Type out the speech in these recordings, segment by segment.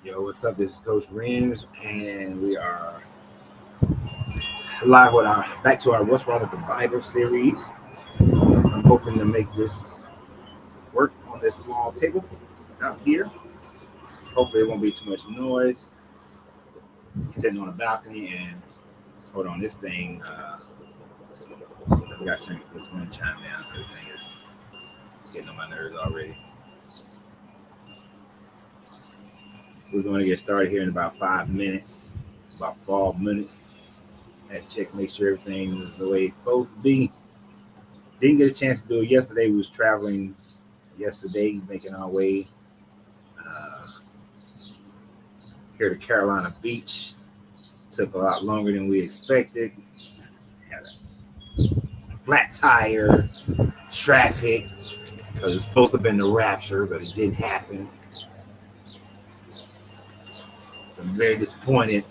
Yo, what's up? This is Coach Renz, and we are live with our back to our What's Wrong with the Bible series. I'm hoping to make this work on this small table out here. Hopefully, it won't be too much noise. I'm sitting on a balcony, and hold on, this thing. I got to turn this one chime down because this thing is getting on my nerves already. We're going to get started here in about 5 minutes, about 12 minutes. Had to check, make sure everything is the way it's supposed to be. Didn't get a chance to do it yesterday. We was traveling yesterday, making our way here to Carolina Beach. Took a lot longer than we expected. Had a flat tire, traffic, because it's supposed to have been the rapture, but it didn't happen. I'm very disappointed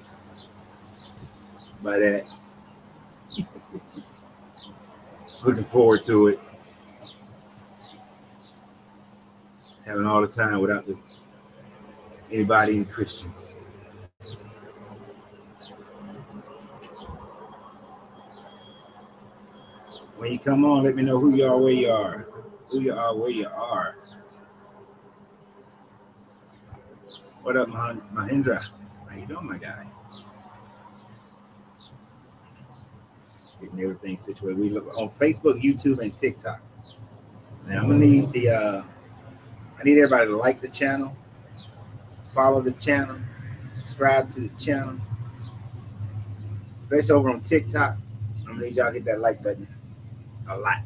by that. Just looking forward to it. Having all the time without anybody in Christians. When you come on, let me know who you are, where you are. Who you are, where you are. What up, Mahindra? How you doing, my guy? Getting everything situated. We look on Facebook, YouTube, and TikTok. Now I'm gonna need I need everybody to like the channel, follow the channel, subscribe to the channel. Especially over on TikTok. I'm gonna need y'all to hit that like button a lot.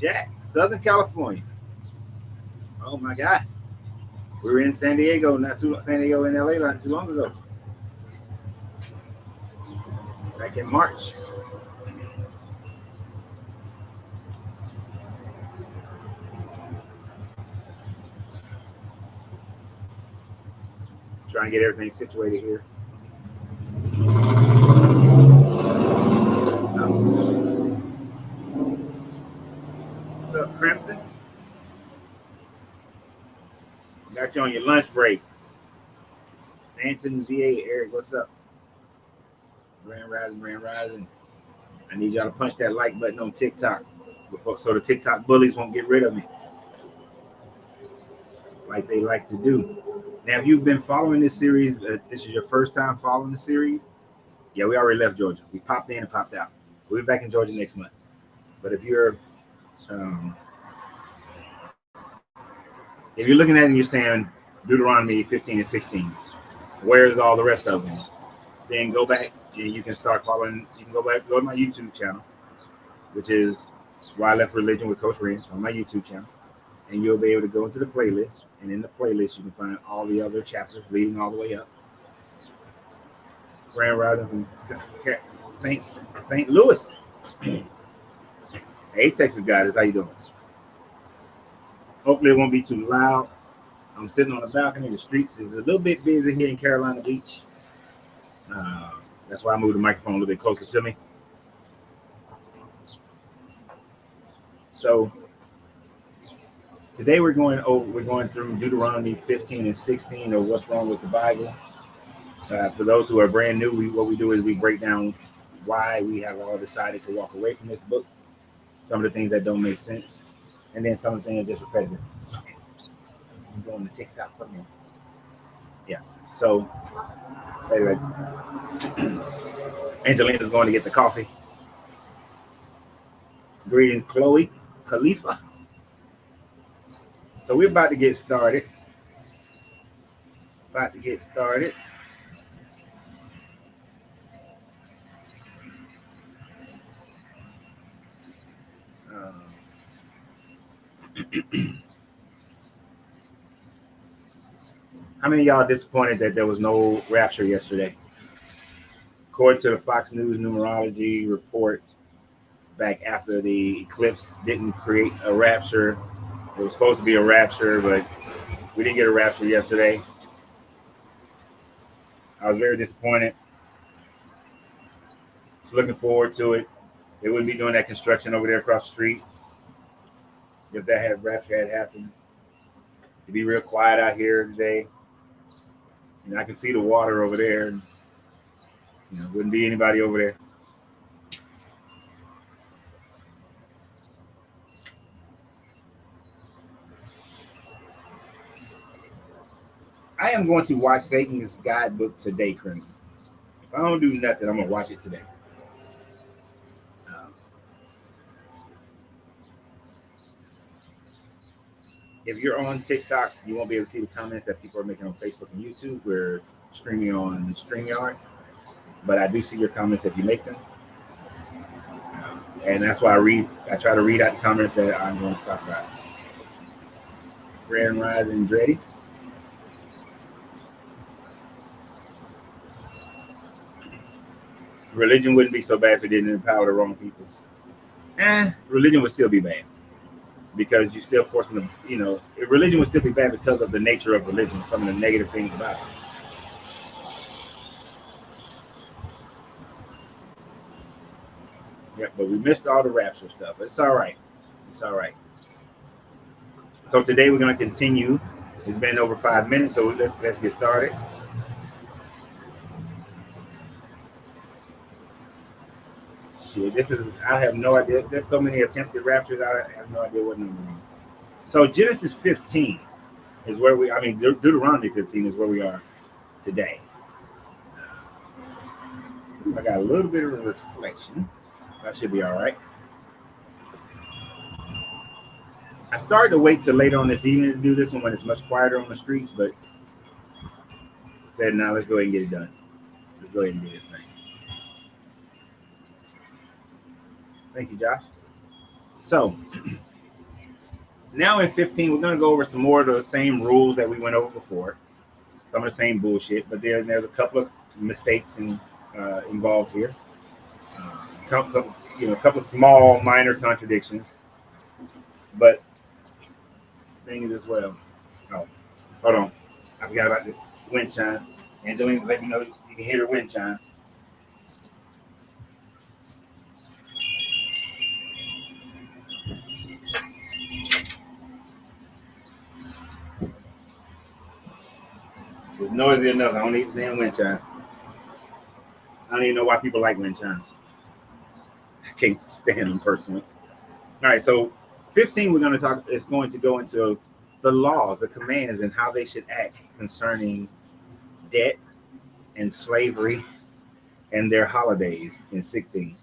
Jack, Southern California. Oh my God. We were in San Diego and LA not too long ago. Back in March. Trying to get everything situated here. What's up, Crimson? Got you on your lunch break. Stanton, VA, Eric, what's up? Grand Rising. I need y'all to punch that like button on TikTok so the TikTok bullies won't get rid of me like they like to do. Now, if you've been following this series, this is your first time following the series, yeah, we already left Georgia. We popped in and popped out. We'll be back in Georgia next month. But if you're looking at it and you're saying Deuteronomy 15 and 16, where's all the rest of them? Then go back and you can start following. You can go to my YouTube channel, which is Why I Left Religion with Coach Renz on my YouTube channel. And you'll be able to go into the playlist. And in the playlist, you can find all the other chapters leading all the way up. Grand Rising from St. Louis. Hey, Texas guys, how you doing? Hopefully it won't be too loud. I'm sitting on the balcony. The streets is a little bit busy here in Carolina Beach. That's why I moved the microphone a little bit closer to me. So today we're going through Deuteronomy 15 and 16 of What's Wrong with the Bible. For those who are brand new, what we do is we break down why we have all decided to walk away from this book, some of the things that don't make sense, and then some of the things that are just repetitive. I'm going to TikTok for me. Yeah. So anyway, Angelina's going to get the coffee. Greetings, Chloe, Khalifa. So we're about to get started. How many of y'all disappointed that there was no rapture yesterday? According to the Fox News numerology report, back after the eclipse didn't create a rapture. It was supposed to be a rapture, but we didn't get a rapture yesterday. I was very disappointed. Just looking forward to it. They wouldn't be doing that construction over there across the street. if that rapture had happened. It'd be real quiet out here today. And I can see the water over there, and wouldn't be anybody over there. I am going to watch Satan's Guidebook today, Crimson. If I don't do nothing, I'm gonna watch it today. If you're on TikTok, you won't be able to see the comments that people are making on Facebook and YouTube. We're streaming on StreamYard, but I do see your comments if you make them. And that's why I try to read out the comments that I'm going to talk about. Grand Rising Dreddy. Religion wouldn't be so bad if it didn't empower the wrong people. Religion would still be bad. Because you're still forcing them, religion would still be bad because of the nature of religion, some of the negative things about it. Yeah, but we missed all the rapture stuff. It's all right. It's all right. So today we're going to continue. It's been over 5 minutes, so let's get started. Shit, I have no idea. There's so many attempted raptures. I have no idea what number. So Genesis 15 is where Deuteronomy 15 is where we are today. I got a little bit of a reflection. That should be all right. I started to wait till later on this evening to do this one when it's much quieter on the streets, but said, now let's go ahead and get it done. Let's go ahead and do this thing. Thank you, Josh. So now in 15, we're going to go over some more of the same rules that we went over before. Some of the same bullshit, but there's a couple of mistakes involved here. A couple of small, minor contradictions, but things as well. Oh, hold on. I forgot about this wind chime. Angelina, let me know you can hear the wind chime. It's noisy enough. I don't need the damn wind chime. I don't even know why people like wind chimes. I can't stand them personally. All right, so 15 we're going to talk is going to go into the laws, the commands, and how they should act concerning debt and slavery and their holidays in 16.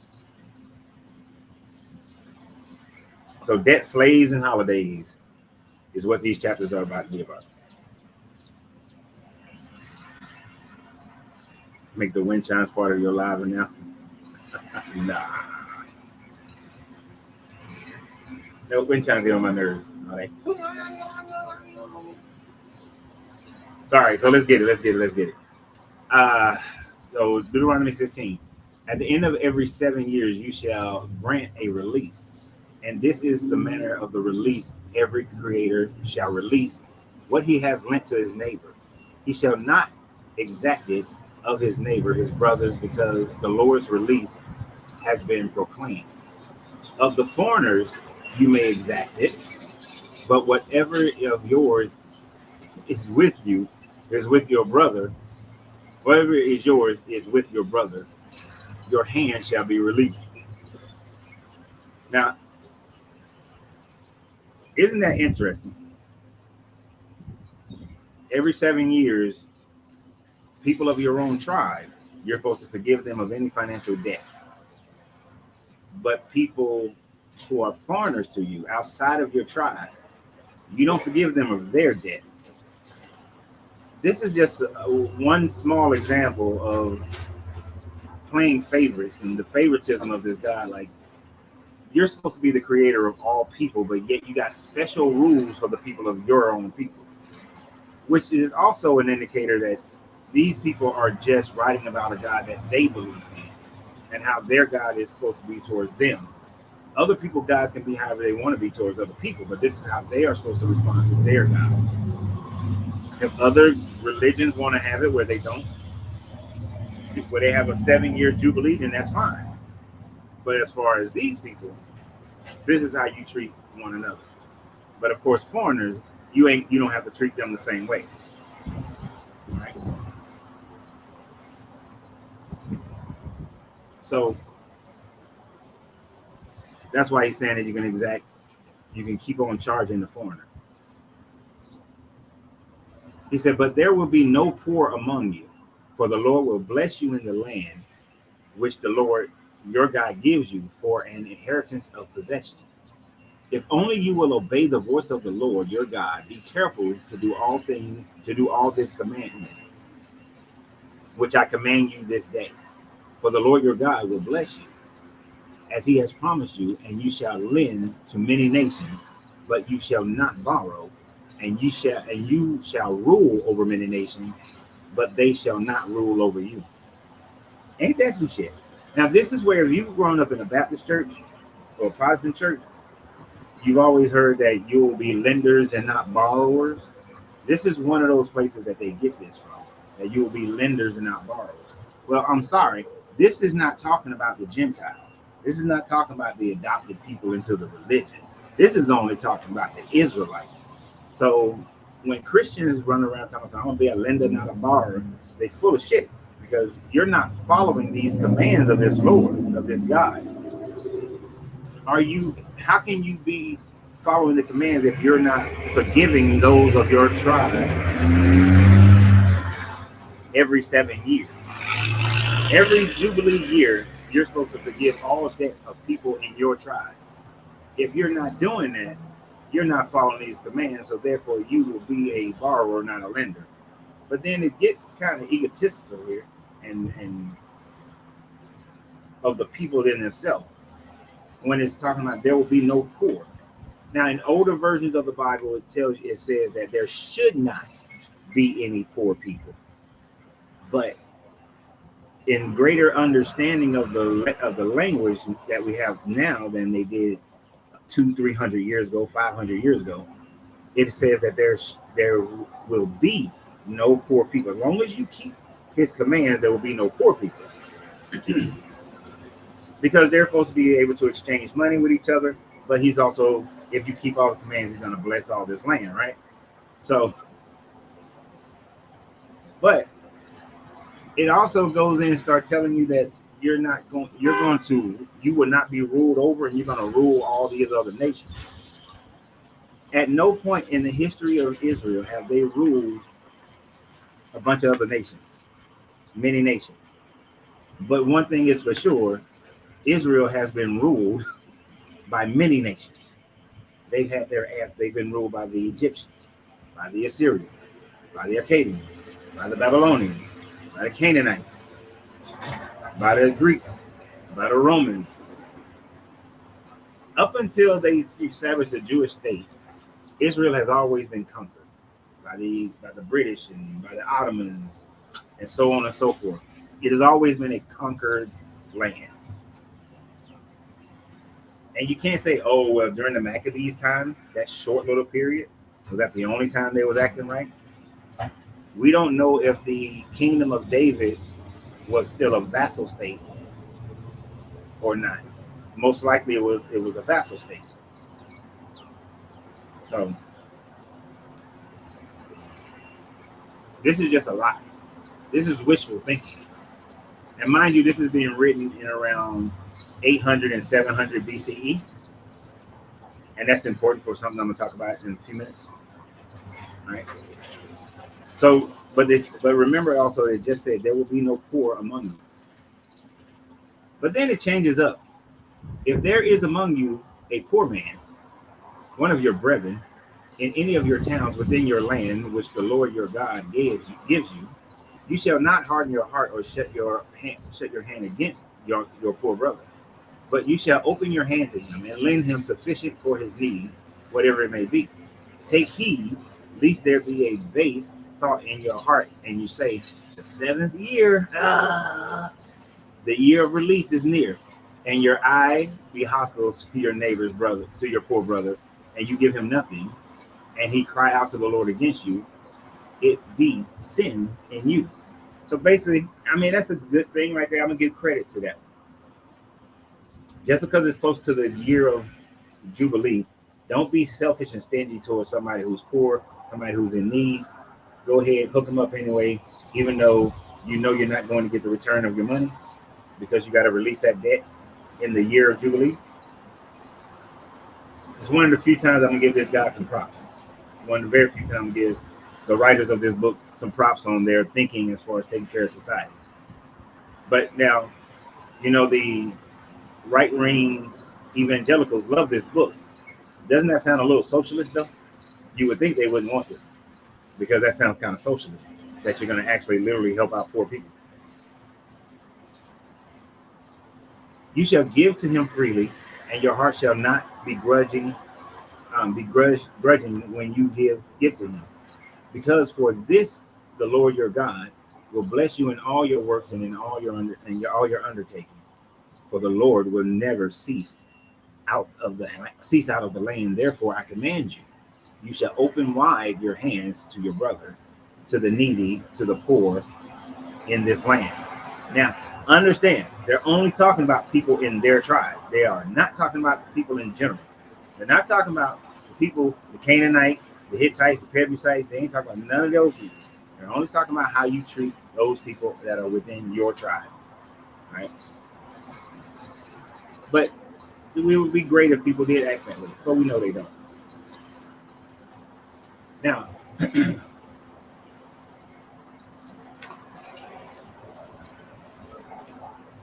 So debt, slaves, and holidays is what these chapters are about to be about. Make the wind chimes part of your live announcements. Nah. No, wind chimes get on my nerves. All right. Sorry, so let's get it. So Deuteronomy 15. At the end of every 7 years, you shall grant a release. And this is the manner of the release. Every creator shall release what he has lent to his neighbor. He shall not exact it of his neighbor, his brothers, because the Lord's release has been proclaimed. Of the foreigners, you may exact it, but whatever of yours is with you is with your brother. Whatever is yours is with your brother. Your hand shall be released. Now, isn't that interesting? Every 7 years, people of your own tribe, you're supposed to forgive them of any financial debt. But people who are foreigners to you, outside of your tribe, you don't forgive them of their debt. This is just one small example of playing favorites and the favoritism of this God. Like, you're supposed to be the creator of all people, but yet you got special rules for the people of your own people, which is also an indicator that these people are just writing about a God that they believe in and how their God is supposed to be towards them. Other people, gods can be however they want to be towards other people, but this is how they are supposed to respond to their God. If other religions want to have it where they don't, where they have a 7-year jubilee, then that's fine. But as far as these people, this is how you treat one another. But of course, foreigners, you don't have to treat them the same way. Right? So that's why he's saying that you can keep on charging the foreigner. He said, but there will be no poor among you, for the Lord will bless you in the land which the Lord your God gives you for an inheritance of possessions. If only you will obey the voice of the Lord your God, be careful to do all this commandment, which I command you this day. For the Lord your God will bless you, as he has promised you, and you shall lend to many nations, but you shall not borrow, and you shall rule over many nations, but they shall not rule over you. Ain't that some shit? Now, this is where if you've grown up in a Baptist church or a Protestant church, you've always heard that you will be lenders and not borrowers. This is one of those places that they get this from, that you will be lenders and not borrowers. Well, I'm sorry. This is not talking about the Gentiles. This is not talking about the adopted people into the religion. This is only talking about the Israelites. So when Christians run around talking about, I'm going to be a lender, not a borrower, they full of shit, because you're not following these commands of this Lord, of this God. How can you be following the commands if you're not forgiving those of your tribe every 7 years? Every Jubilee year, you're supposed to forgive all debt of people in your tribe. If you're not doing that, you're not following these commands, so therefore you will be a borrower, not a lender. But then it gets kind of egotistical here and of the people in itself when it's talking about there will be no poor. Now, in older versions of the Bible, it says that there should not be any poor people. But in greater understanding of the language that we have now than they did 200-300 years ago, 500 years ago, it says that there will be no poor people. As long as you keep his commands, there will be no poor people. Because they're supposed to be able to exchange money with each other, but he's also, if you keep all the commands, he's going to bless all this land, right? So, but it also goes in and starts telling you that you will not be ruled over, and you're going to rule all these other nations. At no point in the history of Israel have they ruled a bunch of other nations, many nations. But one thing is for sure, Israel has been ruled by many nations. They've been ruled by the Egyptians, by the Assyrians, by the Akkadians, by the Babylonians, by the Canaanites, by the Greeks, by the Romans. Up until they established the Jewish state, Israel has always been conquered by the British and by the Ottomans and so on and so forth. It has always been a conquered land. And you can't say, oh, well, during the Maccabees' time, that short little period, was that the only time they was acting right? We don't know if the kingdom of David was still a vassal state or not. Most likely it was a vassal state. So this is just a lie. This is wishful thinking. And mind you, this is being written in around 800 and 700 BCE. And that's important for something I'm going to talk about in a few minutes. All right. So, but remember also, it just said there will be no poor among you. But then it changes up. If there is among you a poor man, one of your brethren, in any of your towns within your land, which the Lord your God gives you, you shall not harden your heart or shut your hand against your poor brother. But you shall open your hand to him and lend him sufficient for his needs, whatever it may be. Take heed, lest there be a base thought in your heart, and you say, the seventh year, the year of release is near, and your eye be hostile to your neighbor's brother, to your poor brother, and you give him nothing, and he cry out to the Lord against you, it be sin in you. So basically, I mean, that's a good thing right there. I'm going to give credit to that. Just because it's close to the year of Jubilee Don't be selfish and stingy towards somebody who's poor, somebody who's in need. Go ahead, hook them up anyway, even though you know you're not going to get the return of your money because you got to release that debt in the year of Jubilee. It's one of the few times I'm going to give this guy some props. One of the very few times I'm going to give the writers of this book some props on their thinking as far as taking care of society. But now, you know, the right-wing evangelicals love this book. Doesn't that sound a little socialist, though? You would think they wouldn't want this because that sounds kind of socialist, that you're going to actually literally help out poor people. You shall give to him freely, and your heart shall not be grudging when you give to him. Because for this the Lord your God will bless you in all your works and in all your undertaking. For the Lord will never cease out of the land. Therefore I command you, you shall open wide your hands to your brother, to the needy, to the poor in this land. Now, understand, they're only talking about people in their tribe. They are not talking about people in general. They're not talking about the people, the Canaanites, the Hittites, the Perizzites. They ain't talking about none of those people. They're only talking about how you treat those people that are within your tribe, right? But it would be great if people did act that way, but we know they don't. Now,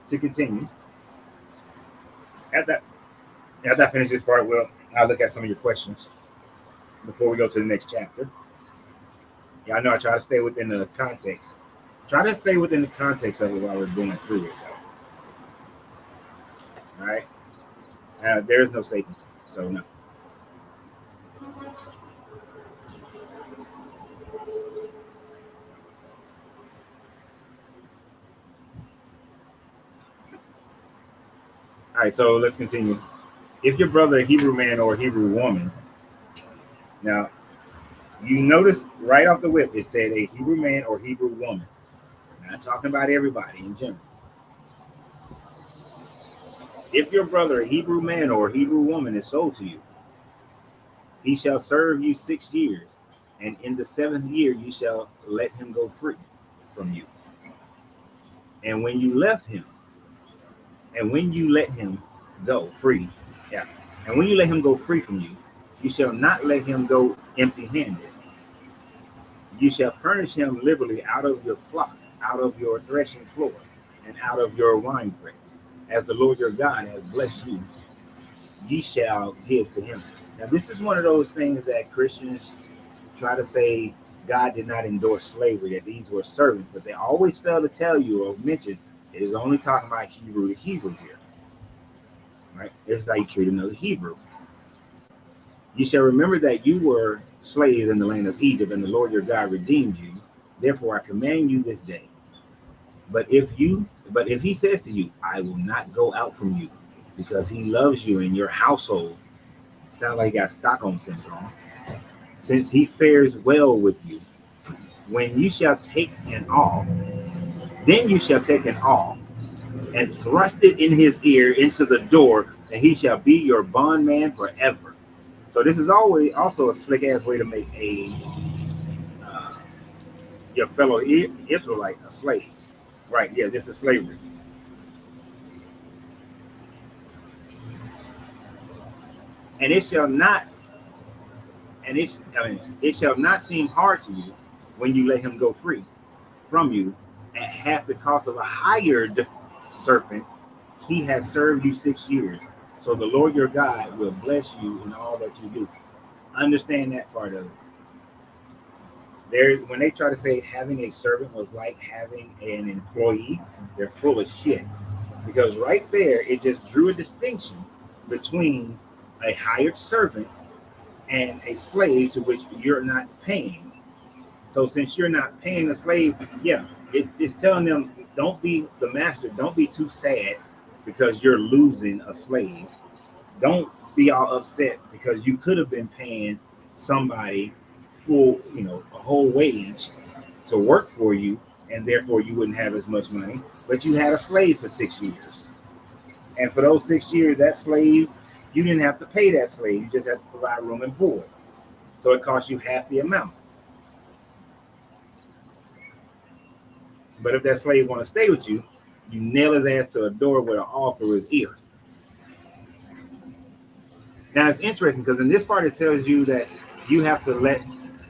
to continue, after I finish this part, I'll look at some of your questions before we go to the next chapter. Yeah, I know I try to stay within the context. Try to stay within the context of it while we're going through it, though. All right? There is no Satan, so no. All right, so let's continue. If your brother, a Hebrew man or a Hebrew woman, now you notice right off the whip, it said a Hebrew man or Hebrew woman. Not talking about everybody in general. If your brother, a Hebrew man or a Hebrew woman, is sold to you, he shall serve you 6 years, and in the 7th year you shall let him go free from you. And when you let him go free, and when you let him go free from you, you shall not let him go empty-handed. You shall furnish him liberally out of your flock, out of your threshing floor, and out of your winepress. As the Lord your God has blessed you, ye shall give to him. Now, this is one of those things that Christians try to say God did not endorse slavery, that these were servants, but they always fail to tell you or mention it is only talking about Hebrew to Hebrew here. Right? This is how you treat another Hebrew. You shall remember that you were slaves in the land of Egypt, and the Lord your God redeemed you. Therefore, I command you this day. But if he says to you, I will not go out from you, because he loves you and your household, sound like he got Stockholm syndrome, since he fares well with you, when you shall take an awl, then you shall take an awl and thrust it in his ear into the door, and he shall be your bondman forever. So this is always also a slick ass way to make your fellow Israelite a slave. Right, yeah, this is slavery. And it shall not seem hard to you when you let him go free from you at half the cost of a hired serpent. He has served you 6 years. So the Lord your God will bless you in all that you do. Understand that part of it. When they try to say having a servant was like having an employee, they're full of shit. Because right there, it just drew a distinction between a hired servant and a slave to which you're not paying. So since you're not paying the slave, it's telling them, don't be the master. Don't be too sad because you're losing a slave. Don't be all upset because you could have been paying somebody full, a whole wage to work for you, and therefore you wouldn't have as much money. But you had a slave for 6 years. And for those 6 years, that slave you didn't have to pay that slave. You just had to provide room and board. So it cost you half the amount. But if that slave want to stay with you, you nail his ass to a door with an awl through his ear. Now it's interesting because in this part it tells you that you have to let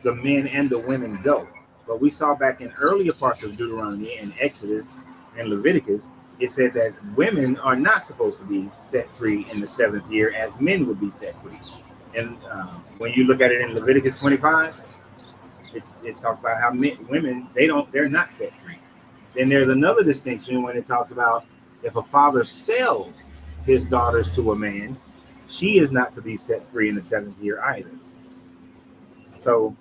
the men and the women go. But we saw back in earlier parts of Deuteronomy and Exodus and Leviticus, it said that women are not supposed to be set free in the 7th year as men would be set free. And when you look at it in Leviticus 25, it talks about how women, they're not set free. Then there's another distinction when it talks about if a father sells his daughters to a man, she is not to be set free in the 7th year either. So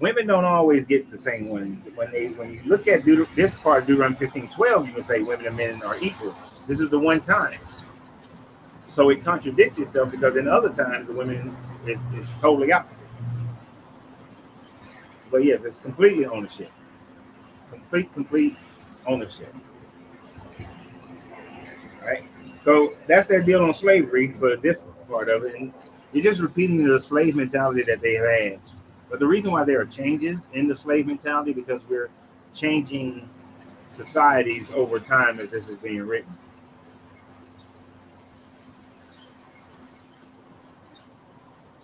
women don't always get the same one. When you look at this part of Deuteronomy 15:12, you can say women and men are equal. This is the one time. So it contradicts itself because in other times the women is totally opposite. But yes, it's completely ownership. Complete ownership. All right. So that's their deal on slavery for this part of it. And you're just repeating the slave mentality that they had. But the reason why there are changes in the slave mentality because we're changing societies over time as this is being written.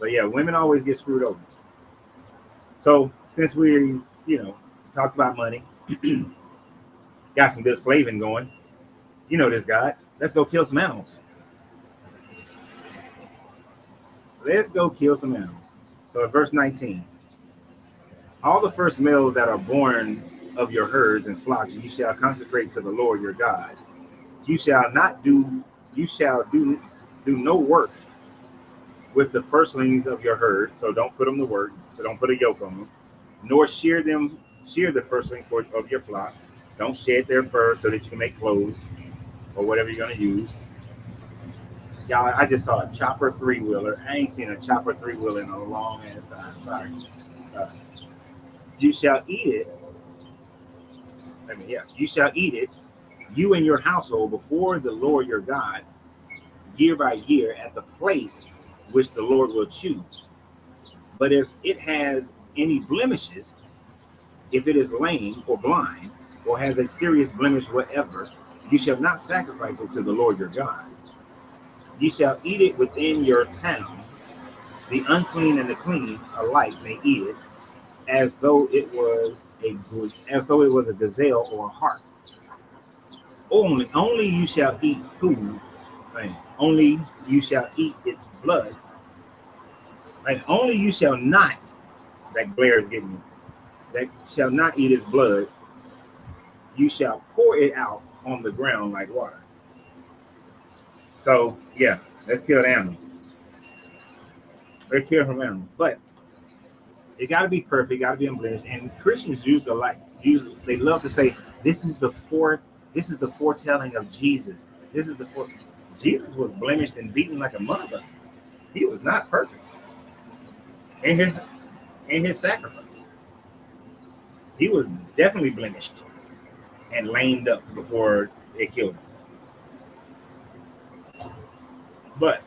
But yeah, women always get screwed over. So since we, talked about money, got some good slaving going, you know this God, let's go kill some animals. Let's go kill some animals. So at verse 19, all the first males that are born of your herds and flocks you shall consecrate to the Lord your God. You shall do no work with the firstlings of your herd. So don't put them to work. So don't put a yoke on them. Nor shear the firstling of your flock. Don't shed their fur so that you can make clothes or whatever you're going to use. Y'all, I just saw a chopper 3-wheeler. I ain't seen a chopper 3-wheeler in a long ass time. Sorry. You shall eat it. You shall eat it, you and your household, before the Lord your God, year by year, at the place which the Lord will choose. But if it has any blemishes, if it is lame or blind, or has a serious blemish whatever, you shall not sacrifice it to the Lord your God. You shall eat it within your town. The unclean and the clean alike may eat it, as though it was a gazelle or a hart. Only you shall eat food. Right? Only you shall eat its blood. Right? Only you shall not. That glare is getting me. That shall not eat its blood. You shall pour it out on the ground like water. So yeah, let's kill the animals. Let's kill from animals, but it got to be perfect, got to be unblemished. And Christians they love to say this is the foretelling of Jesus. Jesus was blemished and beaten like a mother. He was not perfect in his sacrifice. He was definitely blemished and lamed up before they killed him. But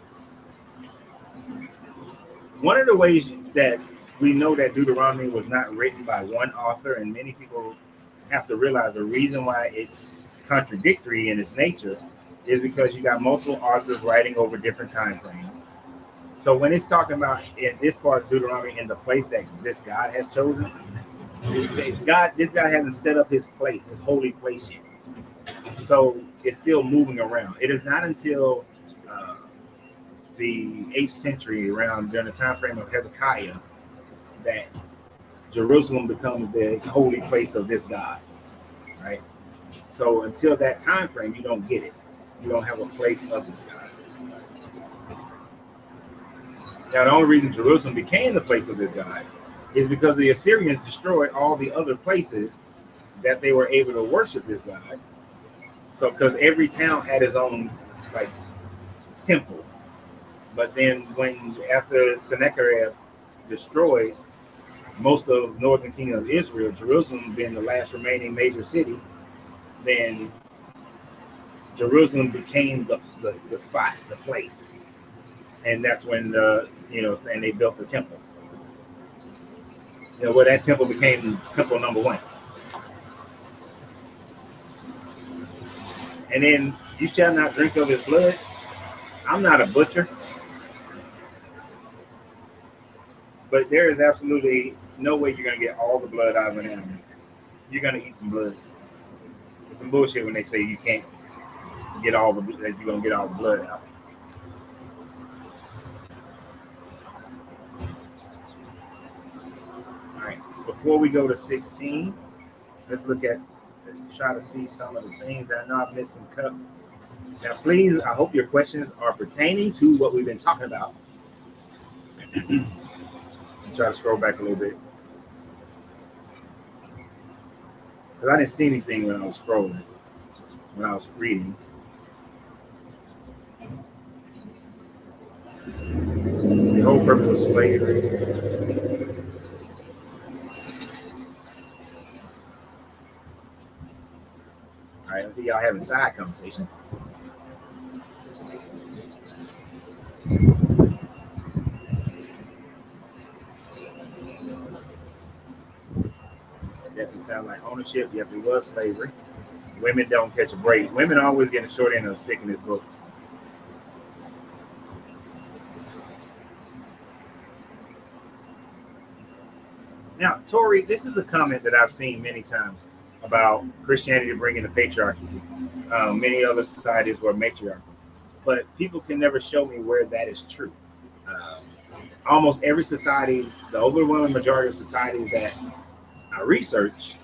one of the ways that we know that Deuteronomy was not written by one author, and many people have to realize the reason why it's contradictory in its nature is because you got multiple authors writing over different time frames. So when it's talking about in this part of Deuteronomy, in the place that this God has chosen, this guy hasn't set up his place, his holy place yet. So it's still moving around. It is not until the 8th century, around during the time frame of Hezekiah, that Jerusalem becomes the holy place of this God, right? So until that time frame, you don't get it. You don't have a place of this God. Now, the only reason Jerusalem became the place of this God is because the Assyrians destroyed all the other places that they were able to worship this God. So, because every town had its own temple. But then after Sennacherib destroyed most of northern kingdom of Israel, Jerusalem being the last remaining major city, then Jerusalem became the spot, the place. and that's when and they built the temple. Where that temple became temple number one. And then you shall not drink of his blood. I'm not a butcher, but there is absolutely no way you're going to get all the blood out of an animal. You're going to eat some blood. It's some bullshit when they say you can't get all the that you're going to get all the blood out. All right. Before we go to 16, let's try to see some of the things that I know I've missed some cut. Now, please, I hope your questions are pertaining to what we've been talking about. Try to scroll back a little bit. Because I didn't see anything when I was scrolling, when I was reading. The whole purpose of slavery. All right, I see y'all having side conversations. Definitely sounds like ownership. Definitely was slavery. Women don't catch a break. Women always get a short end of the stick in this book. Now, Tori, this is a comment that I've seen many times about Christianity bringing the patriarchy. Many other societies were matriarchal, but people can never show me where that is true. Almost every society, the overwhelming majority of societies that I research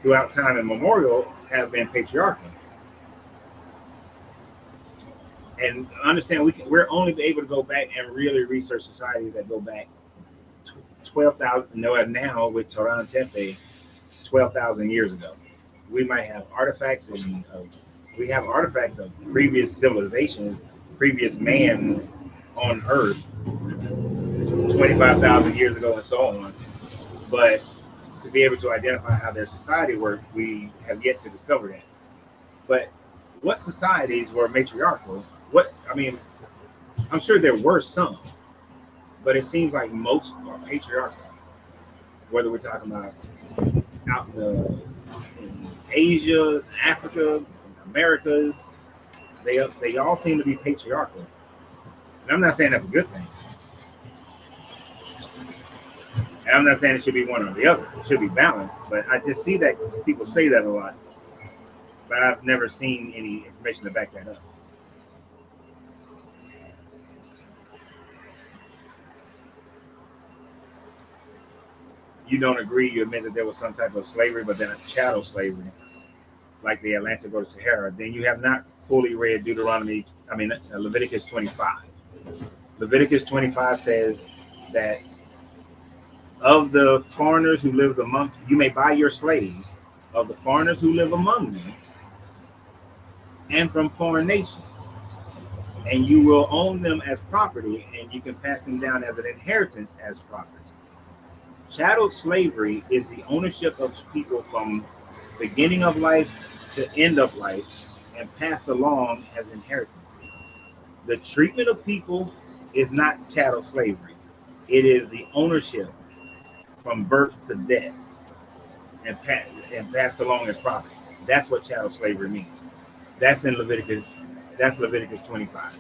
throughout time immemorial have been patriarchal. And understand we're only able to go back and really research societies that go back 12,000. Now with Tehran Tepe, 12,000 years ago. We might have artifacts and we have artifacts of previous civilizations, previous man on Earth, 25,000 years ago, and so on. But to be able to identify how their society worked, we have yet to discover that. But what societies were matriarchal? I'm sure there were some, but it seems like most are patriarchal. Whether we're talking about out in Asia, Africa, Americas, they all seem to be patriarchal. And I'm not saying that's a good thing. And I'm not saying it should be one or the other. It should be balanced. But I just see that people say that a lot. But I've never seen any information to back that up. You don't agree, you admit that there was some type of slavery, but then a chattel slavery, like the Atlantic or the Sahara, then you have not fully read Leviticus 25. Leviticus 25 says that of the foreigners who live among you may buy your slaves of the foreigners who live among you and from foreign nations, and you will own them as property, and you can pass them down as an inheritance as property. Chattel slavery is the ownership of people from beginning of life to end of life and passed along as inheritances. The treatment of people is not chattel slavery. It is the ownership from birth to death and passed along as property. That's what chattel slavery means. That's in Leviticus. That's Leviticus 25.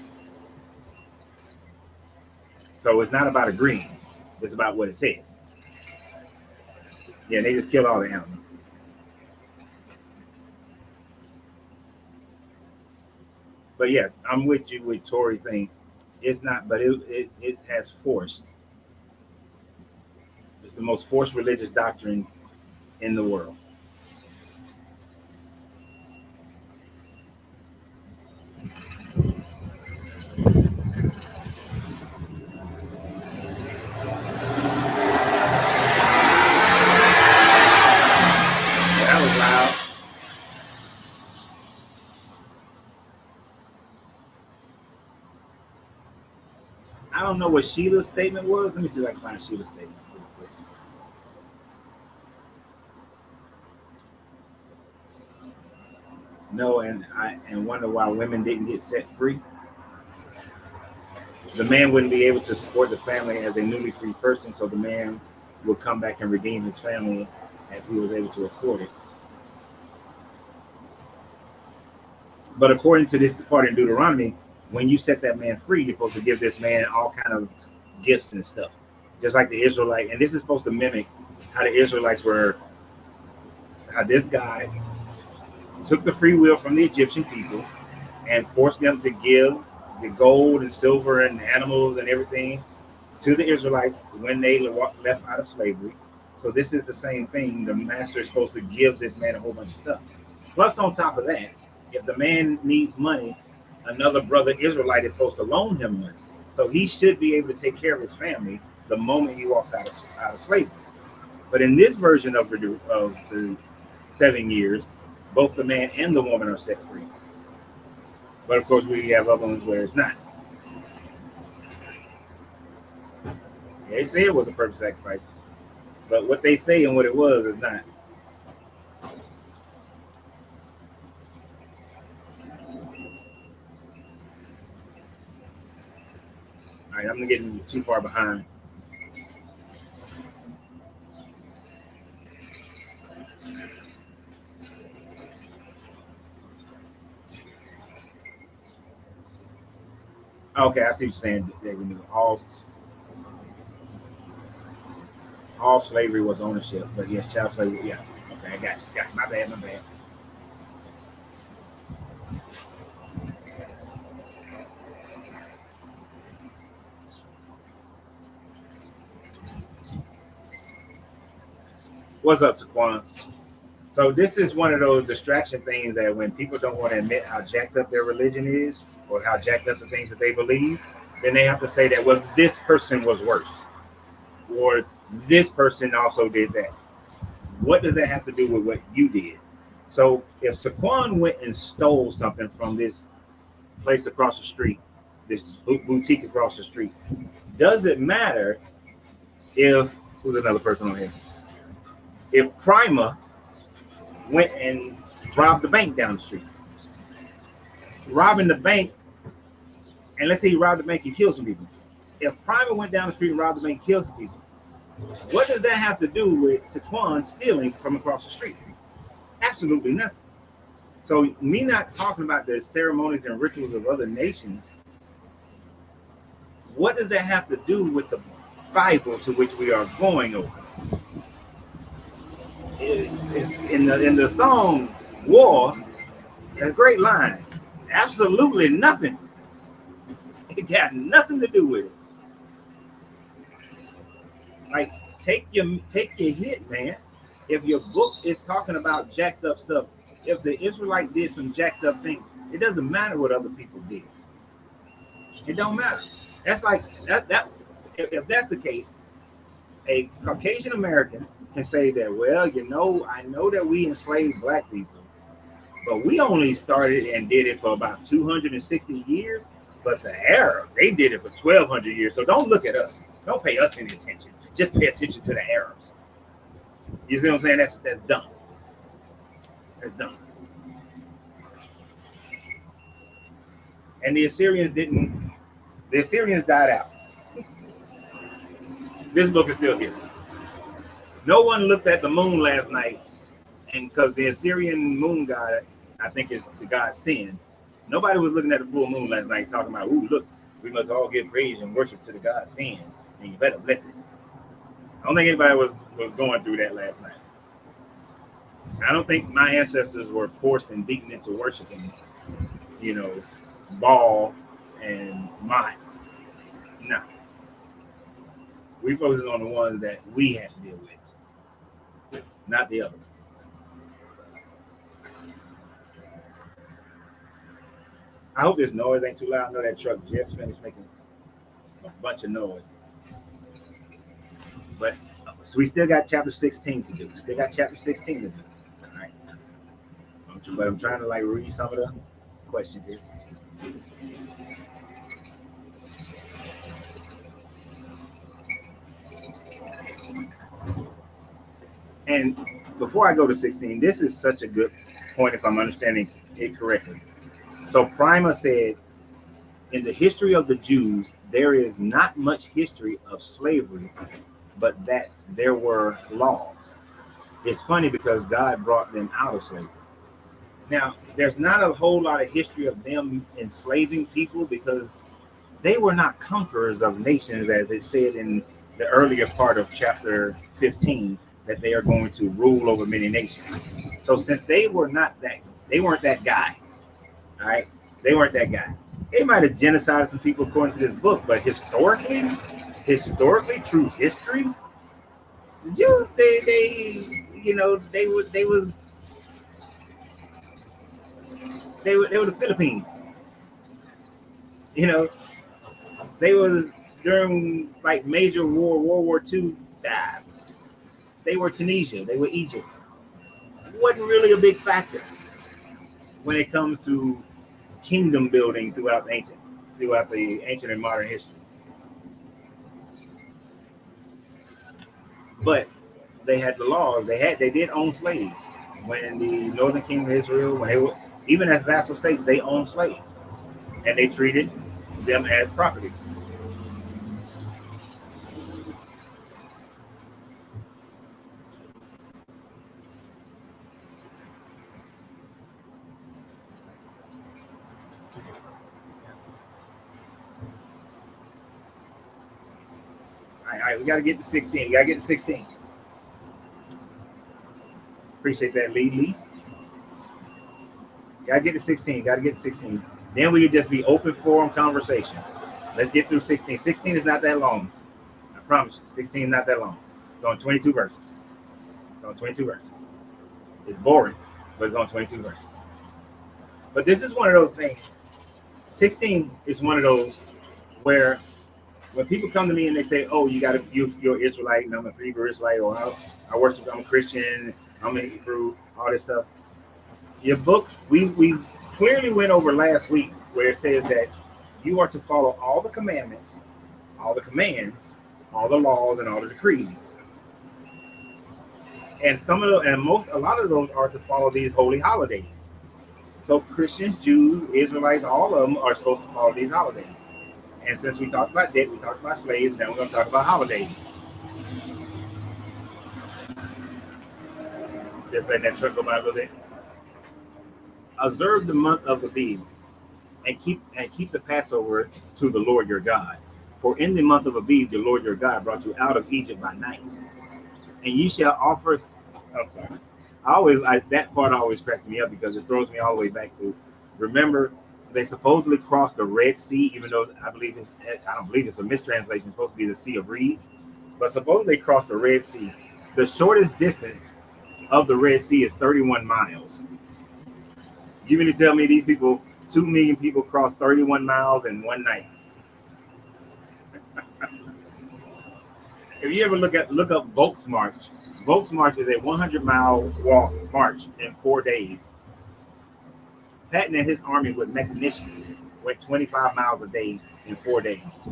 So it's not about agreeing. It's about what it says. Yeah, they just killed all the animals. But yeah, I'm with you with Tory thing. It's not, but it has forced. It's the most forced religious doctrine in the world. That was loud. I don't know what Sheila's statement was. Let me see if I can find Sheila's statement real quick. No, and wonder why women didn't get set free. the man wouldn't be able to support the family as a newly free person, so the man would come back and redeem his family as he was able to afford it. But according to this part in Deuteronomy, when you set that man free, you're supposed to give this man all kind of gifts and stuff, just like the Israelite. And this is supposed to mimic how the Israelites were, how this guy took the free will from the Egyptian people and forced them to give the gold and silver and animals and everything to the Israelites when they left out of slavery. So this is the same thing. The master is supposed to give this man a whole bunch of stuff. Plus, on top of that, if the man needs money, another brother Israelite is supposed to loan him money. So he should be able to take care of his family the moment he walks out of slavery. But in this version of the 7 years, both the man and the woman are set free. But of course, we have other ones where it's not. They say it was a perfect sacrifice, but what they say and what it was is not. All right, I'm getting too far behind. Okay, I see what you're saying. All slavery was ownership, but yes, child slavery. Yeah. Okay, I got you. My bad. What's up, Taquan? So this is one of those distraction things that when people don't want to admit how jacked up their religion is or how jacked up the things that they believe, then they have to say that, well, this person was worse or this person also did that. What does that have to do with what you did? So if Taquan went and stole something from this place across the street, this boutique across the street, does it matter if, who's another person on here? If Prima went and robbed the bank down the street, robbing the bank, and let's say he robbed the bank and killed some people. If Prima went down the street and robbed the bank and killed some people, what does that have to do with Taquan stealing from across the street? Absolutely nothing. So me not talking about the ceremonies and rituals of other nations, what does that have to do with the Bible to which we are going over? In the song War, a great line. Absolutely nothing. It got nothing to do with it. Like, take your hit, man. If your book is talking about jacked up stuff, if the Israelite did some jacked up things, it doesn't matter what other people did. It don't matter. That's like that. If that's the case, a Caucasian American can say that, well, I know that we enslaved black people, but we only started and did it for about 260 years. But the Arab, they did it for 1,200 years. So don't look at us. Don't pay us any attention. Just pay attention to the Arabs. You see what I'm saying? That's dumb. That's dumb. And the Assyrians died out. This book is still here. No one looked at the moon last night, and because the Assyrian moon god, I think it's the god Sin, nobody was looking at the full moon last night talking about, ooh, look, we must all give praise and worship to the god Sin, and you better bless it. I don't think anybody was going through that last night. I don't think my ancestors were forced and beaten into worshiping, Baal and Mot. No. We focus on the ones that we have to deal with, not the others. I hope this noise ain't too loud. I know that truck just finished making a bunch of noise. But so we still got chapter 16 to do. Still got chapter 16 to do. All right. But I'm trying to read some of the questions here. And before I go to 16, this is such a good point if I'm understanding it correctly. So Prima said in the history of the Jews, there is not much history of slavery, but that there were laws. It's funny because God brought them out of slavery. Now, there's not a whole lot of history of them enslaving people because they were not conquerors of nations, as it said in the earlier part of chapter 15, that they are going to rule over many nations. So since they weren't that guy, all right, they weren't that guy. They might have genocided some people according to this book, but historically, true history, the Jews, they were the Philippines. You know, they was during like major war, World War II. They were Tunisia. They were Egypt. It wasn't really a big factor when it comes to kingdom building throughout the ancient and modern history. But they had the laws. They did own slaves. When the Northern Kingdom of Israel, when they were even as vassal states, they owned slaves, and they treated them as property. All right, we got to get to 16. We got to get to 16. Appreciate that, Lee. Got to get to 16. Got to get to 16. Then we could just be open forum conversation. Let's get through 16. 16 is not that long. I promise you. 16 is not that long. It's on 22 verses. It's boring, but it's on 22 verses. But this is one of those things. 16 is one of those where when people come to me and they say, "Oh, you're Israelite, and I'm a Hebrew Israelite, or I'm a Christian, I'm a Hebrew," all this stuff. Your book, we clearly went over last week where it says that you are to follow all the commandments, all the commands, all the laws, and all the decrees. And a lot of those are to follow these holy holidays. So Christians, Jews, Israelites, all of them are supposed to follow these holidays. And since we talked about debt, we talked about slaves, now we're going to talk about holidays. Just letting that trickle by a little bit. Observe the month of Abib and keep the Passover to the Lord your God. For in the month of Abib, the Lord your God brought you out of Egypt by night. And you shall offer. I'm sorry. That part always cracks me up because it throws me all the way back to, remember, they supposedly crossed the Red Sea, even though I don't believe it's a mistranslation. It's supposed to be the Sea of Reeds, but supposedly they crossed the Red Sea. The shortest distance of the Red Sea is 31 miles. You mean to tell me these people, 2 million people, crossed 31 miles in one night? If you ever look up Volk's March is a 100-mile march in 4 days. Patton and his army with mechanicians went 25 miles a day in 4 days,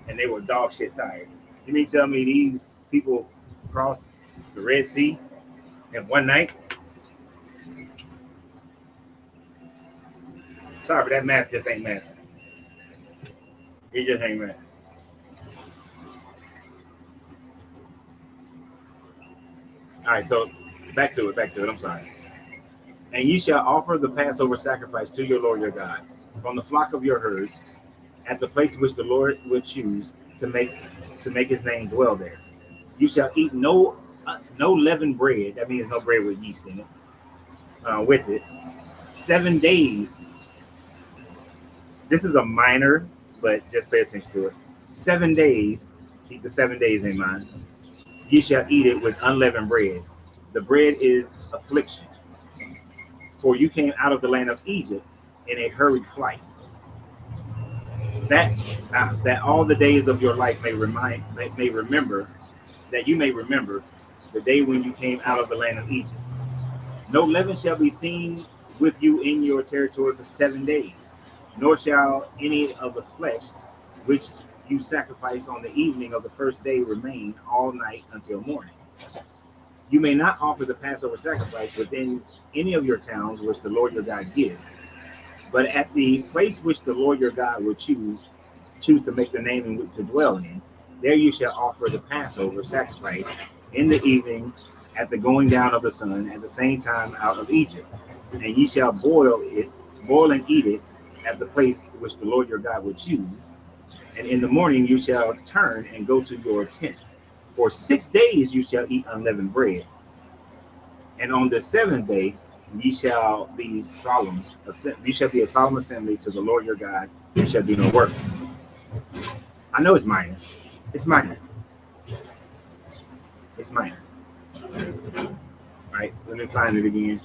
and they were dog shit tired. You mean to tell me these people crossed the Red Sea in one night? Sorry, but that math just ain't math. It just ain't math. All right, so back to it. I'm sorry. And you shall offer the Passover sacrifice to your Lord your God from the flock of your herds at the place which the Lord will choose to make his name dwell there. You shall eat no leavened bread. That means no bread with yeast in it. With it, 7 days. This is a minor, but just pay attention to it. 7 days. Keep the 7 days in mind. You shall eat it with unleavened bread. The bread is affliction. For you came out of the land of Egypt in a hurried flight. That all the days of your life may remember the day when you came out of the land of Egypt. No leaven shall be seen with you in your territory for 7 days, nor shall any of the flesh which you sacrifice on the evening of the first day remain all night until morning. You may not offer the Passover sacrifice within any of your towns which the Lord your God gives, But at the place which the Lord your God will choose to make the name in to dwell in, there you shall offer the Passover sacrifice in the evening at the going down of the sun, at the same time out of Egypt. And ye shall boil and eat it at the place which the Lord your God will choose. And in the morning you shall turn and go to your tents. For 6 days you shall eat unleavened bread. And on the seventh day ye shall be solemn. You shall be a solemn assembly to the Lord your God. You shall do no work. I know it's minor. It's minor. It's minor. Right? Let me find it again.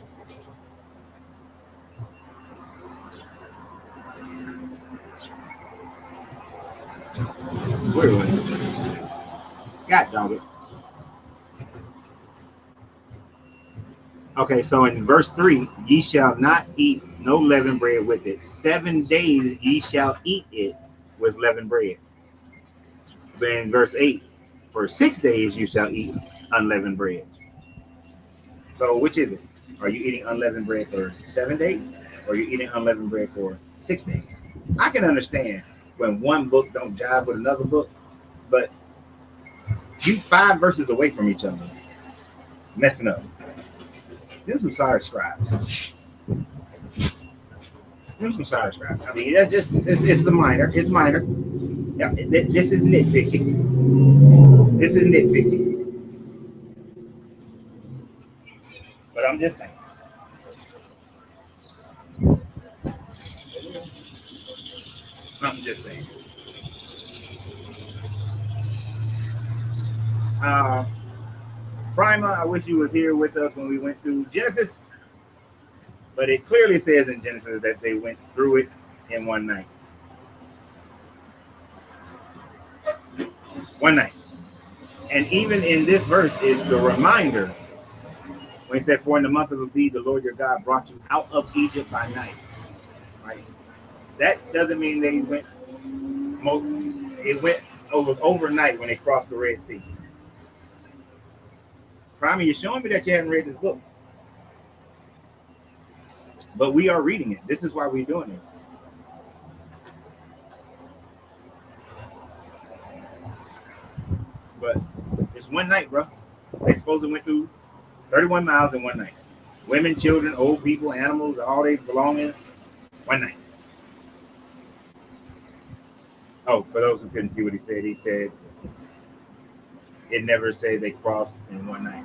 Where was it? God dog it. Okay, so in verse 3, ye shall not eat no leavened bread with it. 7 days ye shall eat it with leavened bread. But in verse 8, for 6 days you shall eat unleavened bread. So which is it? Are you eating unleavened bread for 7 days? Or are you eating unleavened bread for 6 days? I can understand when one book don't jive with another book, but you 5 verses away from each other, messing up. Them some sorry scribes. Them some sorry scribes. I mean, it's a minor. It's minor. Yeah, this is nitpicking. This is nitpicking. But I'm just saying. I'm just saying. Prima, I wish you was here with us when we went through Genesis. But it clearly says in Genesis that they went through it in one night. One night. And even in this verse is the reminder when he said, for in the month of Abib, the Lord your God brought you out of Egypt by night. Right? That doesn't mean they went, it was overnight when they crossed the Red Sea. Prime, you're showing me that you haven't read this book. But we are reading it. This is why we're doing it. But it's one night, bro. They supposedly went through 31 miles in one night. Women, children, old people, animals, all their belongings, one night. Oh, for those who couldn't see what he said it never said they crossed in one night.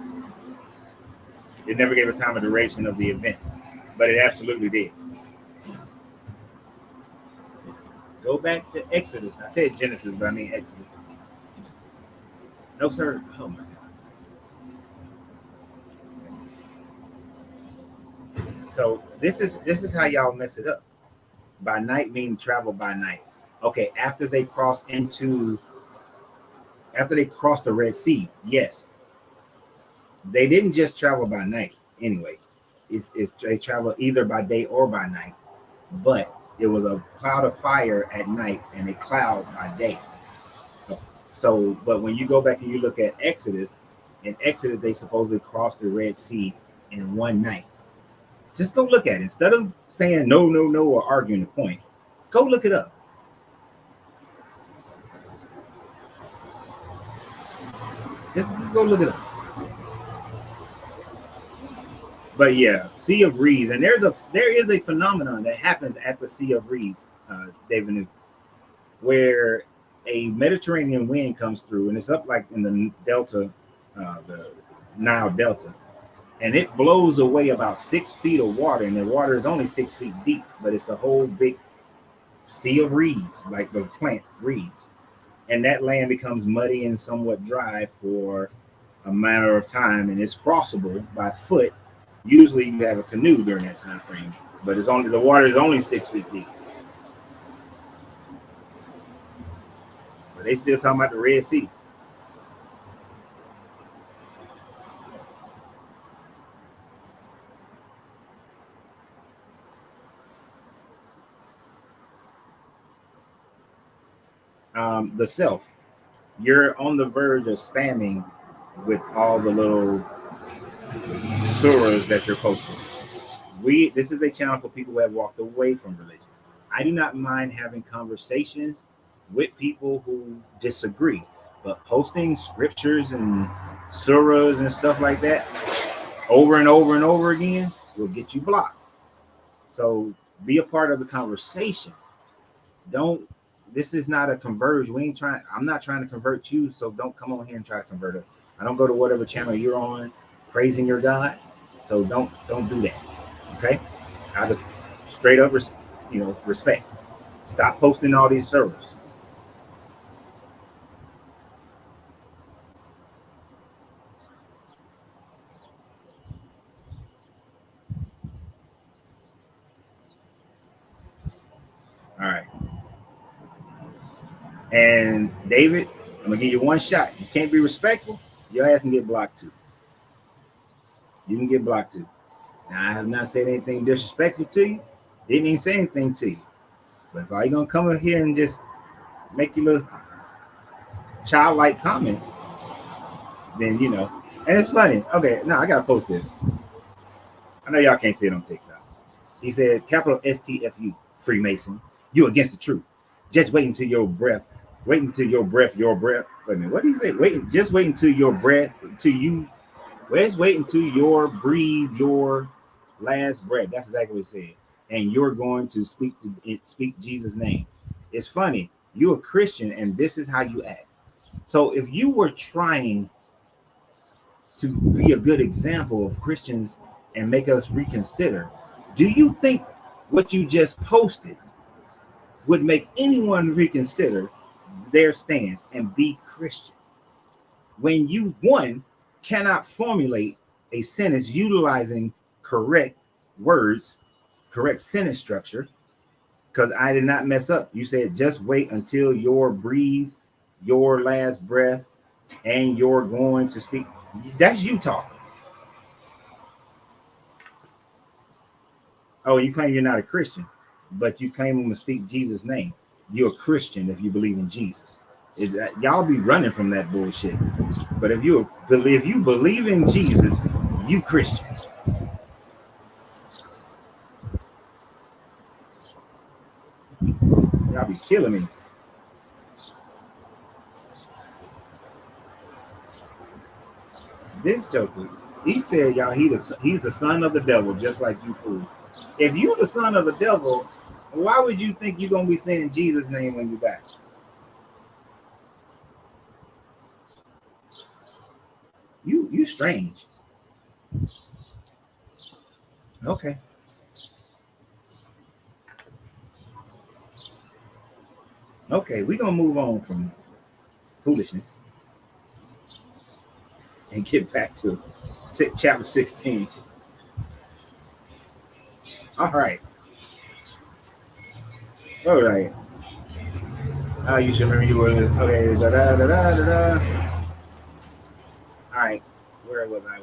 It never gave a time or duration of the event, but it absolutely did. Go back to Exodus. I said Genesis, but I mean Exodus. No, sir. Oh my God. So this is how y'all mess it up. By night means travel by night. Okay, after they crossed the Red Sea, yes. They didn't just travel by night anyway. They traveled either by day or by night, but it was a cloud of fire at night and a cloud by day. So, but when you go back and you look at Exodus, in Exodus, they supposedly crossed the Red Sea in one night. Just go look at it. Instead of saying no, or arguing the point, go look it up. Just go look it up. But yeah, Sea of Reeds, and there is a phenomenon that happens at the Sea of Reeds, David, where a Mediterranean wind comes through, and it's up like in the Delta, the Nile Delta, and it blows away about 6 feet of water, and the water is only 6 feet deep, but it's a whole big sea of reeds, like the plant reeds, and that land becomes muddy and somewhat dry for a matter of time, and it's crossable by foot. Usually you have a canoe during that time frame, but the water is only 6 feet deep. But they still talking about the Red Sea. The self. You're on the verge of spamming with all the little surahs that you're posting. This is a channel for people who have walked away from religion. I do not mind having conversations with people who disagree, but posting scriptures and surahs and stuff like that over and over and over again will get you blocked. So be a part of the conversation. This is not a conversion. I'm not trying to convert you, so don't come on here and try to convert us. I don't go to whatever channel you're on praising your God, so don't do that. Okay? Out of straight up respect. Stop posting all these servers. All right. And David, I'm gonna give you one shot. You can't be respectful, your ass can get blocked too. You can get blocked too. Now, I have not said anything disrespectful to you. Didn't even say anything to you. But if all you're gonna come in here and just make your little childlike comments, then and it's funny. Okay, now I gotta post it. I know y'all can't see it on TikTok. He said, capital STFU, Freemason, you against the truth. Just wait until your breath. Wait until your breath. Wait a minute, what did he say? Just wait until your breath, let's wait until your breathe your last breath. That's exactly what he said. And you're going to speak Jesus' name. It's funny. You're a Christian, and this is how you act. So if you were trying to be a good example of Christians and make us reconsider, do you think what you just posted would make anyone reconsider their stance and be Christian? When you, one, cannot formulate a sentence utilizing correct words, correct sentence structure, because I did not mess up. You said just wait until your breathe, your last breath, and you're going to speak. That's you talking. Oh, you claim you're not a Christian, but you claim I'm gonna speak Jesus' name. You're a Christian if you believe in Jesus. Y'all be running from that bullshit. But if you believe in Jesus, you Christian. Y'all be killing me. This joker, he said, y'all, he's the son of the devil, just like you fool. If you're the son of the devil, why would you think you're gonna be saying Jesus' name when you die? You strange. Okay. Okay, we're gonna move on from foolishness and get back to chapter 16. All right. All right. You should remember you were okay. Da, da, da, da, da, da. All right. Where was I?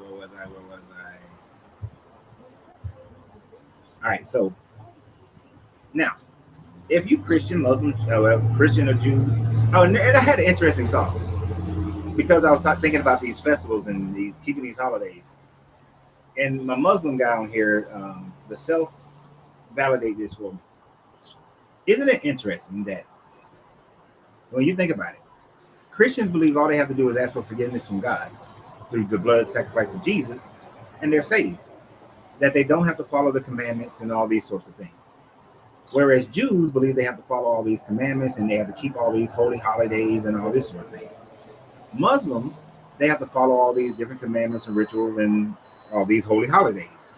All right. So now, if you Christian, Muslim, Christian or Jew, and I had an interesting thought because I was thinking about these festivals and keeping these holidays. And my Muslim guy on here, the self validate this for me. Isn't it interesting that when you think about it, Christians believe all they have to do is ask for forgiveness from God through the blood sacrifice of Jesus, and they're saved. That they don't have to follow the commandments and all these sorts of things. Whereas Jews believe they have to follow all these commandments and they have to keep all these holy holidays and all this sort of thing. Muslims, they have to follow all these different commandments and rituals and all these holy holidays.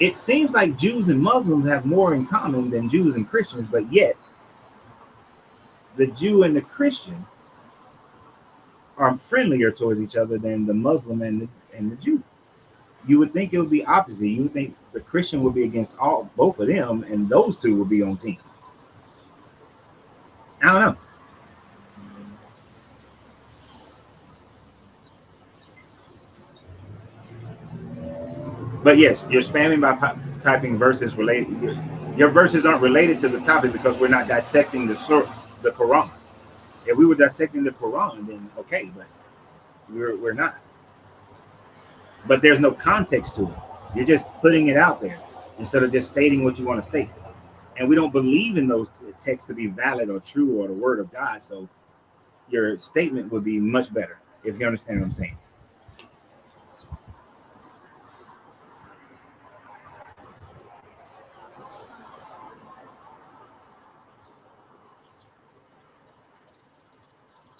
It seems like Jews and Muslims have more in common than Jews and Christians, but yet the Jew and the Christian are friendlier towards each other than the Muslim and the Jew. You would think it would be opposite. You would think the Christian would be against both of them, and those two would be on team. I don't know. But yes, you're spamming by typing verses related. Your verses aren't related to the topic because we're not dissecting the Quran. If we were dissecting the Quran, then okay, but we're not. But there's no context to it. You're just putting it out there. instead of just stating what you want to state. And we don't believe in those texts to be valid or true or the word of God. So your statement would be much better, if you understand what I'm saying.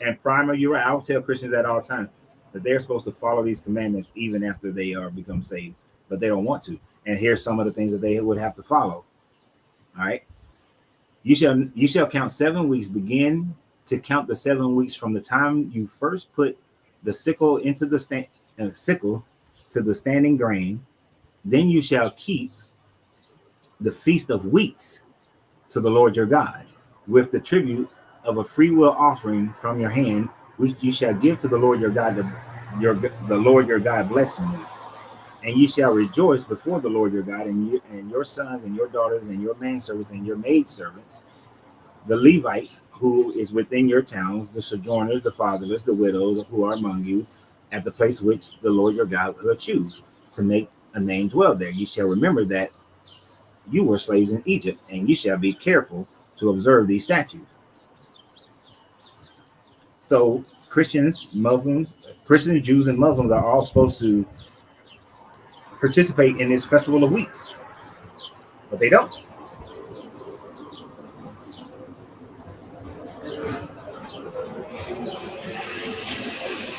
And primer, you're right. I'll tell Christians at all times that they're supposed to follow these commandments even after they are become saved, but they don't want to. And here's some of the things that they would have to follow. All right. You shall count 7 weeks. Begin to count the 7 weeks from the time you first put the sickle into the sickle to the standing grain. Then you shall keep the feast of weeks to the Lord your God, with the tribute of a free will offering from your hand, which you shall give to the Lord your God, the Lord your God blessing you. And ye shall rejoice before the Lord your God, and your sons and your daughters and your manservants and your maidservants, the Levites who is within your towns, the sojourners, the fatherless, the widows who are among you, at the place which the Lord your God will choose to make a name dwell there. You shall remember that you were slaves in Egypt, and you shall be careful to observe these statutes. So Christians, Jews, and Muslims are all supposed to participate in this festival of weeks, but they don't.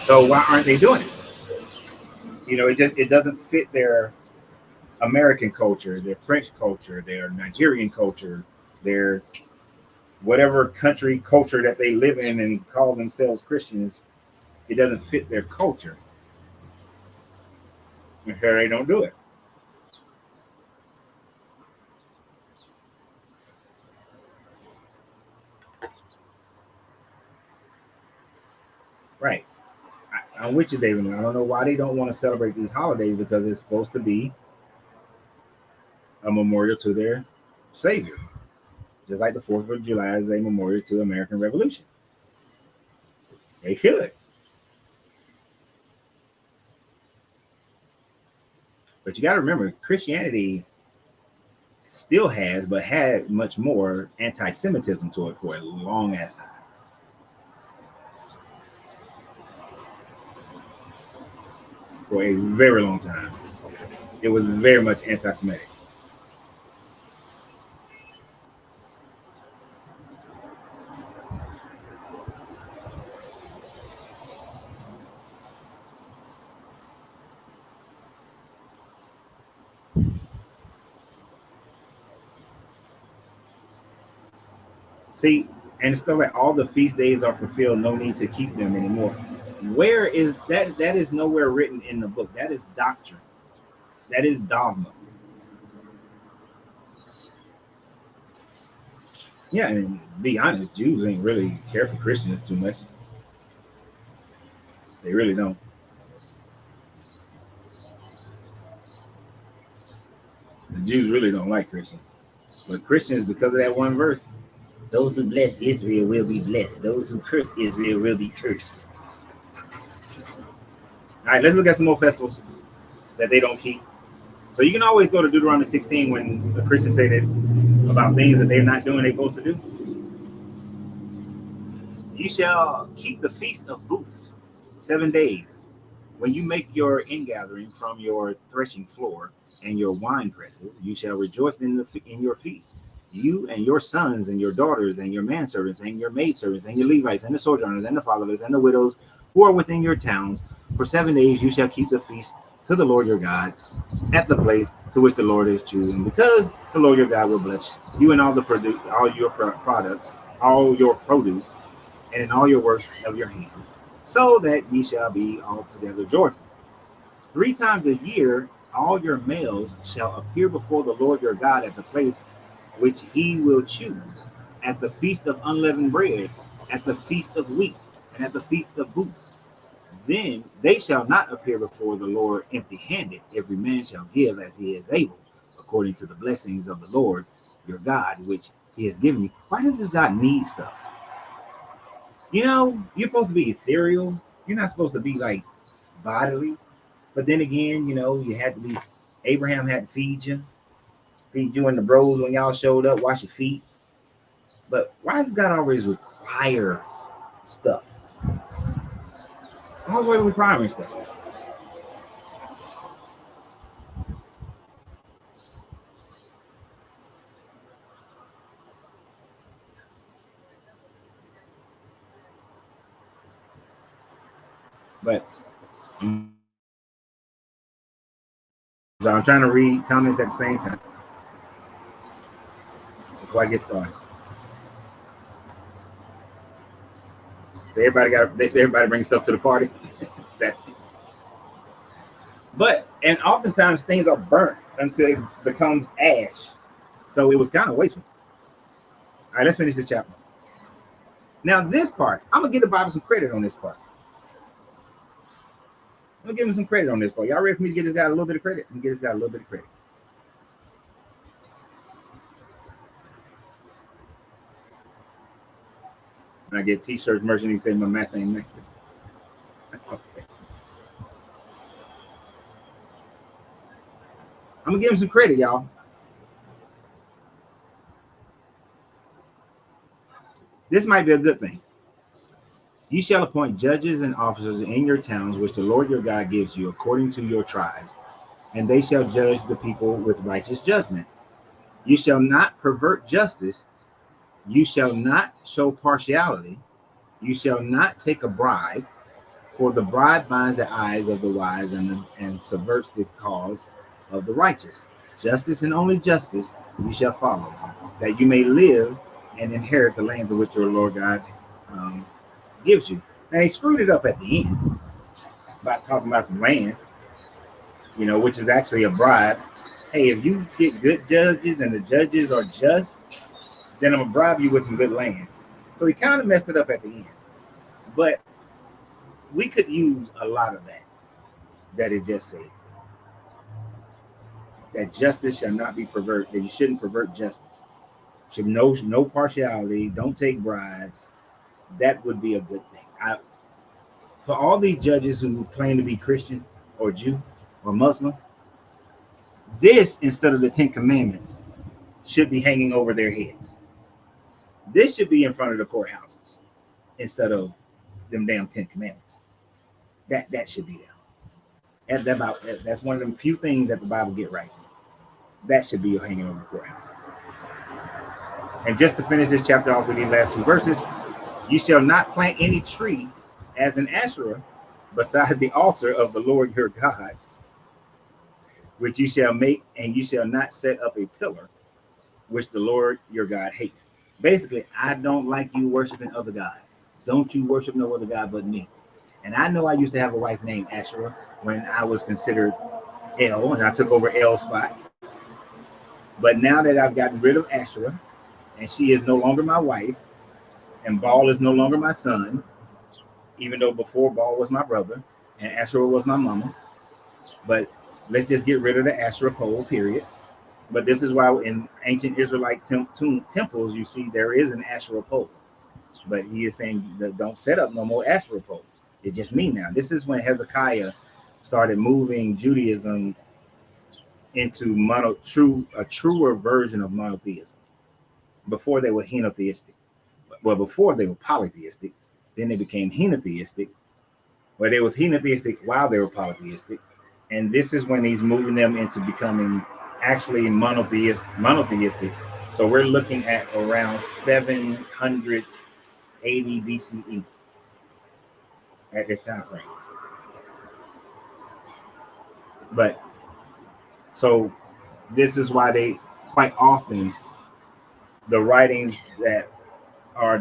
So why aren't they doing it? It doesn't fit their American culture, their French culture, their Nigerian culture, their whatever country culture that they live in and call themselves Christians. It doesn't fit their culture. And here they don't do it. Right. I'm with you, David. I don't know why they don't want to celebrate these holidays, because it's supposed to be a memorial to their Savior. Just like the 4th of July is a memorial to the American Revolution. They should. But you got to remember, Christianity still has, but had much more anti-Semitism to it for a long ass time. For a very long time, it was very much anti-Semitic. See, and stuff like all the feast days are fulfilled, no need to keep them anymore. Where is that? That is nowhere written in the book. That is doctrine. That is dogma. Yeah, and to be honest, Jews ain't really care for Christians too much. They really don't. The Jews really don't like Christians. But Christians, because of that one verse, those who bless Israel will be blessed. Those who curse Israel will be cursed. All right, let's look at some more festivals that they don't keep. So you can always go to Deuteronomy 16 when the Christians say that about things that they're not doing, they're supposed to do. You shall keep the feast of booths 7 days. When you make your ingathering from your threshing floor and your wine presses, you shall rejoice in your feast. You and your sons and your daughters and your manservants and your maidservants and your Levites and the sojourners and the fatherless and the widows who are within your towns. For 7 days you shall keep the feast to the Lord your God at the place to which the Lord is choosing, because the Lord your God will bless you in all your products, all your produce, and in all your work of your hands, so that ye shall be altogether joyful. 3 times a year all your males shall appear before the Lord your God at the place which he will choose, at the feast of unleavened bread, at the feast of weeks, and at the feast of booths. Then they shall not appear before the Lord empty-handed. Every man shall give as he is able, according to the blessings of the Lord your God, which he has given you. Why does this God need stuff? You're supposed to be ethereal. You're not supposed to be like bodily. But then again, you had to be, Abraham had to feed you. feed you and the bros when y'all showed up, wash your feet. But why does God always require stuff? Always requiring stuff. But so I'm trying to read comments at the same time before I get started. So they say everybody brings stuff to the party. And oftentimes things are burnt until it becomes ash. So it was kind of wasteful. All right, let's finish this chapter. Now this part, I'm gonna give the Bible some credit on this part. I'm gonna give him some credit on this part. Y'all ready for me to get this guy a little bit of credit? I'm gonna give this guy a little bit of credit. And I get t-shirts, merchant, he say my math ain't math. Okay. I'm gonna give him some credit, y'all. This might be a good thing. You shall appoint judges and officers in your towns, which the Lord your God gives you, according to your tribes, and they shall judge the people with righteous judgment. You shall not pervert justice. You shall not show partiality. You shall not take a bribe, for the bribe binds the eyes of the wise and subverts the cause of the righteous. Justice and only justice you shall follow, that you may live and inherit the land to which your Lord God gives you. Now he screwed it up at the end by talking about some land, which is actually a bribe. Hey, if you get good judges and the judges are just, then I'm gonna bribe you with some good land. So he kind of messed it up at the end. But we could use a lot of that it just said. That justice shall not be perverted, that you shouldn't pervert justice. Should no partiality, don't take bribes. That would be a good thing. For all these judges who claim to be Christian or Jew or Muslim, this, instead of the 10 Commandments, should be hanging over their heads. This should be in front of the courthouses instead of them damn 10 Commandments. That should be there. That's one of them few things that the Bible get right. That should be hanging over the courthouses. And just to finish this chapter off with these last two verses, you shall not plant any tree as an Asherah beside the altar of the Lord your God, which you shall make, and you shall not set up a pillar, which the Lord your God hates. Basically, I don't like you worshiping other gods. Don't you worship no other God but me. And I know I used to have a wife named Asherah when I was considered El, and I took over L's spot. But now that I've gotten rid of Asherah, and she is no longer my wife, and Baal is no longer my son, even though before Baal was my brother, and Asherah was my mama. But let's just get rid of the Asherah pole, period. But this is why in ancient Israelite temples, you see there is an Asherah pole. But he is saying that don't set up no more Asherah poles. It's just me now. This is when Hezekiah started moving Judaism into a truer version of monotheism. Before they were henotheistic. Well, before they were polytheistic, then they became henotheistic, where they was henotheistic while they were polytheistic. And this is when he's moving them into becoming actually monotheistic. So we're looking at around 780 BCE at this time frame. But so this is why they quite often the writings that are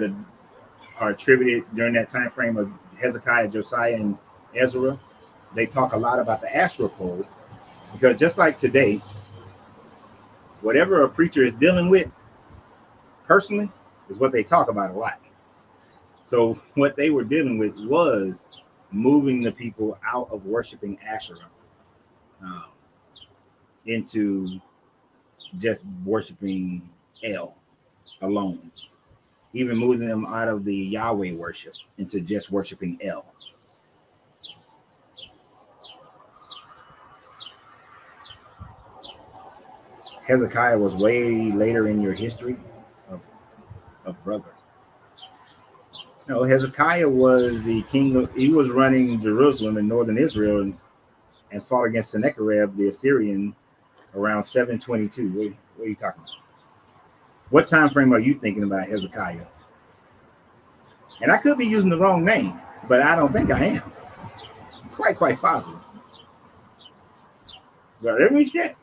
attributed during that time frame of Hezekiah, Josiah, and Ezra, they talk a lot about the Asherah pole, because just like today, whatever a preacher is dealing with personally is what they talk about a lot. So what they were dealing with was moving the people out of worshiping Asherah into just worshiping El alone, even moving them out of the Yahweh worship into just worshiping El. Hezekiah was way later in your history of brother. No, Hezekiah was the king. He was running Jerusalem in northern Israel and fought against Sennacherib, the Assyrian, around 722. What are you talking about? What time frame are you thinking about Hezekiah? And I could be using the wrong name, but I don't think I am. Quite positive. But let me check.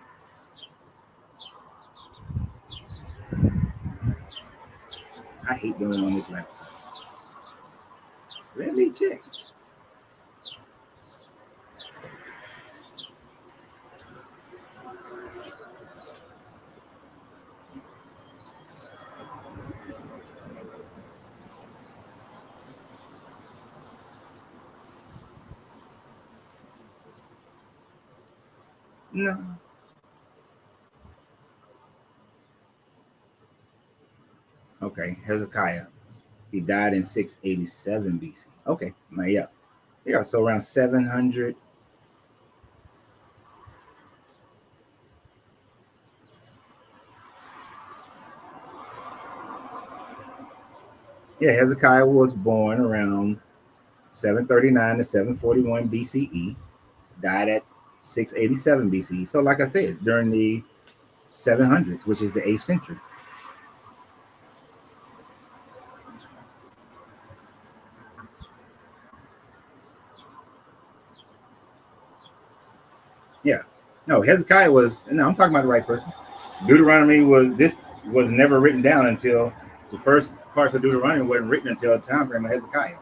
I hate doing on this laptop. Let me check. No. Okay, Hezekiah. He died in 687 BC. Okay, now yeah. So around 700. Yeah, Hezekiah was born around 739 to 741 BCE. Died at 687 BCE. So, like I said, during the 700s, which is the 8th century. Yeah. No, Hezekiah was. No, I'm talking about the right person. Deuteronomy was never written down until the first parts of Deuteronomy wasn't written until the time frame of Hezekiah,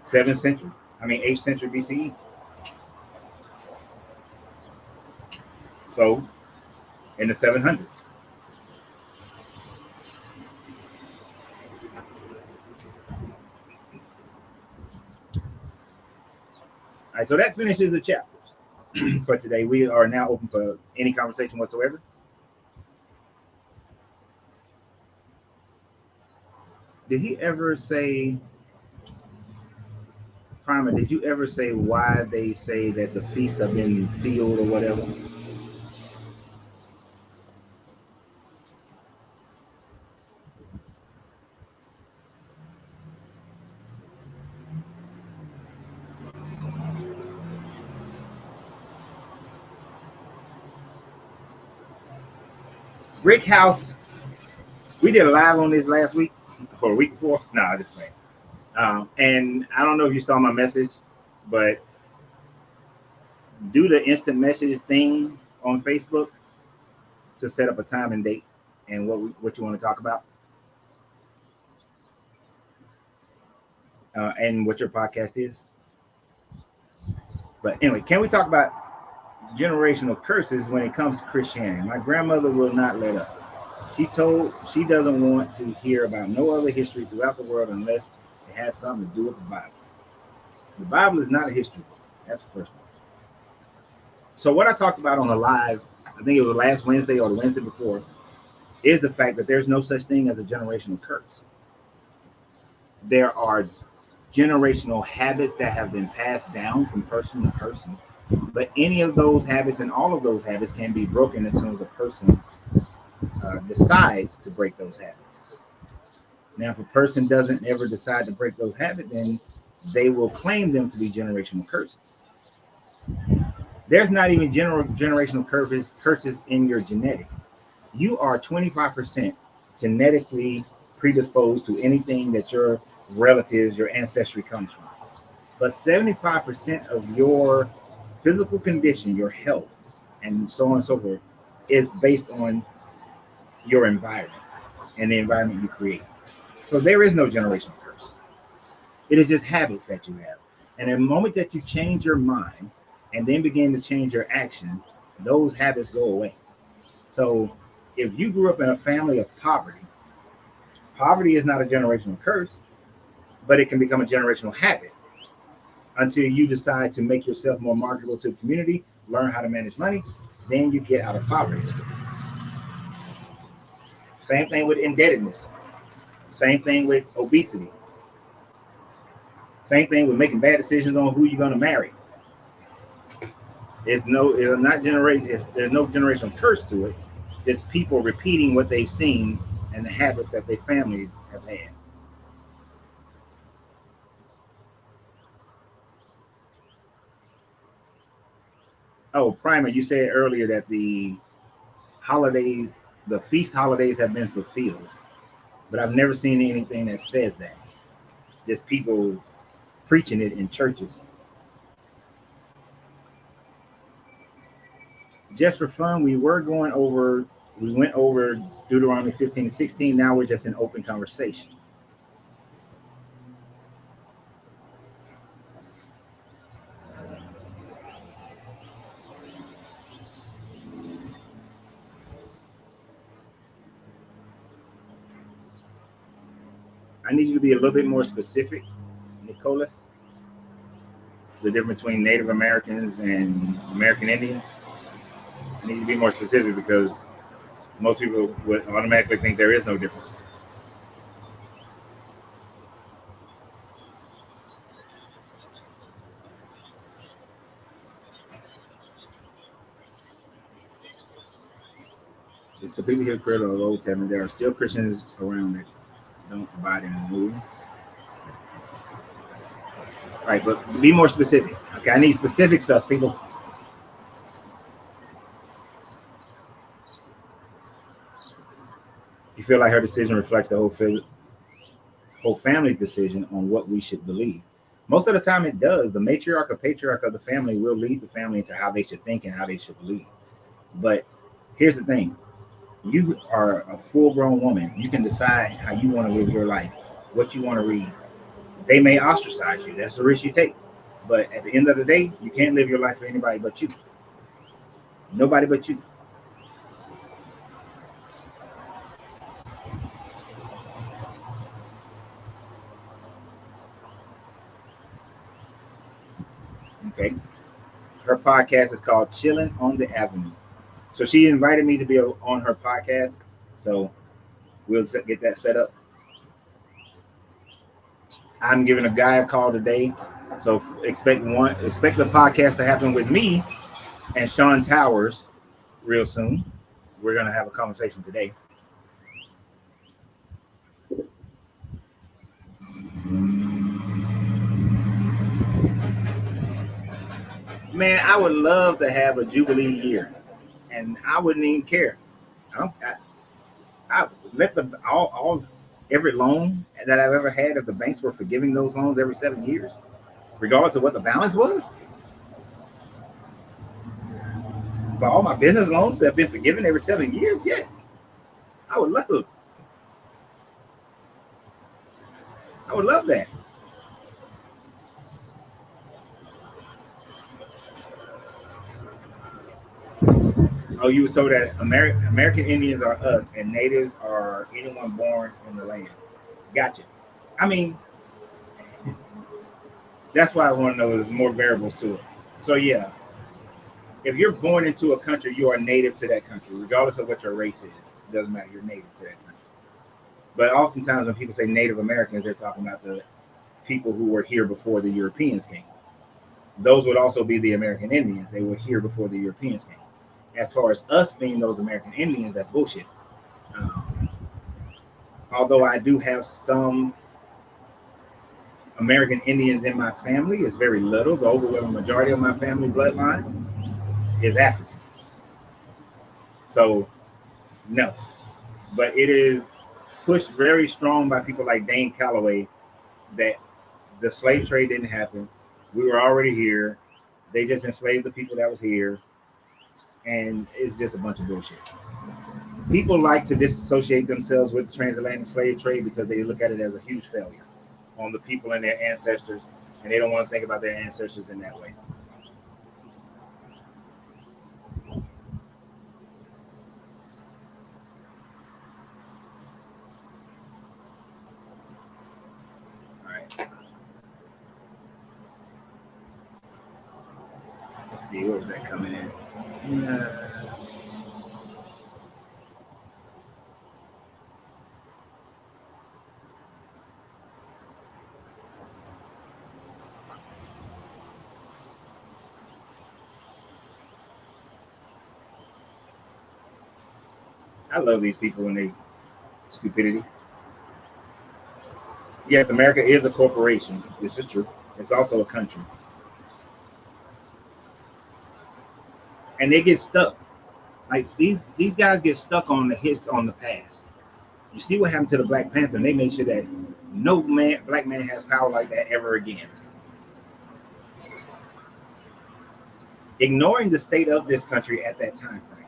7th century. 8th century BCE. So, in the 700s. All right, so that finishes the chapters for today. We are now open for any conversation whatsoever. Did he ever say, Primer, did you ever say why they say that the feast have been filled or whatever? Brick House, we did a live on this last week or a week before. No, I just playing. And I don't know if you saw my message, but do the instant message thing on Facebook to set up a time and date and what you want to talk about, and what your podcast is. But anyway, can we talk about generational curses when it comes to Christianity? My grandmother will not let up. She doesn't want to hear about no other history throughout the world unless it has something to do with the Bible. The Bible is not a history book. That's the first one. So what I talked about on the live, I think it was last Wednesday or the Wednesday before, is the fact that there's no such thing as a generational curse. There are generational habits that have been passed down from person to person, but any of those habits and all of those habits can be broken as soon as a person decides to break those habits. Now, if a person doesn't ever decide to break those habits, then they will claim them to be generational curses. There's not even generational curses in your genetics. You are 25% genetically predisposed to anything that your relatives, your ancestry comes from. But 75% of your physical condition, your health, and so on and so forth, is based on your environment and the environment you create. So there is no generational curse. It is just habits that you have. And the moment that you change your mind and then begin to change your actions, those habits go away. So if you grew up in a family of poverty, poverty is not a generational curse, but it can become a generational habit until you decide to make yourself more marketable to the community, learn how to manage money, then you get out of poverty. Same thing with indebtedness. Same thing with obesity. Same thing with making bad decisions on who you're going to marry. There's no generational curse to it. just people repeating what they've seen and the habits that their families have had. Oh, Primer, you said earlier that holidays, the feast holidays have been fulfilled, but I've never seen anything that says that. Just people preaching it in churches. Just for fun, we went over Deuteronomy 15 and 16. Now we're just in open conversation. I need you to be a little bit more specific, Nicholas. The difference between Native Americans and American Indians. I need you to be more specific because most people would automatically think there is no difference. It's completely hypocritical of the Old Testament. There are still Christians around that don't abide in the rule. All right, but be more specific. Okay, I need specific stuff, people. You feel like her decision reflects the whole family's decision on what we should believe. Most of the time, it does. The matriarch or patriarch of the family will lead the family into how they should think and how they should believe. But here's the thing: you are a full-grown woman. You can decide how you want to live your life, what you want to read. They may ostracize you. That's the risk you take. But at the end of the day, you can't live your life for anybody but you. Nobody but you. Okay. Her podcast is called Chilling on the Avenue. So she invited me to be on her podcast. So we'll get that set up. I'm giving a guy a call today. So expect the podcast to happen with me and Sean Towers real soon. We're gonna have a conversation today. Man, I would love to have a Jubilee year, and I wouldn't even care. I let all every loan that I've ever had, if the banks were forgiving those loans every 7 years, regardless of what the balance was, for all my business loans that have been forgiven every 7 years, yes, I would love. I would love that. Oh, you was told that American Indians are us and natives are anyone born in the land. Gotcha. I mean, that's why I want to know there's more variables to it. So yeah, if you're born into a country, you are native to that country, regardless of what your race is. It doesn't matter. You're native to that country. But oftentimes when people say Native Americans, they're talking about the people who were here before the Europeans came. Those would also be the American Indians. They were here before the Europeans came. As far as us being those American Indians, that's bullshit. Um, Although I do have some American Indians in my family, it's very little. The overwhelming majority of my family bloodline is African. So, no. But it is pushed very strong by people like Dane Calloway that the slave trade didn't happen. We were already here. They just enslaved the people that was here. And it's just a bunch of bullshit. People like to disassociate themselves with the transatlantic slave trade because they look at it as a huge failure on the people and their ancestors, and they don't want to think about their ancestors in that way. All right. Let's see, what was that coming in? I love these people and they stupidity. Yes, America is a corporation. This is true. It's also a country. And they get stuck. Like these guys get stuck on the past. You see what happened to the Black Panther, and they made sure that no black man has power like that ever again. Ignoring the state of this country at that time frame,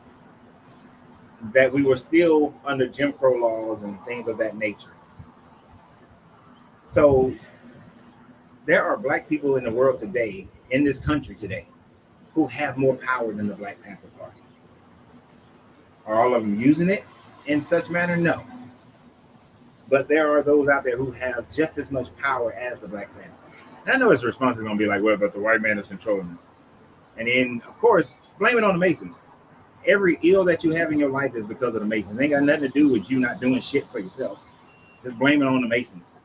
that we were still under Jim Crow laws and things of that nature. So there are black people in the world today, in this country today, who have more power than the Black Panther Party. Are all of them using it in such manner? No. But there are those out there who have just as much power as the Black Panther. And I know his response is going to be like, well, but the white man is controlling them. And then, of course, blame it on the Masons. Every ill that you have in your life is because of the Masons. It ain't got nothing to do with you not doing shit for yourself. Just blame it on the Masons.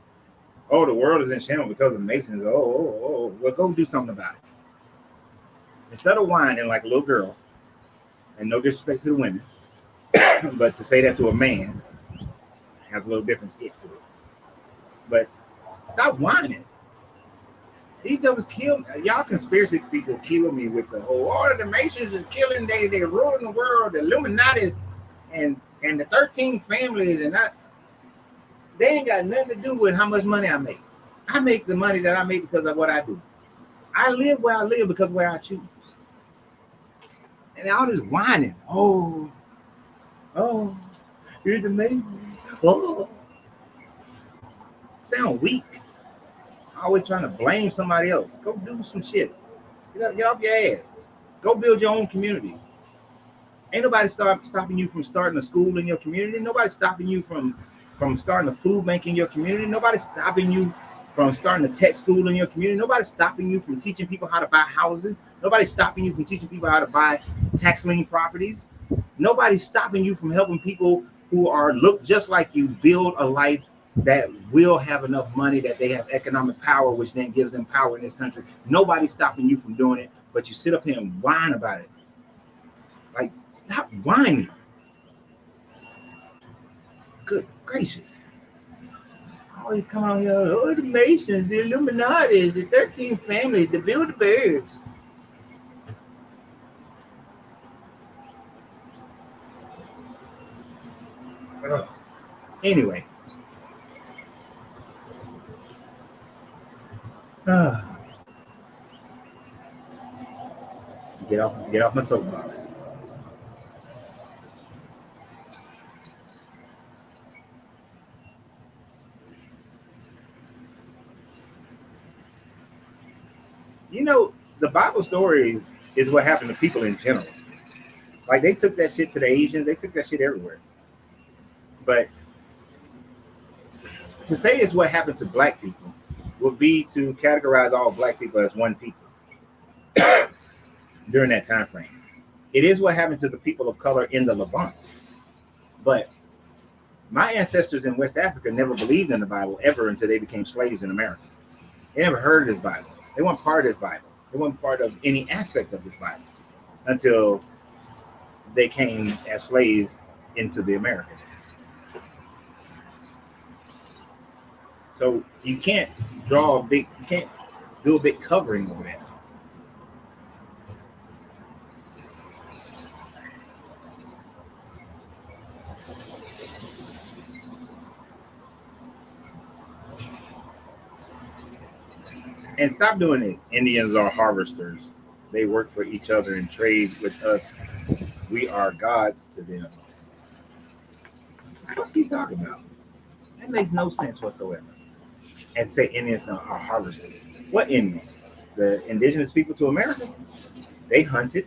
Oh, the world is in shambles because of the Masons. Oh. Well, go do something about it. Instead of whining like a little girl, and no disrespect to the women, but to say that to a man has a little different hit to it. But stop whining. These jokers kill y'all. Conspiracy people kill me with the whole the Masons are killing. They're ruling the world. The Illuminatis and the 13 families and that. They ain't got nothing to do with how much money I make. I make the money that I make because of what I do. I live where I live because of where I choose. And all this whining. Oh, you're the Masons. Oh, sound weak. Always trying to blame somebody else. Go do some shit. Get off your ass. Go build your own community. Ain't nobody stopping you from starting a school in your community. Nobody stopping you from starting a food bank in your community. Nobody stopping you from starting a tech school in your community. Nobody stopping you from teaching people how to buy houses. Nobody stopping you from teaching people how to buy tax lien properties. Nobody's stopping you from helping people who look just like you build a life that will have enough money that they have economic power, which then gives them power in this country. Nobody's stopping you from doing it, but you sit up here and whine about it. Like, stop whining. Good gracious. Always come out here, the Masons, the Illuminati, the 13 families, the Bilderbergs. Anyway. Get off my soapbox. You know, the Bible stories is what happened to people in general. Like, they took that shit to the Asians. They took that shit everywhere. But to say it's what happened to black people would be to categorize all black people as one people during that time frame. It is what happened to the people of color in the Levant. But my ancestors in West Africa never believed in the Bible ever until they became slaves in America. They never heard of this Bible. They weren't part of this Bible. They weren't part of any aspect of this Bible until they came as slaves into the Americas. So you can't do a big covering over that. And stop doing this. Indians are harvesters. They work for each other and trade with us. We are gods to them. What are you talking about? That makes no sense whatsoever. And say Indians are harvesters. What Indians? The indigenous people to America? They hunted.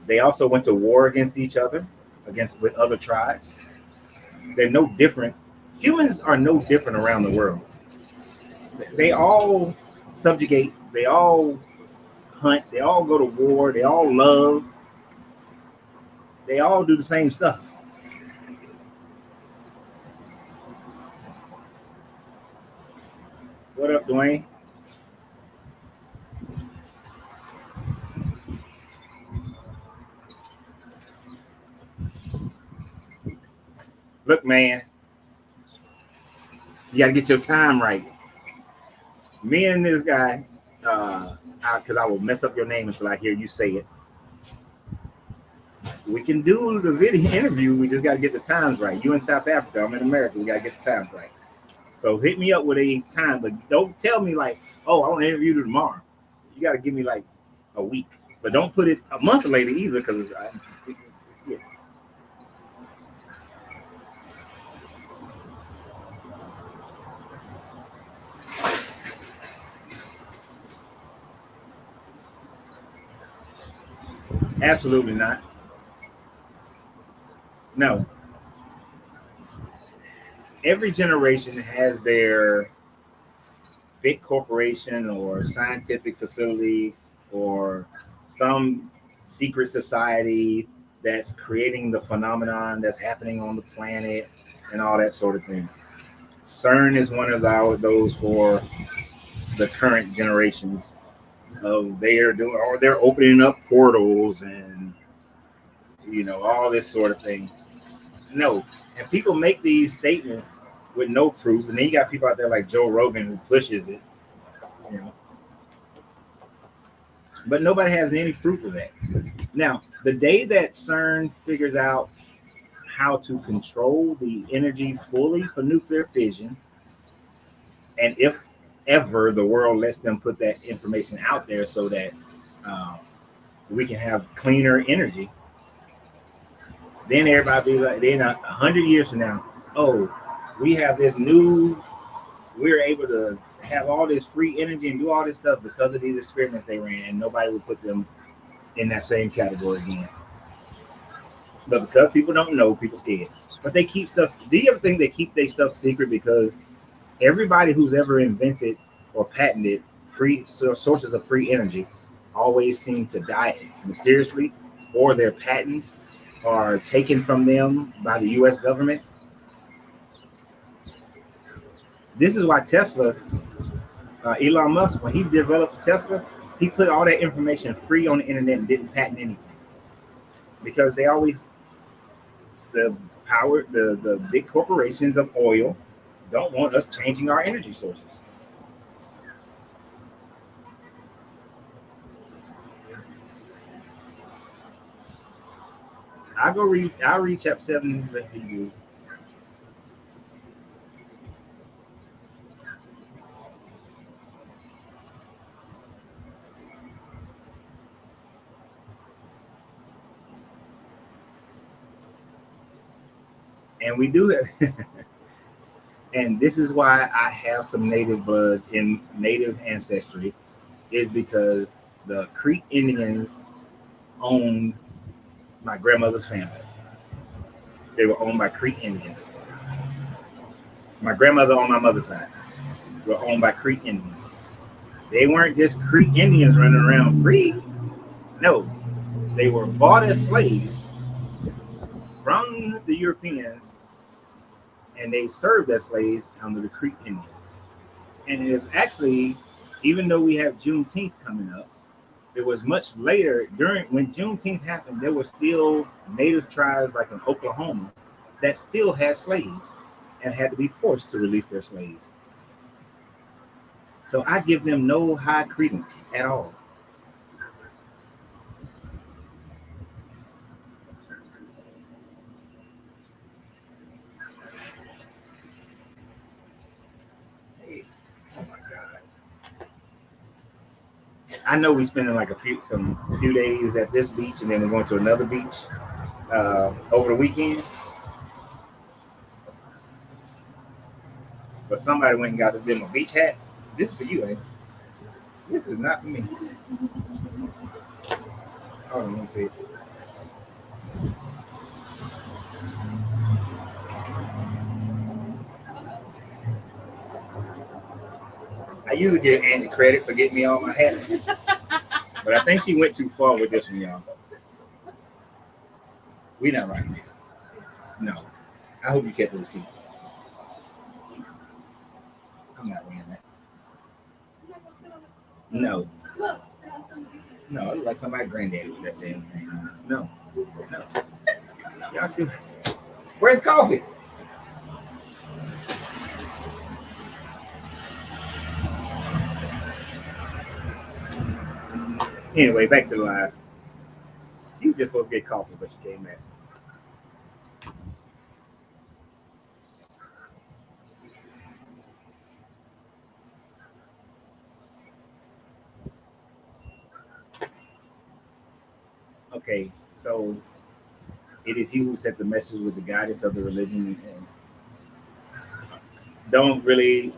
They also went to war against each other, with other tribes. They're no different. Humans are no different around the world. They all subjugate. They all hunt. They all go to war. They all love. They all do the same stuff. What up, Dwayne? Look, man, you got to get your time right. Me and this guy, because I will mess up your name until I hear you say it. We can do the video interview. We just got to get the times right. You in South Africa, I'm in America. We got to get the times right. So hit me up with a time, but don't tell me like, oh, I want to interview you tomorrow. You got to give me like a week, but don't put it a month later either, because yeah. Absolutely not. No. Every generation has their big corporation or scientific facility or some secret society that's creating the phenomenon that's happening on the planet and all that sort of thing. CERN is one of those for the current generations of they're doing, or they're opening up portals and all this sort of thing. No, and people make these statements with no proof, and then you got people out there like Joe Rogan who pushes it, but nobody has any proof of that. Now, the day that CERN figures out how to control the energy fully for nuclear fission, and if ever the world lets them put that information out there so that we can have cleaner energy, then everybody be like, then 100 years from now, oh, we have this new, we're able to have all this free energy and do all this stuff because of these experiments they ran, and nobody would put them in that same category again. But because people don't know, people scared. But they keep stuff. Do you ever think they keep their stuff secret because everybody who's ever invented or patented free sources of free energy always seem to die mysteriously, or their patents are taken from them by the U.S. government? This is why Tesla, Elon Musk, when he developed Tesla, he put all that information free on the internet and didn't patent anything, because they always, the big corporations of oil don't want us changing our energy sources. I'll read chapter 7 with you. And we do that. And this is why I have some native blood in native ancestry, is because the Creek Indians owned my grandmother's family. They were owned by Creek Indians. My grandmother on my mother's side were owned by Creek Indians. They weren't just Creek Indians running around free. No, they were bought as slaves from the Europeans, and they served as slaves under the Creek Indians. And it is actually, even though we have Juneteenth coming up, it was much later, when Juneteenth happened, there were still native tribes like in Oklahoma that still had slaves and had to be forced to release their slaves. So I give them no high credence at all. I know we're spending like a few days at this beach, and then we're going to another beach over the weekend. But somebody went and got them a beach hat. This is for you, eh? This is not for me. Hold on, let me see. I usually give Angie credit for getting me all my hats, but I think she went too far with this one, y'all. We not rocking this. No. I hope you kept the receipt. I'm not wearing that. No. No, it look like somebody's granddaddy with that damn thing. No. Y'all see? Where's coffee? Anyway, back to the live. She was just supposed to get coffee, but she came back. Okay, so it is he who set the message with the guidance of the religion. And don't really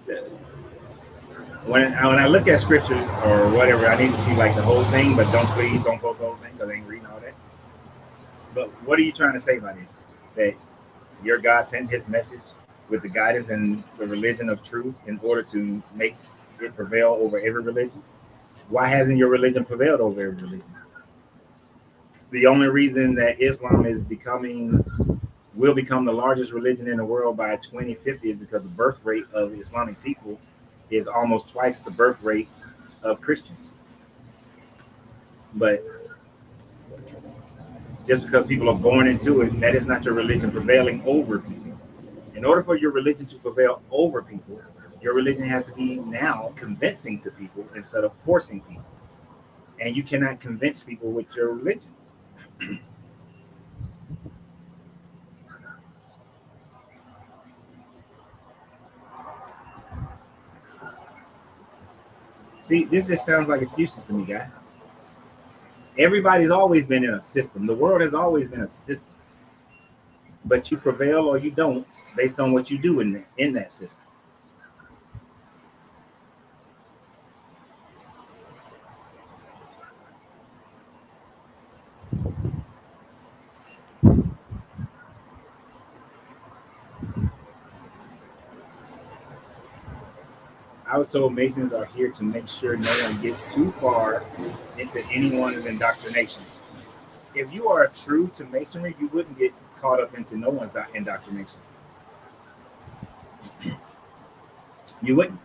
when I look at scriptures or whatever, I need to see like the whole thing, but don't post the whole thing because I ain't reading all that. But what are you trying to say by this? That your God sent his message with the guidance and the religion of truth in order to make it prevail over every religion? Why hasn't your religion prevailed over every religion? The only reason that Islam will become the largest religion in the world by 2050 is because the birth rate of Islamic people is almost twice the birth rate of Christians. But just because people are born into it, that is not your religion prevailing over people. In order for your religion to prevail over people, your religion has to be now convincing to people instead of forcing people. And you cannot convince people with your religion. See, this just sounds like excuses to me, guys. Everybody's always been in a system. The world has always been a system. But you prevail or you don't based on what you do in that system. I was told Masons are here to make sure no one gets too far into anyone's indoctrination. If you are true to Masonry, you wouldn't get caught up into no one's indoctrination. You wouldn't.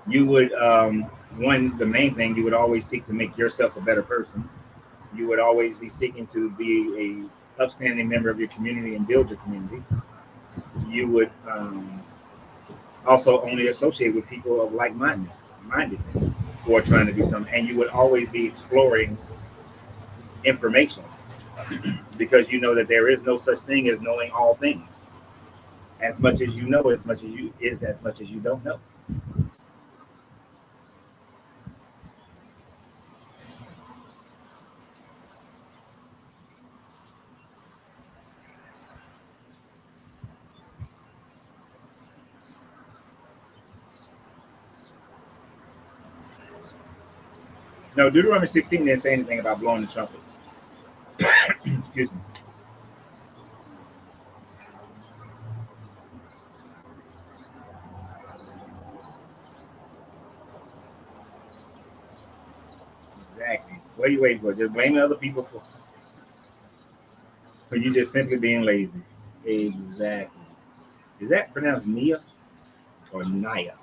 You would, the main thing, you would always seek to make yourself a better person. You would always be seeking to be a upstanding member of your community and build your community. You would also only associate with people of like-mindedness who are trying to do something. And you would always be exploring information because you know that there is no such thing as knowing all things. As much as you know, as much as you don't know. No, Deuteronomy 16 didn't say anything about blowing the trumpets. Excuse me. Exactly. What are you waiting for? Just blaming other people for you just simply being lazy. Exactly. Is that pronounced Nia or Naya?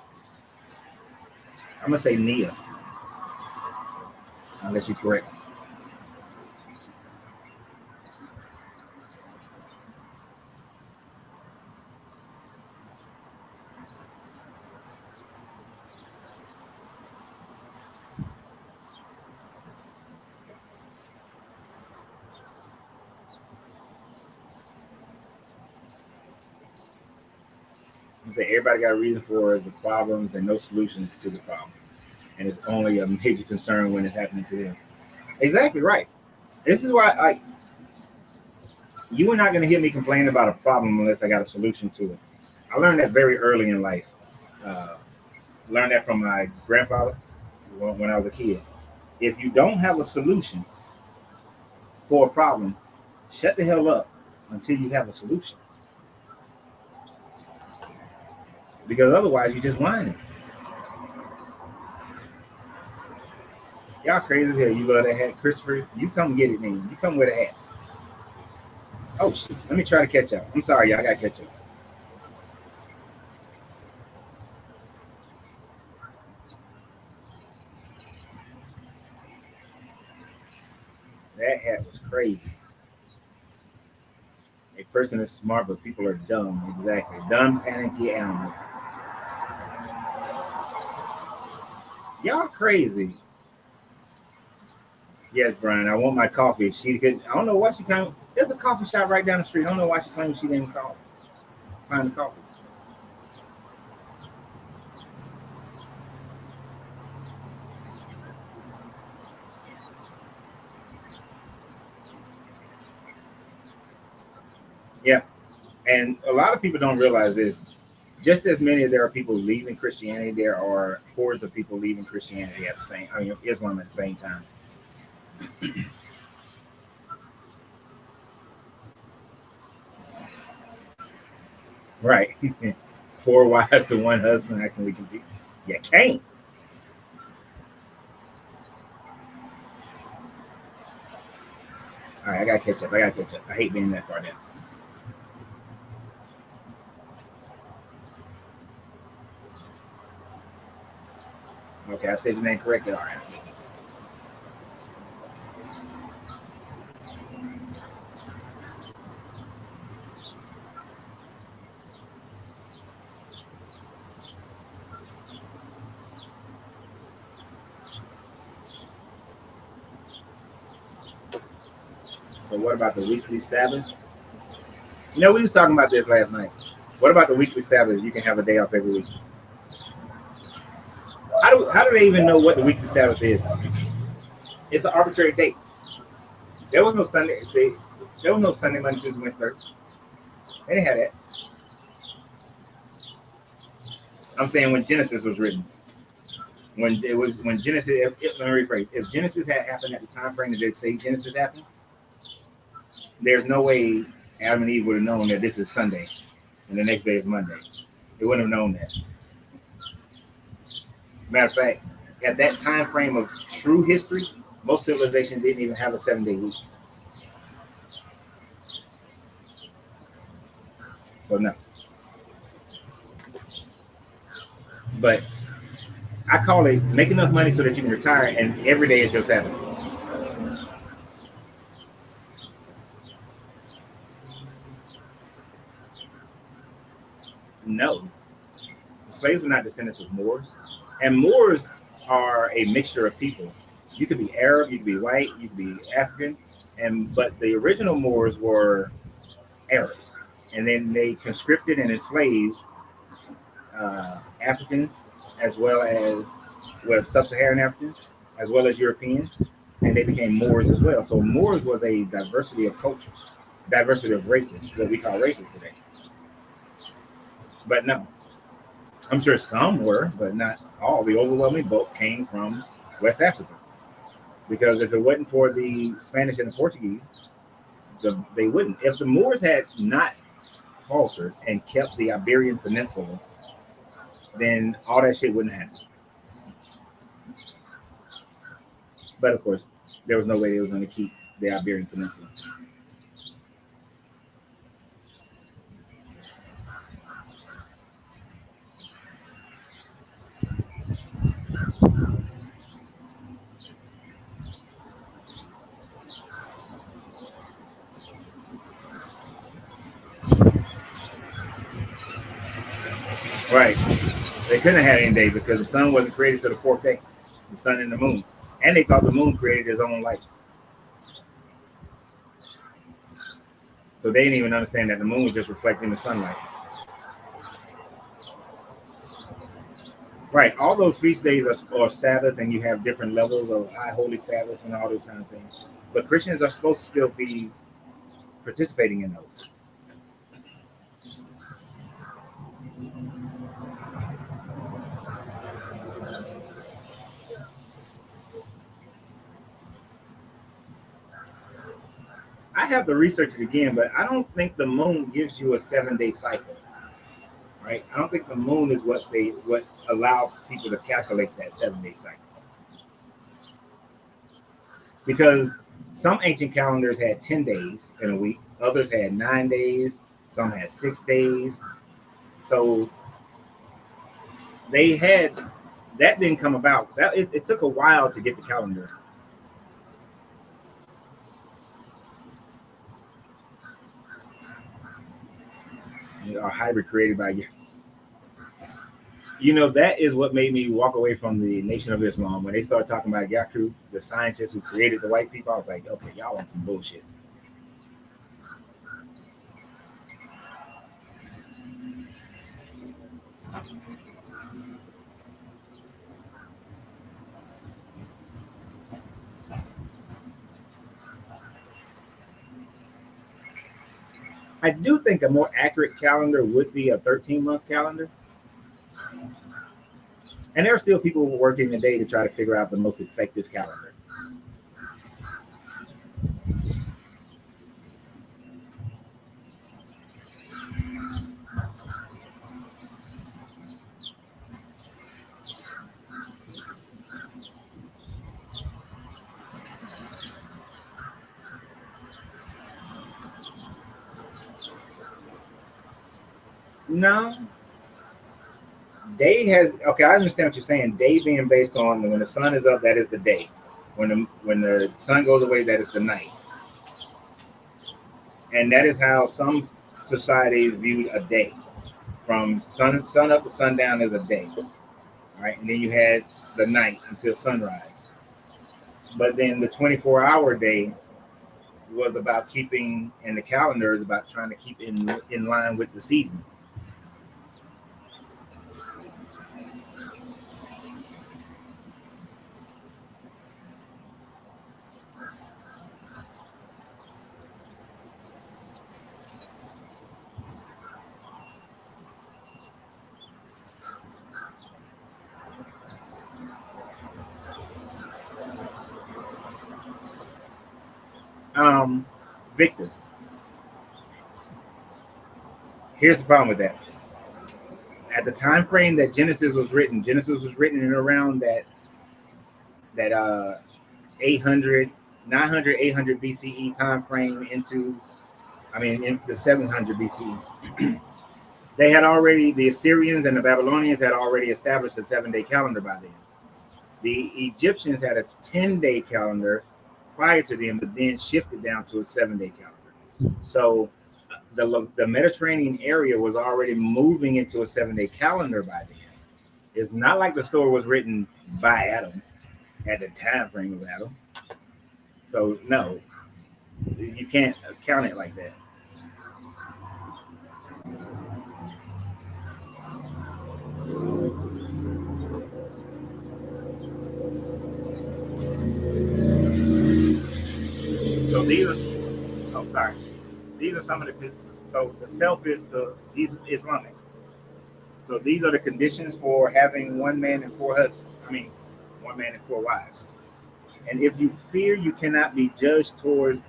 I'm gonna say Nia, unless you're correct. Everybody got a reason for the problems and no solutions to the problems. And it's only a major concern when it's happening to them. Exactly right. This is why you are not going to hear me complain about a problem unless I got a solution to it. I learned that very early in life. Uh, learned that from my grandfather when I was a kid. If you don't have a solution for a problem, shut the hell up until you have a solution. Because otherwise, you're just whining. Y'all crazy as hell. You love that hat, Christopher. You come get it, then. You come with a hat. Oh shit! Let me try to catch up. I'm sorry, y'all. I gotta catch up. That hat was crazy. A person is smart, but people are dumb. Exactly. Dumb, panicky animals. Y'all crazy. Yes, Brian. I want my coffee. She could. I don't know why she came. There's a coffee shop right down the street. I don't know why she claims she didn't find the coffee. Yeah, and a lot of people don't realize this. Just as many there are people leaving Christianity, there are hordes of people leaving Christianity at the same. I mean, Islam at the same time. Right. Four wives to one husband. How can we compete? You can't. All right, I gotta catch up. I gotta catch up. I hate being that far down. Okay, I said your name correctly. All right. So what about the weekly Sabbath? You know, we was talking about this last night. What about the weekly Sabbath? You can have a day off every week. How do they even know what the weekly Sabbath is? It's an arbitrary date. There was no Sunday. There was no Sunday, Monday, Tuesday, Wednesday, Thursday. They didn't have that. I'm saying when Genesis was written, when Genesis. Let me rephrase. If Genesis had happened at the time frame that they say Genesis happened, there's no way Adam and Eve would have known that this is Sunday and the next day is Monday. They wouldn't have known that. Matter of fact, at that time frame of true history, most civilizations didn't even have a 7 day week. Well, no. But I call it make enough money so that you can retire and every day is your Sabbath. No. The slaves were not descendants of Moors. And Moors are a mixture of people. You could be Arab, you could be white, you could be African, but the original Moors were Arabs. And then they conscripted and enslaved Africans as well sub-Saharan Africans as well as Europeans, and they became Moors as well. So Moors was a diversity of cultures, diversity of races, what we call races today. But no, I'm sure some were, but not all. The overwhelming bulk came from West Africa because if it wasn't for the Spanish and the Portuguese, they wouldn't. If the Moors had not faltered and kept the Iberian Peninsula, then all that shit wouldn't happen. But of course, there was no way they was going to keep the Iberian Peninsula. Right. They couldn't have had any day because the sun wasn't created till the fourth day. The sun and the moon. And they thought the moon created its own light. So they didn't even understand that the moon was just reflecting the sunlight. Right. All those feast days are Sabbath, and you have different levels of high holy Sabbaths and all those kind of things. But Christians are supposed to still be participating in those. I have to research it again, but I don't think the moon gives you a 7 day cycle. Right? I don't think the moon is what allow people to calculate that 7 day cycle. Because some ancient calendars had 10 days in a week, others had 9 days, some had 6 days. So they had that didn't come about. It took a while to get the calendar. A hybrid created by you. You know, that is what made me walk away from the Nation of Islam. When they started talking about Yaku, the scientist who created the white people, I was like, okay, y'all on some bullshit. I do think a more accurate calendar would be a 13-month calendar. And there are still people working today to try to figure out the most effective calendar. No, day has okay. I understand what you're saying. Day being based on when the sun is up, that is the day. When the sun goes away, that is the night. And that is how some societies viewed a day. From sun up to sundown is a day, right? And then you had the night until sunrise. But then the 24-hour day was about keeping, and the calendar is about trying to keep in line with the seasons. Victor, here's the problem with that. At the time frame that Genesis was written in around that 800, 900, 800 BCE time frame in the 700 BCE. They had already, the Assyrians and the Babylonians had already established a 7-day calendar by then. The Egyptians had a 10-day calendar prior to them, but then shifted down to a 7-day calendar. So the Mediterranean area was already moving into a 7-day calendar by then. It's not like the story was written by Adam at the time frame of Adam. So no, you can't count it like that. So these are some of the. So the self is he's Islamic. So these are the conditions for having one man and four husbands. One man and four wives. And if you fear you cannot be just towards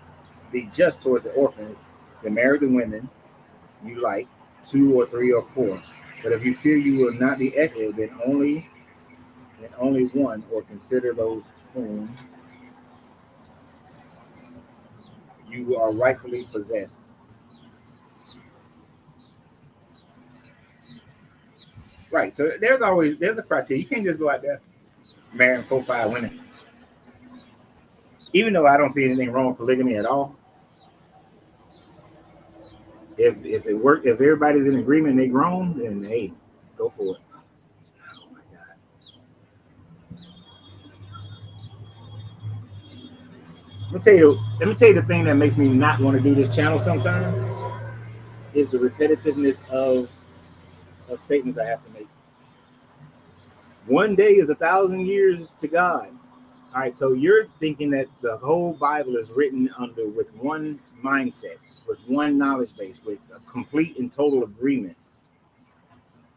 the orphans, then marry the women you like, 2 or 3 or 4. But if you fear you will not be equal, then only one, or consider those whom you are rightfully possessed. Right. So there's a criteria. You can't just go out there marrying 4, 5 women. Even though I don't see anything wrong with polygamy at all. If it works, if everybody's in agreement and they grown, then hey, go for it. Oh my God. Let me tell you the thing that makes me not want to do this channel sometimes is the repetitiveness of statements I have to make. One day is 1,000 years to God. All right, so you're thinking that the whole Bible is written with one mindset, with one knowledge base, with a complete and total agreement.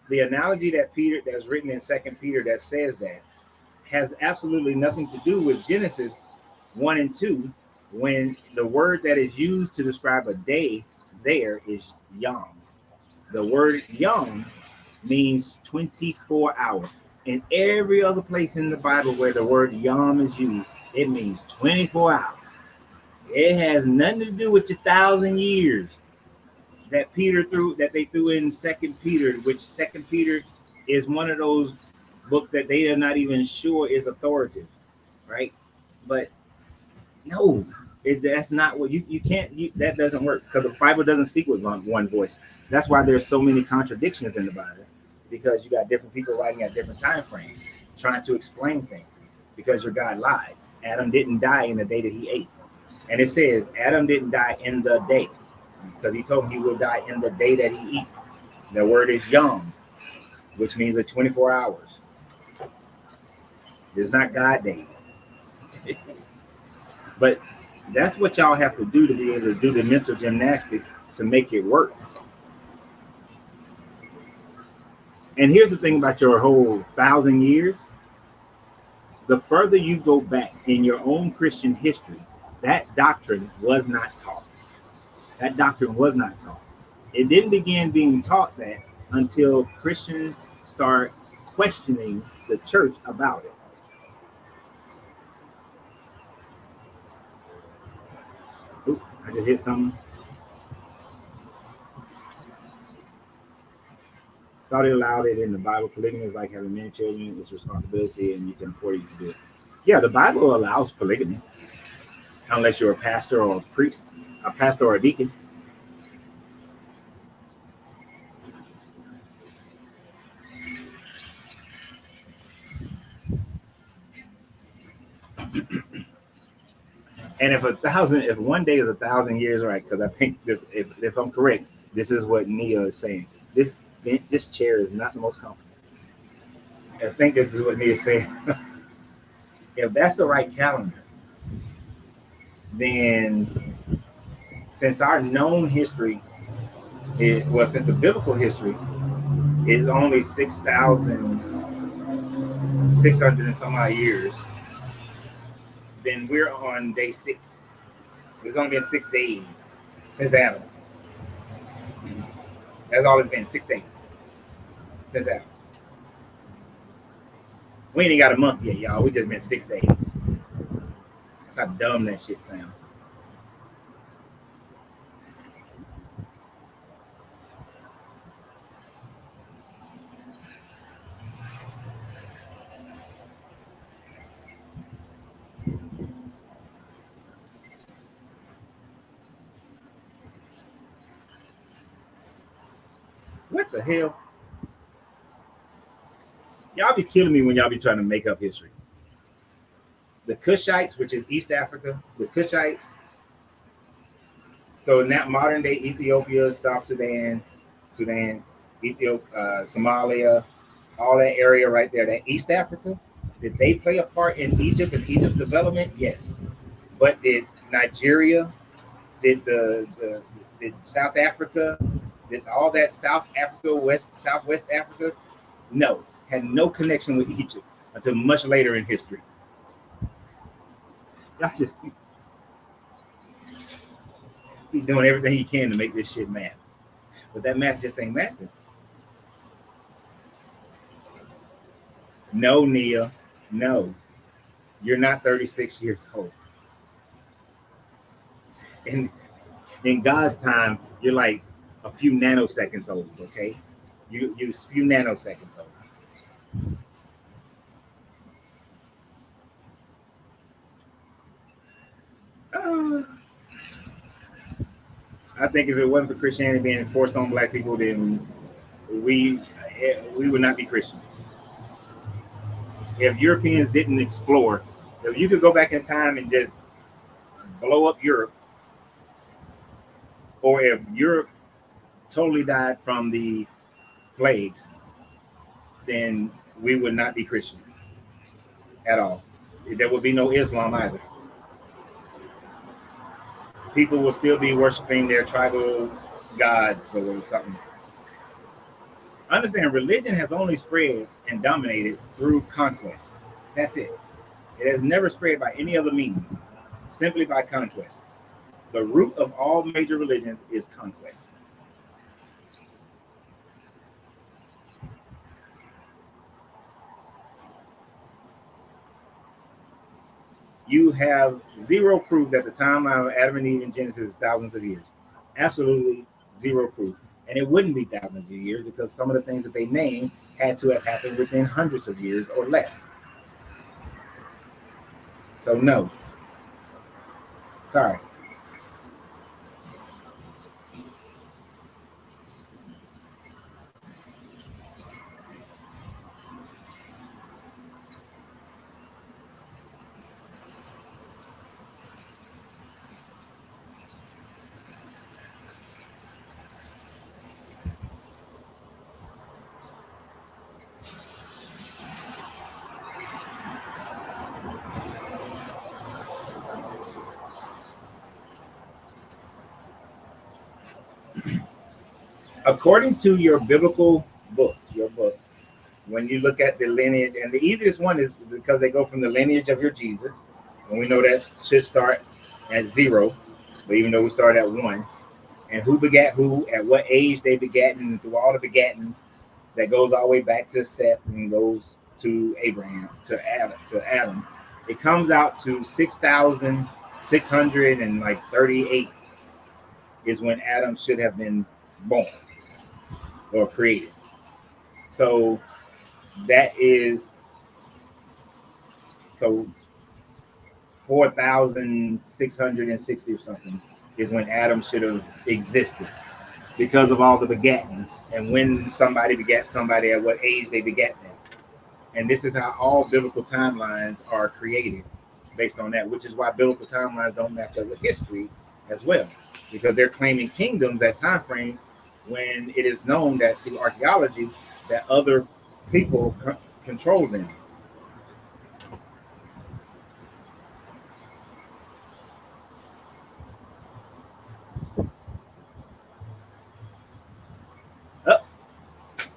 The analogy that's written in 2 Peter that says that has absolutely nothing to do with Genesis 1 and 2, when the word that is used to describe a day there is yom. The word yom means 24 hours. In every other place in the Bible where the word yom is used, it means 24 hours. It has nothing to do with your 1,000 years that they threw in 2 Peter, which 2 Peter is one of those books that they are not even sure is authoritative, right? But no, that's not what you can't. That doesn't work because the Bible doesn't speak with one voice. That's why there's so many contradictions in the Bible, because you got different people writing at different time frames, trying to explain things because your God lied. Adam didn't die in the day that he ate. And it says Adam didn't die in the day because he told him he will die in the day that he eats. The word is yom, which means the 24 hours. It's not God days. But that's what y'all have to do to be able to do the mental gymnastics to make it work. And here's the thing about your whole 1,000 years. The further you go back in your own Christian history, that doctrine was not taught. That doctrine was not taught. It didn't begin being taught that until Christians start questioning the church about it. Ooh, I just hit something. Thought it allowed it in the Bible. Polygamy is like having many children. It's responsibility, and you can afford it to do it. Yeah, the Bible allows polygamy, unless you're a pastor or a priest, a pastor or a deacon. And if one day is 1,000 years, right? Because I think this, if I'm correct, this is what Nia is saying. This chair is not the most comfortable. I think this is what Nia is saying. If that's the right calendar, then since our known history since the biblical history is only 6,600 and some odd years, then we're on day 6. It's only been 6 days since Adam. That's all it's been, 6 days since Adam. We ain't got a month yet, y'all. We just been 6 days. That's how dumb that shit sounds. What the hell? Y'all be killing me when y'all be trying to make up history. The Cushites, which is East Africa, the Cushites. So now modern day Ethiopia, South Sudan, Ethiopia, Somalia, all that area right there, that East Africa, did they play a part in Egypt and Egypt's development? Yes. But did Nigeria, did did South Africa, did all that South Africa, Southwest Africa? No, had no connection with Egypt until much later in history. Y'all just be doing everything you can to make this shit math. But that math just ain't mathing. No, Nia, no. You're not 36 years old. In God's time, you're like a few nanoseconds old, okay? You a few nanoseconds old. I think if it wasn't for Christianity being enforced on black people, then we would not be Christian. If Europeans didn't explore, if you could go back in time and just blow up Europe, or if Europe totally died from the plagues, then we would not be Christian at all. There would be no Islam either. People will still be worshiping their tribal gods or something. Understand, religion has only spread and dominated through conquest. That's it. It has never spread by any other means, simply by conquest. The root of all major religions is conquest. You have zero proof that the timeline of Adam and Eve in Genesis is thousands of years. Absolutely zero proof. And it wouldn't be thousands of years because some of the things that they named had to have happened within hundreds of years or less. So no. Sorry. According to your biblical book, when you look at the lineage, and the easiest one is because they go from the lineage of your Jesus, and we know that should start at 0, but even though we start at 1, and who begat who, at what age they begat, and through all the begattings, that goes all the way back to Seth and goes to Abraham, to Adam. It comes out to 6,638 is when Adam should have been born or created. So that is 4,660 or something is when Adam should have existed because of all the begatting and when somebody begat somebody at what age they begat them. And this is how all biblical timelines are created based on that, which is why biblical timelines don't match up with history as well, because they're claiming kingdoms at time frames when it is known that through archaeology that other people control them.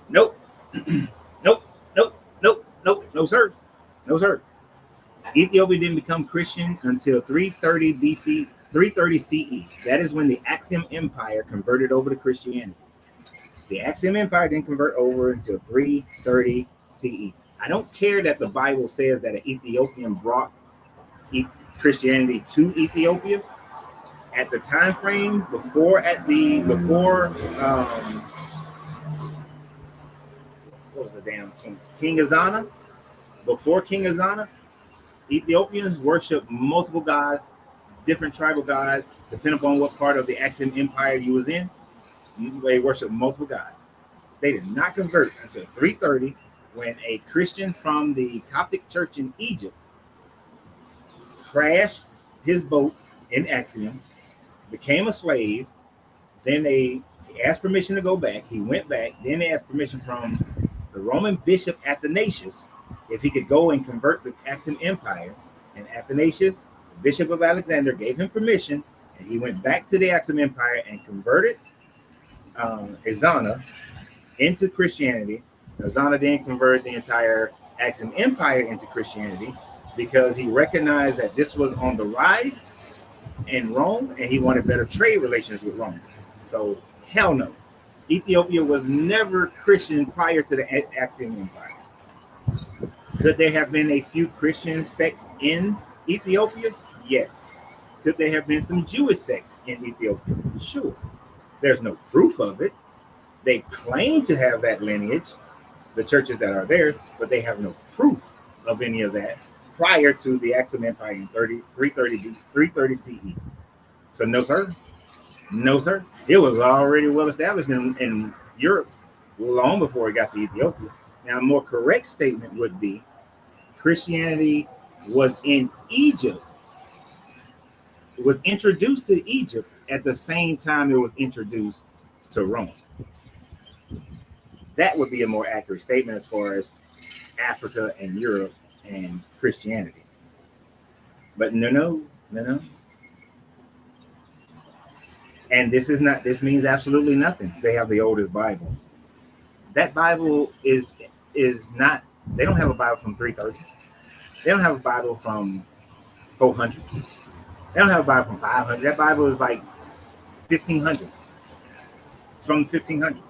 Nope. Nope. No, sir. No, sir. Ethiopia didn't become Christian until 330 BC, 330 CE. That is when the Axiom Empire converted over to Christianity. The Axiom Empire didn't convert over until 330 CE. I don't care that the Bible says that an Ethiopian brought Christianity to Ethiopia. At the time frame before what was the damn king? King Azana. Before King Azana, Ethiopians worship multiple gods, different tribal gods, depending upon what part of the Axiom Empire you was in. They worship multiple gods. They did not convert until 330 when a Christian from the Coptic church in Egypt crashed his boat in Axiom, became a slave. Then they asked permission to go back. He went back. Then they asked permission from the Roman bishop Athanasius if he could go and convert the Axiom Empire. And Athanasius, Bishop of Alexander, gave him permission, and he went back to the Axiom Empire and converted Azana into Christianity. Azana then converted the entire Axiom Empire into Christianity because he recognized that this was on the rise in Rome, and he wanted better trade relations with Rome. So, hell no. Ethiopia was never Christian prior to the Axiom Empire. Could there have been a few Christian sects in Ethiopia? Yes. Could there have been some Jewish sects in Ethiopia? Sure. There's no proof of it. They claim to have that lineage, the churches that are there, but they have no proof of any of that prior to the Axiom Empire in 330 CE. So no, sir. No, sir. It was already well established in Europe long before it got to Ethiopia. Now, a more correct statement would be Christianity was in Egypt. It was introduced to Egypt at the same time it was introduced to Rome. That would be a more accurate statement as far as Africa and Europe and Christianity. But no. And this means absolutely nothing. They have the oldest Bible. That Bible is not, they don't have a Bible from 330. They don't have a Bible from 400. They don't have a Bible from 500. That Bible is like 1500. It's from the 1500s.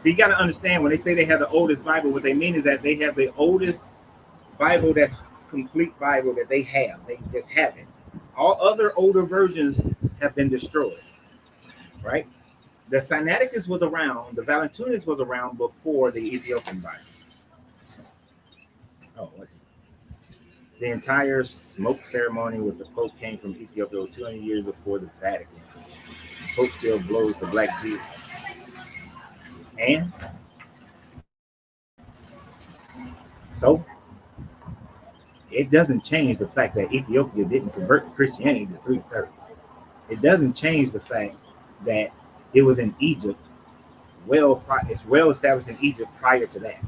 So you got to understand, when they say they have the oldest Bible, what they mean is that they have the oldest Bible that's complete Bible that they have. They just have it. All other older versions have been destroyed, right? The Sinaiticus was around, the Valentinus was around before the Ethiopian Bible. Oh, let's see. The entire smoke ceremony with the Pope came from Ethiopia 200 years before the Vatican. The Pope still blows the Black Jesus. And so it doesn't change the fact that Ethiopia didn't convert to Christianity to 330. It doesn't change the fact that it was in Egypt. It's well established in Egypt prior to that.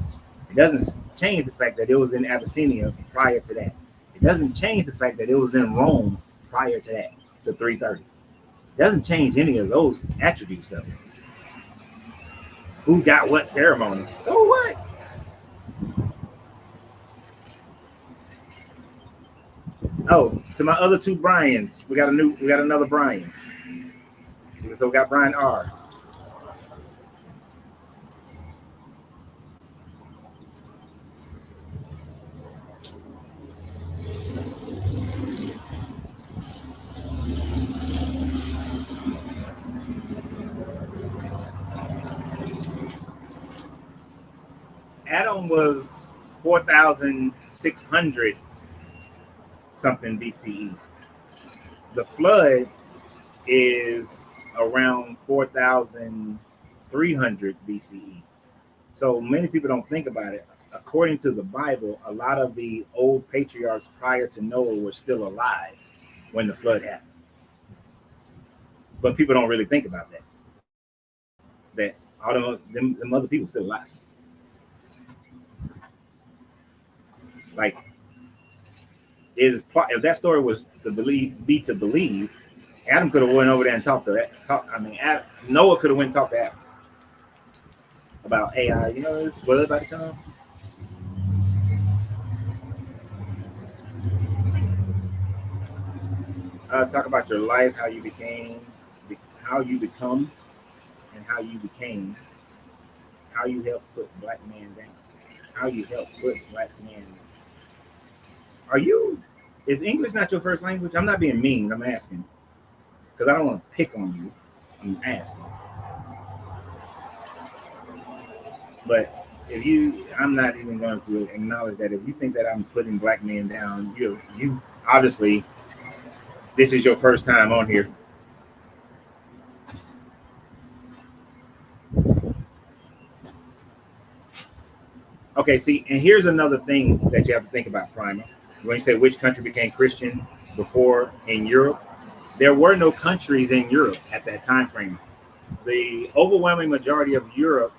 It doesn't change the fact that it was in Abyssinia prior to that. It doesn't change the fact that it was in Rome prior to that, to 330. Doesn't change any of those attributes of it. Who got what ceremony? So what? Oh, to my other two Brians, we got another Brian. So we got Brian R. Adam was 4,600 something BCE. The flood is around 4,300 BCE. So many people don't think about it. According to the Bible, a lot of the old patriarchs prior to Noah were still alive when the flood happened. But people don't really think about that. That all them other people still alive. Like, if that story was to believe, Adam could have went over there and talked to that. Noah could have went and talked to Adam about AI. This flood about to come. Talk about your life, how you become, and how you became, how you help put black man down, how you help put black man. Is English not your first language? I'm not being mean. I'm asking because I don't want to pick on you. I'm asking. But I'm not even going to acknowledge that. If you think that I'm putting black men down, you obviously, this is your first time on here. Okay, see, and here's another thing that you have to think about, Primer. When you say which country became Christian before in Europe, there were no countries in Europe at that time frame. The overwhelming majority of Europe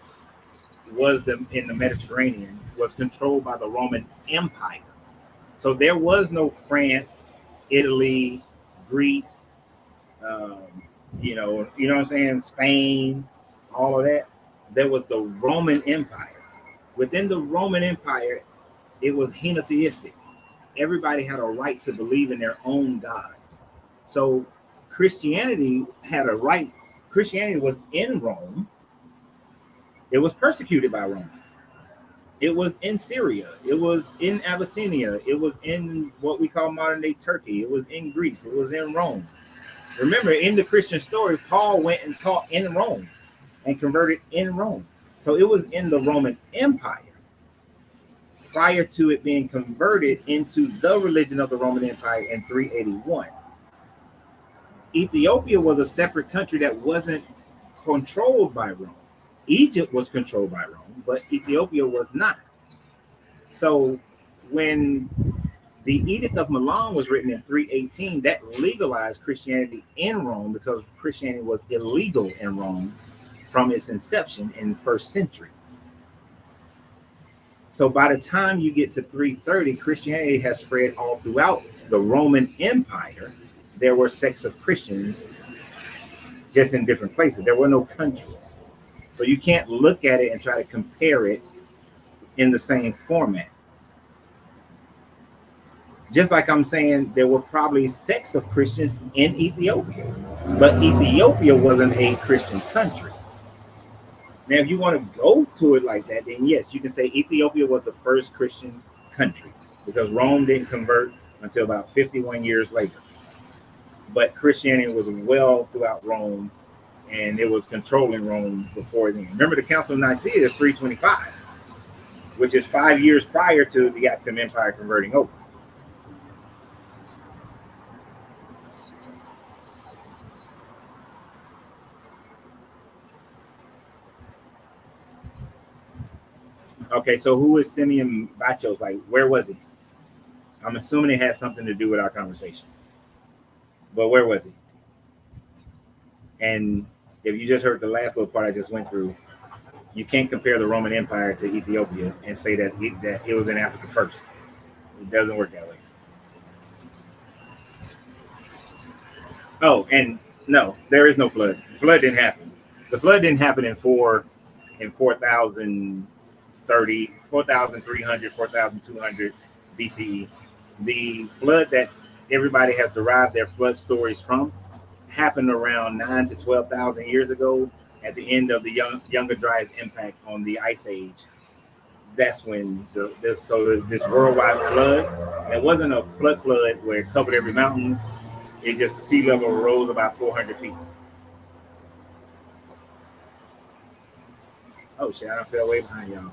in the Mediterranean was controlled by the Roman Empire. So there was no France, Italy, Greece, you know what I'm saying, Spain, all of that. There was the Roman Empire. Within the Roman Empire, it was henotheistic. Everybody had a right to believe in their own gods. So Christianity had a right. Christianity was in Rome. It was persecuted by Romans. It was in Syria. It was in Abyssinia. It was in what we call modern day Turkey. It was in Greece. It was in Rome. Remember, in the Christian story, Paul went and taught in Rome and converted in Rome. So it was in the Roman Empire prior to it being converted into the religion of the Roman Empire in 381. Ethiopia was a separate country that wasn't controlled by Rome. Egypt was controlled by Rome, but Ethiopia was not. So when the Edict of Milan was written in 318, that legalized Christianity in Rome because Christianity was illegal in Rome from its inception in the first century. So by the time you get to 330, Christianity has spread all throughout the Roman Empire. There were sects of Christians just in different places. There were no countries. So you can't look at it and try to compare it in the same format. Just like I'm saying, there were probably sects of Christians in Ethiopia, but Ethiopia wasn't a Christian country. Now, if you want to go to it like that, then yes, you can say Ethiopia was the first Christian country because Rome didn't convert until about 51 years later. But Christianity was well throughout Rome, and it was controlling Rome before then. Remember, the Council of Nicaea is 325, which is 5 years prior to the Axiom Empire converting over. Okay, so who is Simeon Bachos? Like, where was he? I'm assuming it has something to do with our conversation. But where was he? And if you just heard the last little part I just went through, you can't compare the Roman Empire to Ethiopia and say that it was in Africa first. It doesn't work that way. Oh, and No, there is no flood. The flood didn't happen. The flood didn't happen in 4,030, 4,300, 4,200 BCE. The flood that everybody has derived their flood stories from happened around 9 to 12,000 years ago at the end of the Younger Dryas impact on the Ice Age. That's when this worldwide flood. It wasn't a flood where it covered every mountains. It just the sea level rose about 400 feet. Oh shit! I don't feel way behind y'all.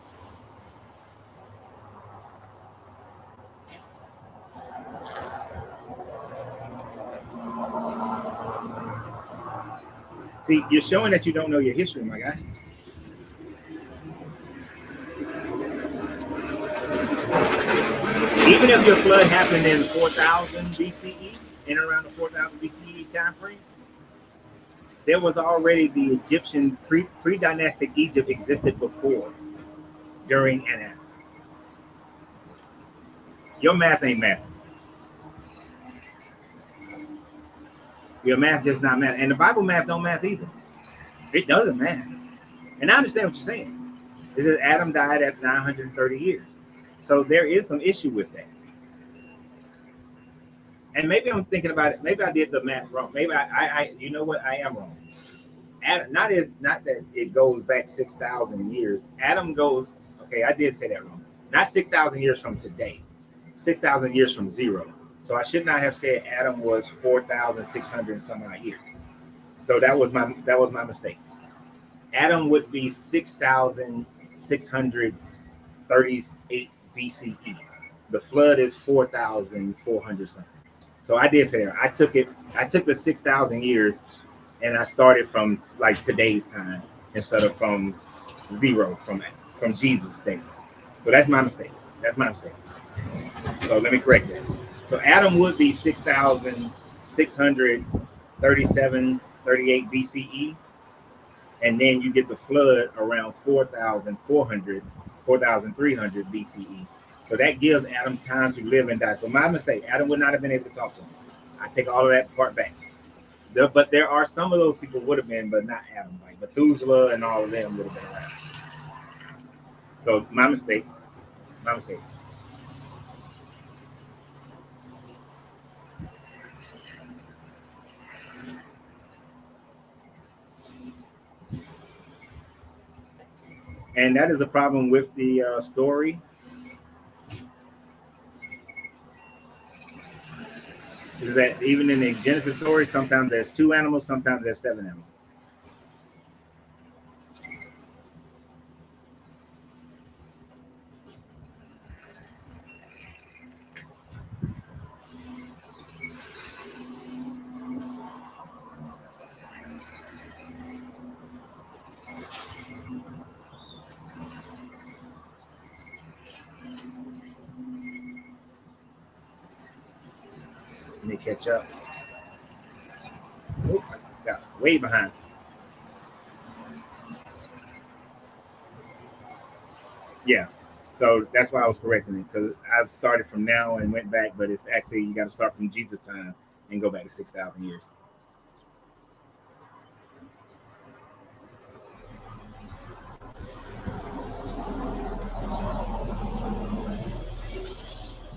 See, you're showing that you don't know your history, my guy. Even if your flood happened in 4,000 BCE, in around the 4,000 BCE time frame, there was already the Egyptian pre-dynastic Egypt existed before, during, and after. Your math ain't math. Your math does not math, and the Bible math don't math either. It doesn't math. And I understand what you're saying. Is that Adam died at 930 years, so there is some issue with that. And maybe I'm thinking about it. Maybe I did the math wrong. Maybe I you know what? I am wrong. Adam, not that it goes back 6,000 years. Adam goes. Okay, I did say that wrong. Not 6,000 years from today. 6,000 years from zero. So I should not have said Adam was 4,600 some odd years. So that was my mistake. Adam would be 6,638 BCE. The flood is 4,400 something. So I did say that. I took the 6,000 years and I started from like today's time instead of from zero, from Jesus' day. So that's my mistake. So let me correct that. So Adam would be 6,637, 38 BCE. And then you get the flood around 4,400, 4,300 BCE. So that gives Adam time to live and die. So my mistake, Adam would not have been able to talk to him. I take all of that part back. But there are some of those people would have been, but not Adam. Like Methuselah and all of them would have been around. So my mistake. And that is the problem with the story. Is that even in the Genesis story, sometimes there's 2 animals, sometimes there's 7 animals. Let me catch up. Oh, I got way behind. Yeah. So that's why I was correcting it, because I've started from now and went back, but it's actually you got to start from Jesus' time and go back to 6,000 years.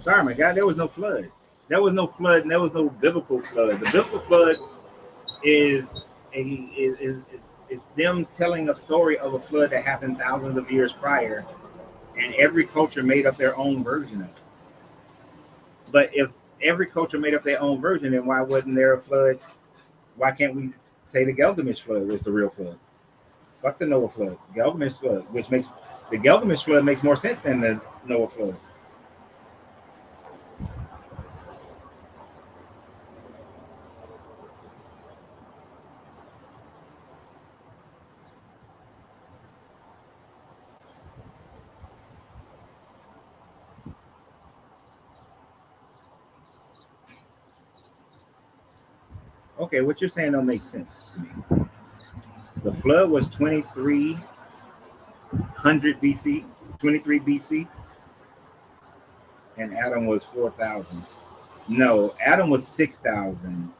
Sorry, my God, there was no flood. There was no flood, and there was no biblical flood. The biblical flood is them telling a story of a flood that happened thousands of years prior, and every culture made up their own version of it. But if every culture made up their own version, then why wasn't there a flood? Why can't we say the Gilgamesh flood was the real flood? Fuck the Noah flood. Gilgamesh flood, which makes the Gilgamesh flood makes more sense than the Noah flood. Okay, what you're saying don't make sense to me. The flood was 2300 BC, 23 BC, and Adam was 4,000. No, Adam was 6,000.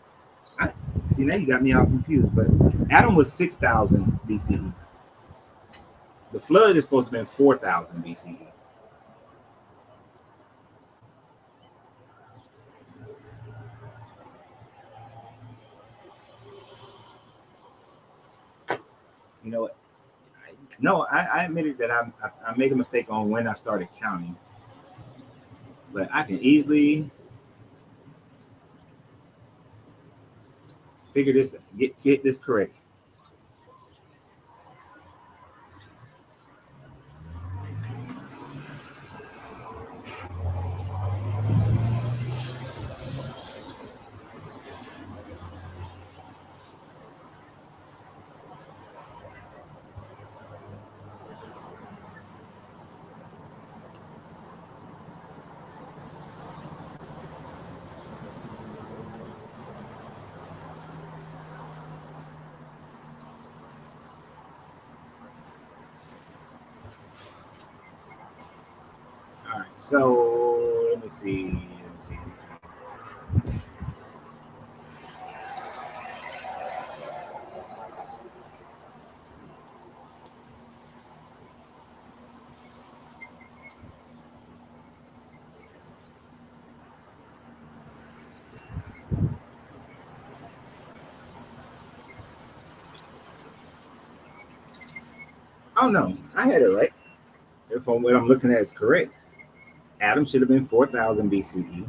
See, now you got me all confused. But Adam was 6,000 BCE. The flood is supposed to have been 4,000 BCE. You know what? No, I admitted that I made a mistake on when I started counting. But I can easily figure this, get this correct. All right, so let me see. Oh no, I had it right. If what I'm looking at is correct, Adam should have been 4,000 BCE,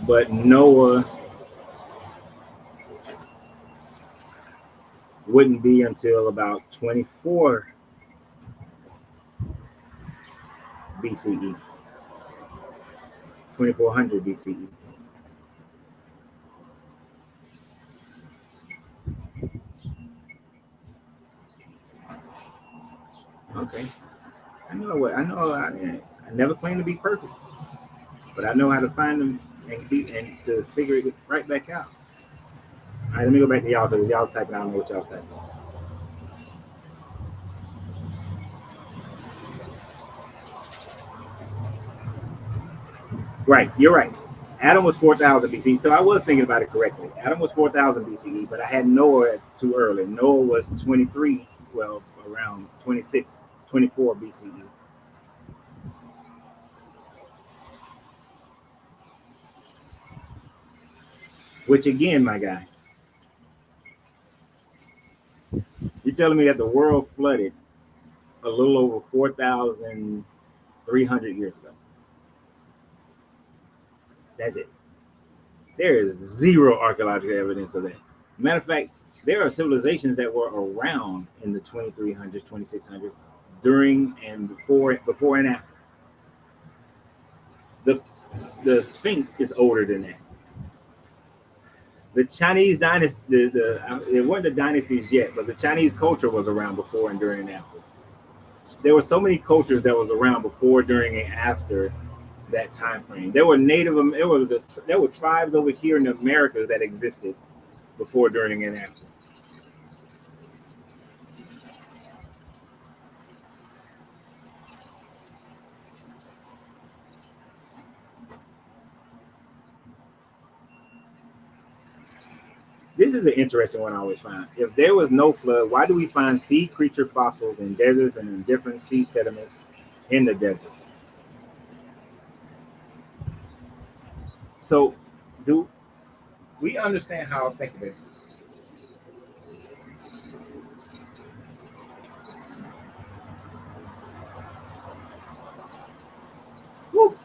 but Noah wouldn't be until about 24 BCE, 2400 BCE. Okay, I know what I know. I never claim to be perfect, but I know how to find them and to figure it right back out. All right, let me go back to y'all because y'all typing. I don't know what y'all typing. Right, you're right. Adam was 4,000 BCE, so I was thinking about it correctly. Adam was 4,000 BCE, but I had Noah too early. Noah was 23, well, around 26, 24 BCE. Which again, my guy, you're telling me that the world flooded a little over 4,300 years ago. That's it. There is zero archaeological evidence of that. Matter of fact, there are civilizations that were around in the 2300s, 2600s, during and before and after. The Sphinx is older than that. The Chinese dynasty, it weren't the dynasties yet, but the Chinese culture was around before and during and after. There were so many cultures that was around before, during, and after that time frame. There were there were tribes over here in America that existed before, during, and after. This is an interesting one I always find. If there was no flood, why do we find sea creature fossils in deserts and in different sea sediments in the deserts? So, do we understand how I think of it? Woo!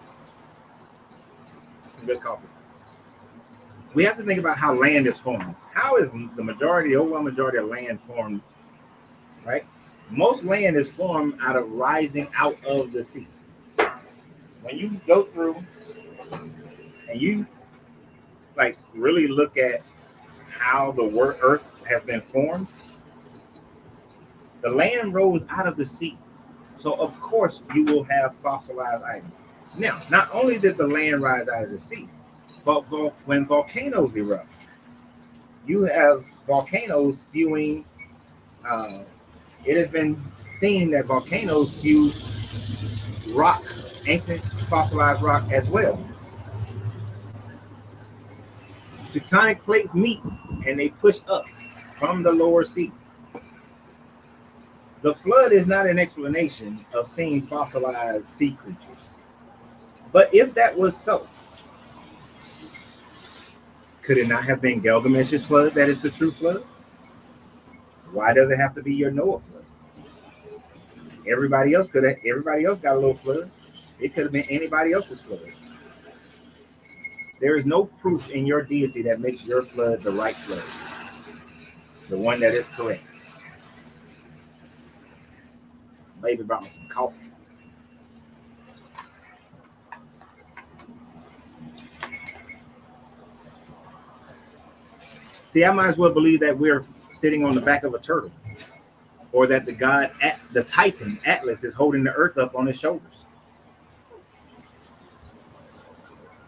Good coffee. We have to think about how land is formed. How is the overall majority of land formed, right? Most land is formed out of rising out of the sea. When you go through and you like really look at how the earth has been formed, the land rose out of the sea. So of course you will have fossilized items. Now, not only did the land rise out of the sea, but when volcanoes erupt, you have volcanoes spewing. It has been seen that volcanoes spew rock, ancient fossilized rock as well. tectonic plates meet and they push up from the lower sea. The flood is not an explanation of seeing fossilized sea creatures. But if that was so, could it not have been Gilgamesh's flood that is the true flood? Why does it have to be your Noah flood? Everybody else got a little flood. It could have been anybody else's flood. There is no proof in your deity that makes your flood the right flood, the one that is correct. Baby brought me some coffee. See, I might as well believe that we're sitting on the back of a turtle, or that the Titan Atlas is holding the earth up on his shoulders.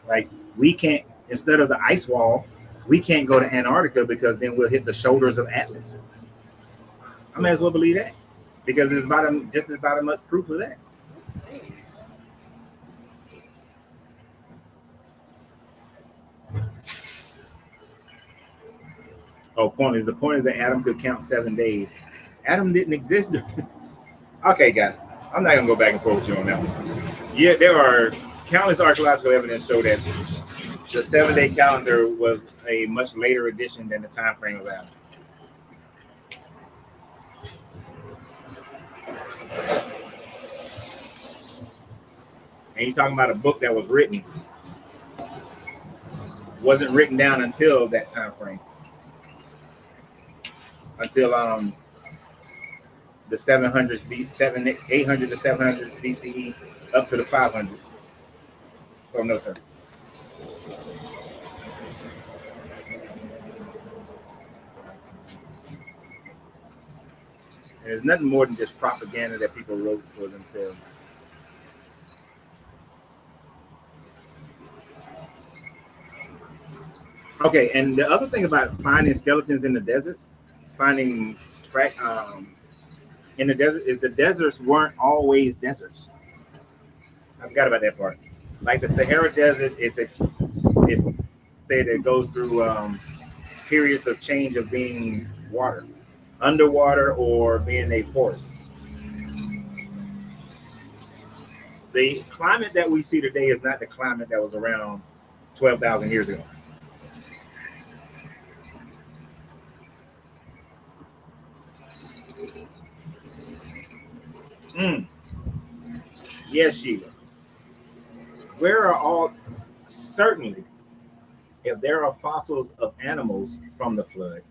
Like, we can't, instead of the ice wall, we can't go to Antarctica because then we'll hit the shoulders of Atlas. I might as well believe that, because it's just about as much proof of that. The point is that Adam could count 7 days. Adam didn't exist. Okay, guys, I'm not gonna go back and forth with you on that one. Yeah, there are countless archaeological evidence show that the 7-day calendar was a much later addition than the time frame of Adam. And you're talking about a book that was wasn't written down until that time frame. Until the 800 to 700 BCE up to the 500. So no, sir. And it's nothing more than just propaganda that people wrote for themselves. Okay, and the other thing about finding skeletons in the deserts, in the desert, is the deserts weren't always deserts. I forgot about that part. Like the Sahara Desert is said it goes through periods of change of being water, underwater, or being a forest. The climate that we see today is not the climate that was around 12,000 years ago. Yes, Sheila. Certainly, if there are fossils of animals from the flood,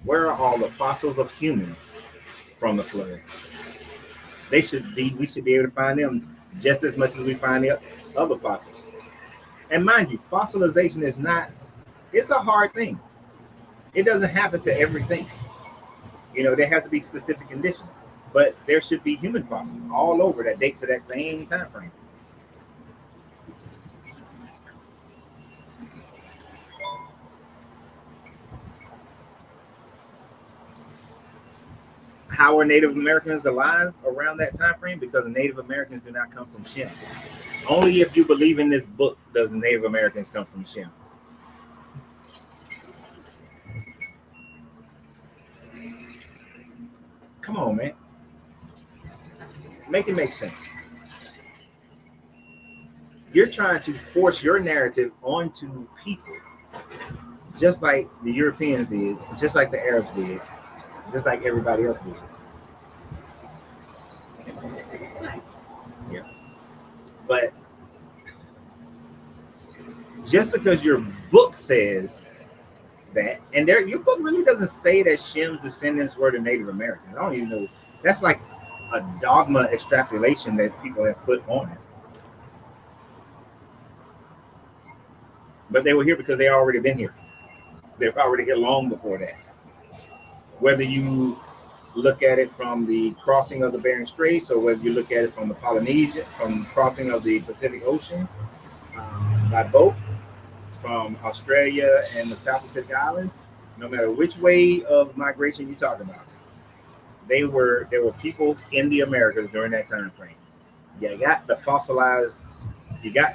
where are all the fossils of humans from the flood? We should be able to find them just as much as we find the other fossils. And mind you, fossilization it's a hard thing. It doesn't happen to everything. There have to be specific conditions. But there should be human fossils all over that date to that same time frame. How are Native Americans alive around that time frame? Because the Native Americans do not come from Shem. Only if you believe in this book does Native Americans come from Shem. Come on, man. Make it make sense. You're trying to force your narrative onto people, just like the Europeans did, just like the Arabs did, just like everybody else did. Yeah. But just because your book says that, and your book really doesn't say that Shem's descendants were the Native Americans. I don't even know. That's like a dogma extrapolation that people have put on it. But they were here because they already been here. They're already here long before that. Whether you look at it from the crossing of the Bering Straits, or whether you look at it from the from crossing of the Pacific Ocean by boat, from Australia and the South Pacific Islands, no matter which way of migration you talk about, there were people in the Americas during that time frame. You got the fossilized, you got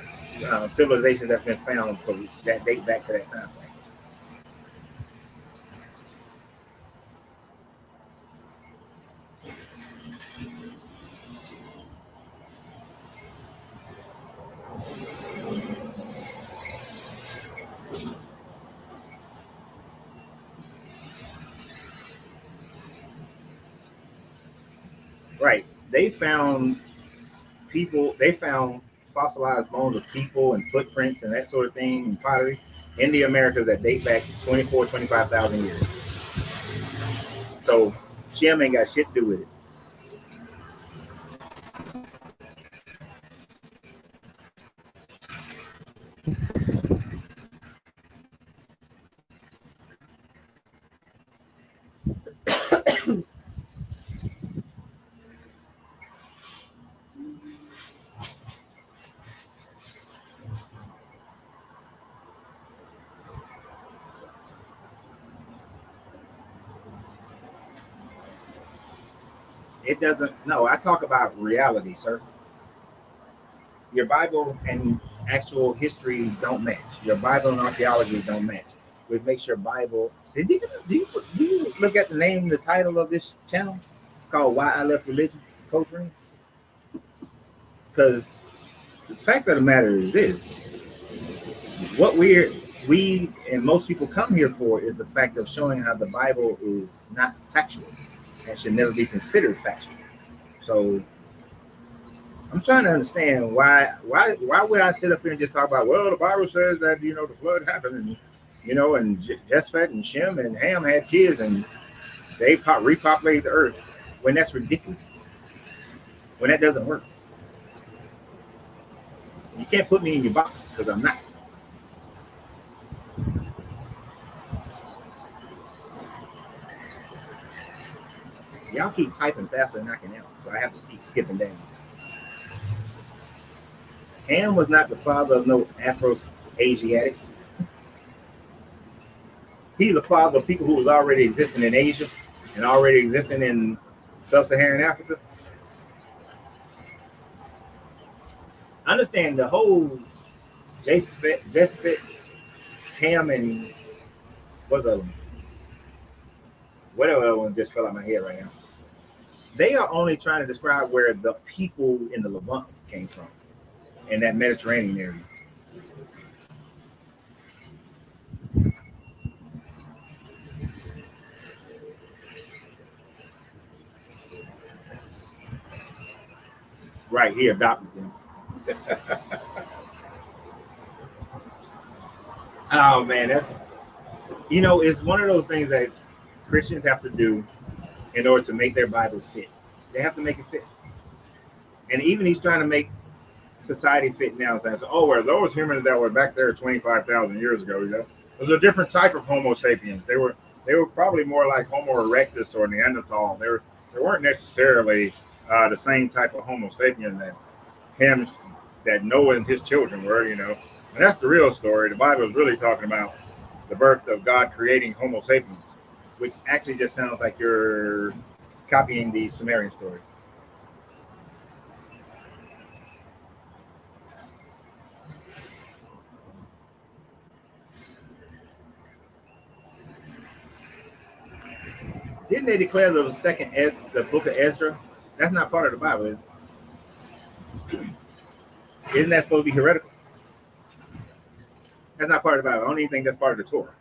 civilizations that's been found that date back to that time frame. Right. They found fossilized bones of people and footprints and that sort of thing and pottery in the Americas that date back 25,000 years. So Shem ain't got shit to do with it. It doesn't. No, I talk about reality, sir. Your Bible and actual history don't match. Your Bible and archaeology don't match. Which makes your Bible. Do you look at the name, the title of this channel? It's called "Why I Left Religion," Coach Ring. Because the fact of the matter is this: what we and most people come here for is the fact of showing how the Bible is not factual and should never be considered factual. So I'm trying to understand why would I sit up here and just talk about, well, the Bible says that the flood happened and and Jephthah and Shem and Ham had kids and they repopulated the earth, when that's ridiculous, when that doesn't work. You can't put me in your box because I'm not. Y'all keep typing faster than I can answer, so I have to keep skipping down. Ham was not the father of no Afro-Asiatics. He's the father of people who was already existing in Asia and already existing in sub-Saharan Africa. Understand the whole Jephthah, Ham, and what's the other one? Whatever other one just fell out my head right now. They are only trying to describe where the people in the Levant came from, in that Mediterranean area. Right, he adopted them. Oh man, it's one of those things that Christians have to do in order to make their Bible fit. They have to make it fit. And even he's trying to make society fit now. So, well, those humans that were back there 25,000 years ago, it was a different type of Homo sapiens. They were probably more like Homo erectus or Neanderthal. They weren't necessarily the same type of Homo sapien that Noah and his children were, And that's the real story. The Bible is really talking about the birth of God creating Homo sapiens, which actually just sounds like you're copying the Sumerian story. Didn't they declare the book of Ezra? That's not part of the Bible, is it? Isn't that supposed to be heretical? That's not part of the Bible. I don't even think that's part of the Torah.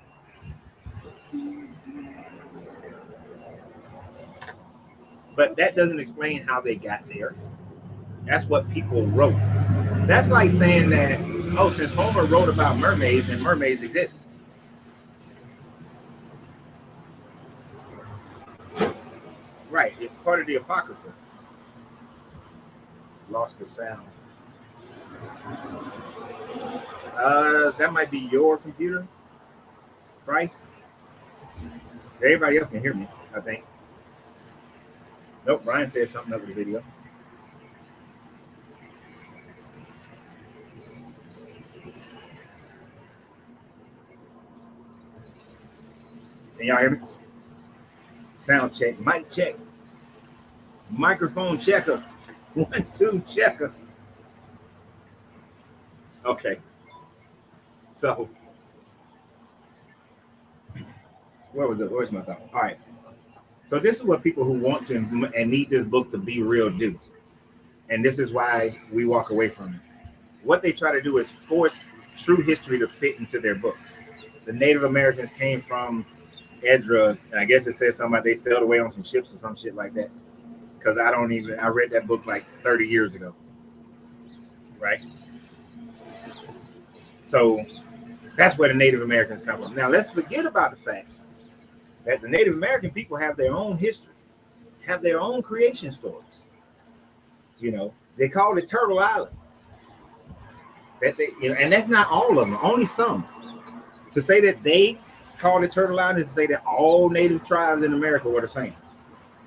But that doesn't explain how they got there. That's what people wrote. That's like saying that, since Homer wrote about mermaids, then mermaids exist. Right, it's part of the Apocrypha. Lost the sound. That might be your computer, Bryce. Everybody else can hear me, I think. Nope, Brian said something over the video. Can y'all hear me? Sound check, mic check, microphone checker, 1, 2 checker. Okay. So, where's my thought? All right. So this is what people who want to and need this book to be real do. And this is why we walk away from it. What they try to do is force true history to fit into their book. The Native Americans came from Edra, and I guess it says something about they sailed away on some ships or some shit like that. because I read that book like 30 years ago, right? So that's where the Native Americans come from. Now let's forget about the fact that the Native American people have their own history, have their own creation stories. You know, they call it Turtle Island. And that's not all of them, only some. To say that they called it Turtle Island is to say that all native tribes in America were the same.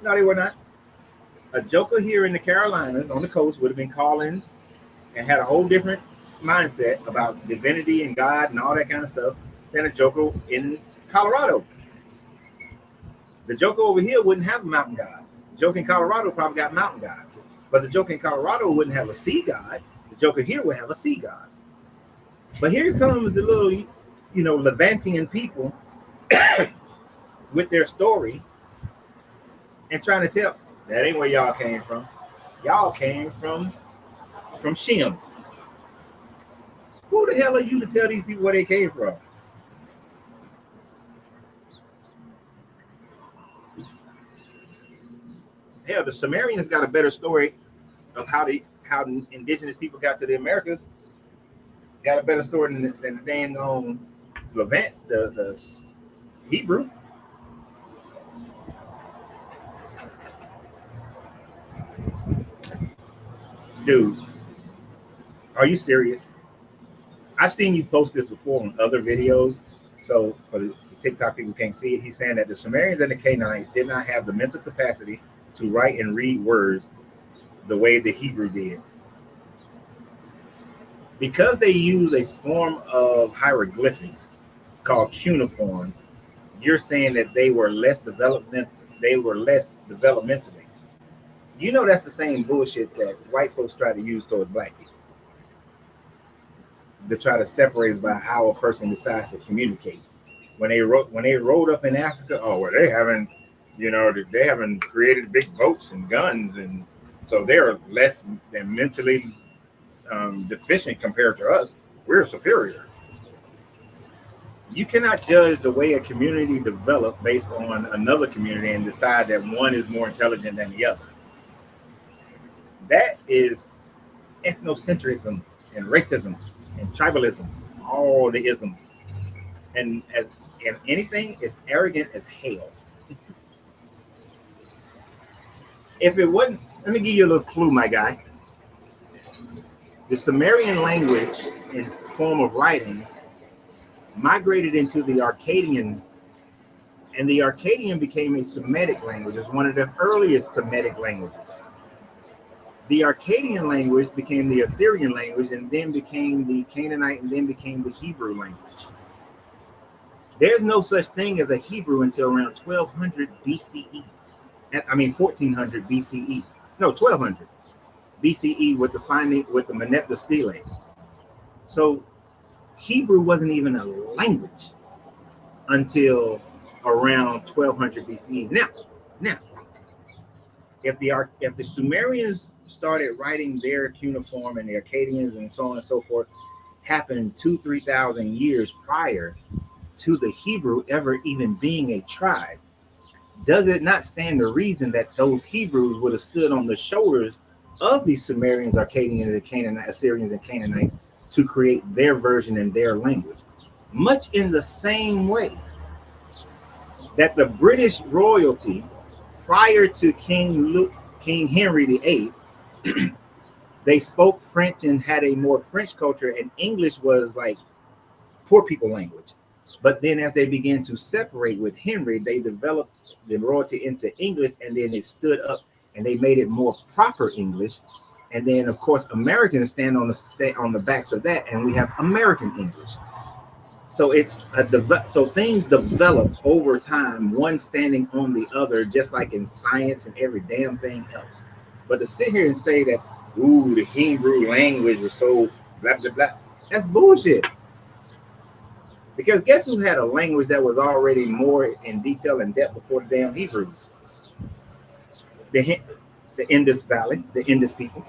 No, they were not. A joker here in the Carolinas on the coast would have been calling and had a whole different mindset about divinity and God and all that kind of stuff than a joker in Colorado. The joker over here wouldn't have a mountain god. The joker in Colorado probably got mountain gods. But the joker in Colorado wouldn't have a sea god. The joker here would have a sea god. But here comes the little, Levantian people with their story and trying to tell that ain't where y'all came from. Y'all came from Shem. Who the hell are you to tell these people where they came from? Hell, the Sumerians got a better story of how indigenous people got to the Americas. Got a better story than the dang Levant, the Hebrew. Dude, are you serious? I've seen you post this before on other videos. So for the TikTok people can't see it. He's saying that the Sumerians and the Canaanites did not have the mental capacity to write and read words the way the Hebrew did. Because they use a form of hieroglyphics called cuneiform, you're saying that they were less developmentally. You know that's the same bullshit that white folks try to use towards black people. To try to separate us by how a person decides to communicate. When they rode up in Africa, they haven't created big boats and guns, and so they're less than mentally deficient compared to us. We're superior. You cannot judge the way a community developed based on another community and decide that one is more intelligent than the other. That is ethnocentrism and racism and tribalism, all the isms. And anything is arrogant as hell. If it wasn't, let me give you a little clue, my guy. The Sumerian language in form of writing migrated into the Akkadian, and the Akkadian became a Semitic language. It's one of the earliest Semitic languages. The Akkadian language became the Assyrian language, and then became the Canaanite, and then became the Hebrew language. There's no such thing as a Hebrew until around 1200 BCE. 1400 BCE. No, 1200 BCE with the Merneptah stele. So Hebrew wasn't even a language until around 1200 BCE. Now, if the Sumerians started writing their cuneiform and the Akkadians and so on and so forth happened 2,000-3,000 years prior to the Hebrew ever even being a tribe, does it not stand to reason that those Hebrews would have stood on the shoulders of these Sumerians, Akkadians, and Canaanites, Assyrians, and Canaanites to create their version in their language? Much in the same way that the British royalty prior to King Henry VIII, they spoke French and had a more French culture, and English was like poor people language. But then as they began to separate with Henry, they developed the royalty into English, and then it stood up and they made it more proper English. And then, of course, Americans stand on the backs of that, and we have American English. So so things develop over time, one standing on the other, just like in science and every damn thing else. But to sit here and say that, the Hebrew language was so blah, blah, blah, that's bullshit. Because guess who had a language that was already more in detail and depth before the damn Hebrews? The Indus Valley, the Indus people.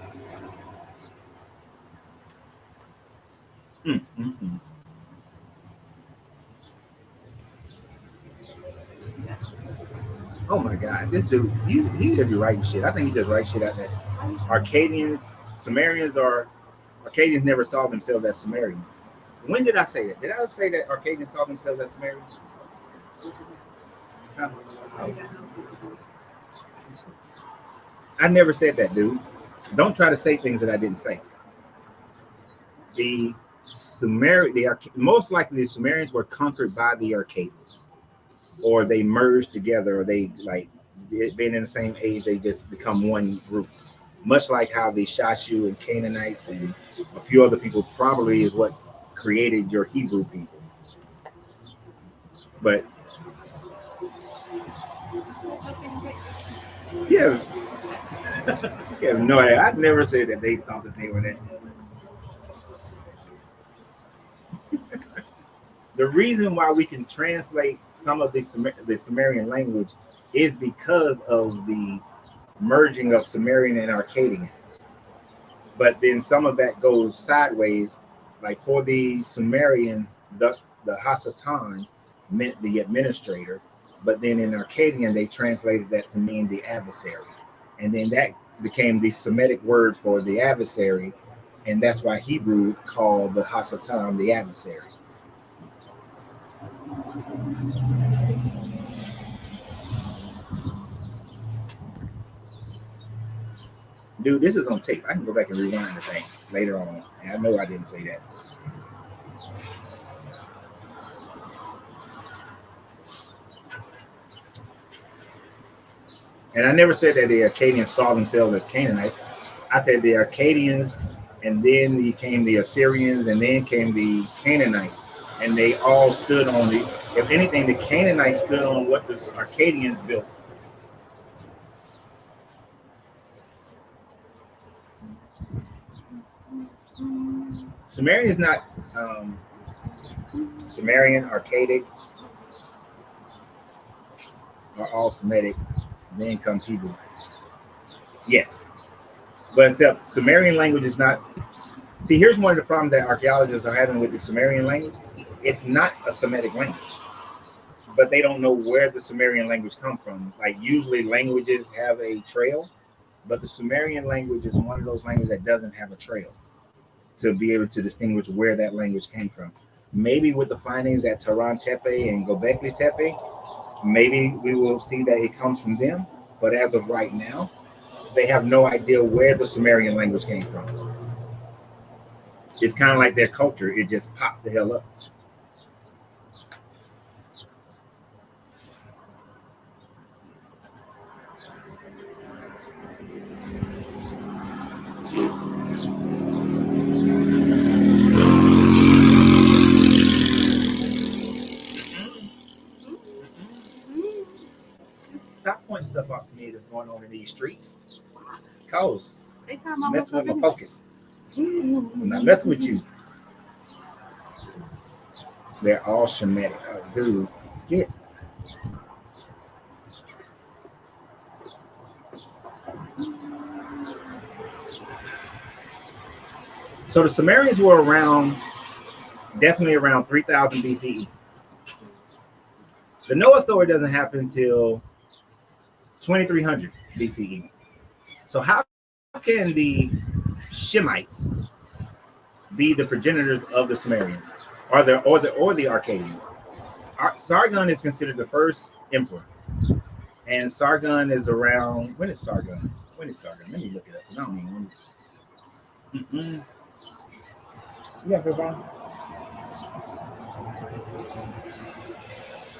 Oh my God, this dude, he just be writing shit. I think he just writes shit out there. Arcadians, Sumerians are Arcadians never saw themselves as Sumerian. When did I say that? Did I say that Arcadians saw themselves as Sumerians? Huh? I never said that, dude. Don't try to say things that I didn't say. The most likely the Sumerians were conquered by the Arcadians, or they merged together, or they like being in the same age, they just become one group. Much like how the Shashu and Canaanites and a few other people probably is what created your Hebrew people. But yeah, yeah, no, I never said that they thought that they were that. The reason why we can translate some of the Sumerian language is because of the merging of Sumerian and Akkadian. But then some of that goes sideways. Like for the Sumerian, thus the Hasatan meant the administrator, but then in Akkadian they translated that to mean the adversary, and then that became the Semitic word for the adversary, and that's why Hebrew called the Hasatan the adversary. Dude, this is on tape. I can go back and rewind the thing later on. And I know I didn't say that. And I never said that the Akkadians saw themselves as Canaanites. I said the Akkadians, and then came the Assyrians, and then came the Canaanites. And they all stood on the, if anything, the Canaanites stood on what the Akkadians built. Sumerian is not Sumerian, Akkadic are all Semitic. Then comes Hebrew. Yes. But except Sumerian language is not. See, here's one of the problems that archaeologists are having with the Sumerian language. It's not a Semitic language, but they don't know where the Sumerian language comes from. Like usually languages have a trail, but the Sumerian language is one of those languages that doesn't have a trail to be able to distinguish where that language came from. Maybe with the findings at Taran Tepe and Gobekli Tepe, maybe we will see that it comes from them. But as of right now, they have no idea where the Sumerian language came from. It's kind of like their culture. It just popped the hell up. Stop pointing stuff out to me that's going on in these streets. Cause they talking about messing with my focus. I'm not messing with you. They're all Shemitic. Oh, dude, get. So the Sumerians were around, definitely around 3000 BCE. The Noah story doesn't happen until 2300 BCE. So how can the Shemites be the progenitors of the Sumerians, or the Akkadians? Sargon is considered the first emperor, and Sargon is around. When is Sargon? Let me look it up. I don't even know. Yeah,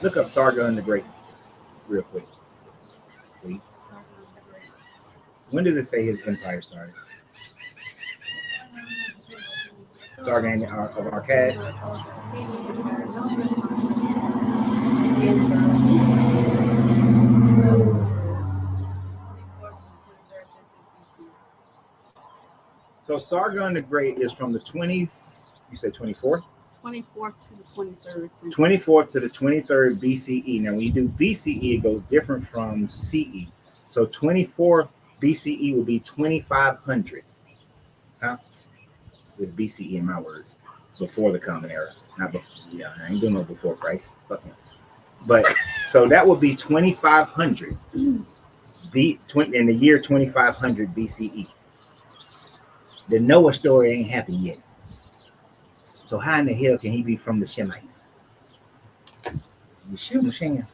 look up Sargon the Great real quick, please. When does it say his empire started? Sargon of Akkad. So Sargon the Great is from the 20. You said 24th? 24th to the 23rd. 24th to the 23rd BCE. Now, when you do BCE, it goes different from CE. So 24th BCE will be 2500. Huh? It's BCE in my words. Before the Common Era. Not before. Yeah, I ain't doing no before Christ. Fuck him. But so that would be 2500 in the year 2500 BCE. The Noah story ain't happened yet. So how in the hell can he be from the Shemites? You see what I'm saying?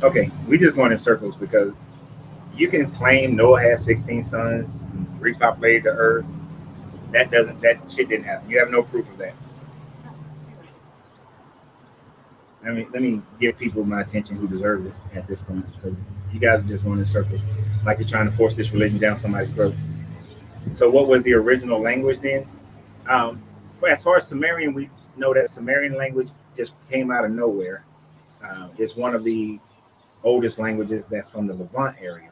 Okay, we just going in circles because you can claim Noah had 16 sons, repopulated the earth. That shit didn't happen. You have no proof of that. I mean, let me give people my attention who deserves it at this point, because you guys are just going in circles, like you're trying to force this religion down somebody's throat. So, what was the original language then? As far as Sumerian, we know that Sumerian language just came out of nowhere. It's one of the oldest languages that's from the Levant area.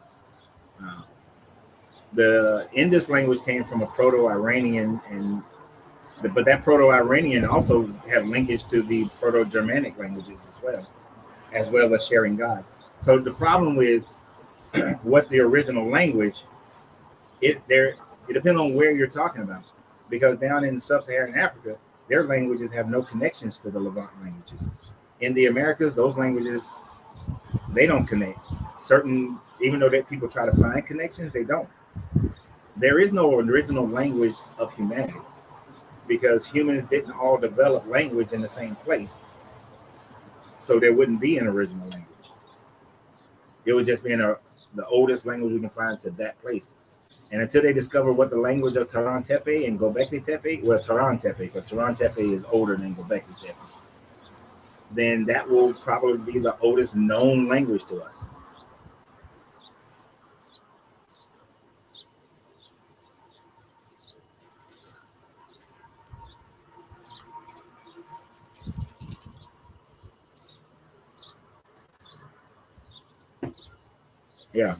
The Indus language came from a Proto-Iranian, but that Proto-Iranian also had linkage to the Proto-Germanic languages as well as sharing gods. So the problem with what's the original language, it depends on where you're talking about, because down in sub-Saharan Africa, their languages have no connections to the Levant languages. In the Americas, those languages, they don't connect. Even though that people try to find connections, they don't. There is no original language of humanity, because humans didn't all develop language in the same place. So there wouldn't be an original language. It would just be the oldest language we can find to that place. And until they discover what the language of Taran Tepe and Gobekli Tepe, well, Taran Tepe, because Taran Tepe is older than Gobekli Tepe, then that will probably be the oldest known language to us. Yeah.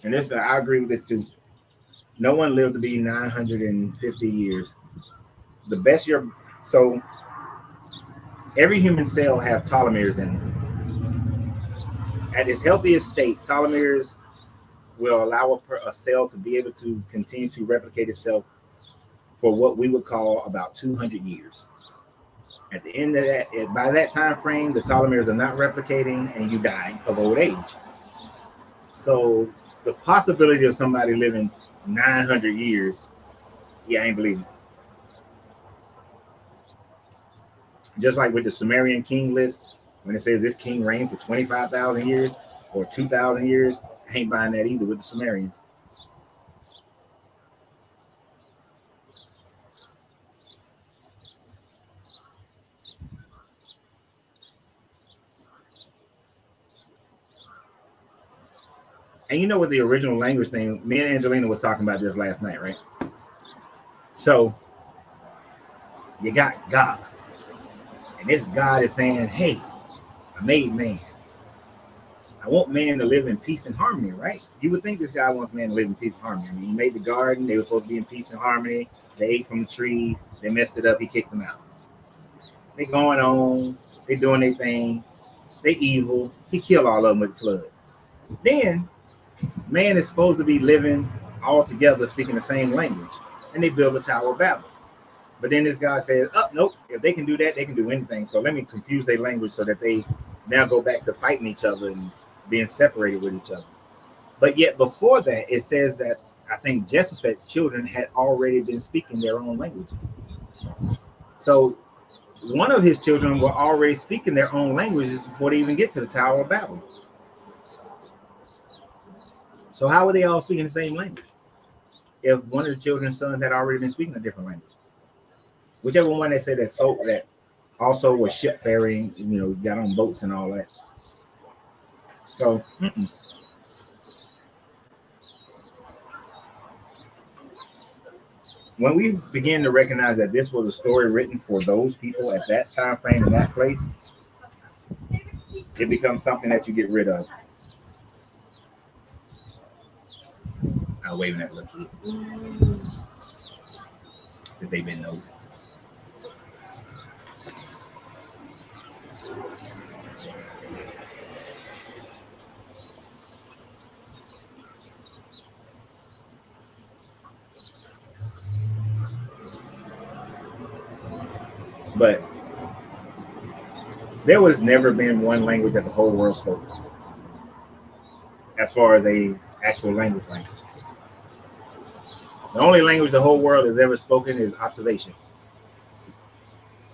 And I agree with this too. No one lived to be 950 years. So every human cell have telomeres in it. At its healthiest state, telomeres will allow a cell to be able to continue to replicate itself for what we would call about 200 years. At the end of that, by that time frame, the telomeres are not replicating and you die of old age. So the possibility of somebody living 900 years, yeah, I ain't believing. Just like with the Sumerian king list, when it says this king reigned for 25,000 years or 2,000 years, I ain't buying that either with the Sumerians. And you know what the original language thing, me and Angelina was talking about this last night, right? So you got God. And this God is saying, hey, I made man. I want man to live in peace and harmony, right? You would think this guy wants man to live in peace and harmony. I mean, he made the garden. They were supposed to be in peace and harmony. They ate from the tree. They messed it up. He kicked them out. They going on. They doing their thing. They evil. He killed all of them with the flood. Then man is supposed to be living all together, speaking the same language. And they build the Tower of Babel. But then this guy says, oh, nope, if they can do that, they can do anything. So let me confuse their language so that they now go back to fighting each other and being separated with each other. But yet before that, it says that I think Jephthah's children had already been speaking their own languages. So one of his children were already speaking their own languages before they even get to the Tower of Babel. So how were they all speaking the same language if one of the children's sons had already been speaking a different language? Whichever one they said that also was shipfaring, got on boats and all that. So, when we begin to recognize that this was a story written for those people at that time frame in that place, it becomes something that you get rid of. I'm waving at little kid. Because they've been nosy. But there was never been one language that the whole world spoke, as far as a actual language. The only language the whole world has ever spoken is observation.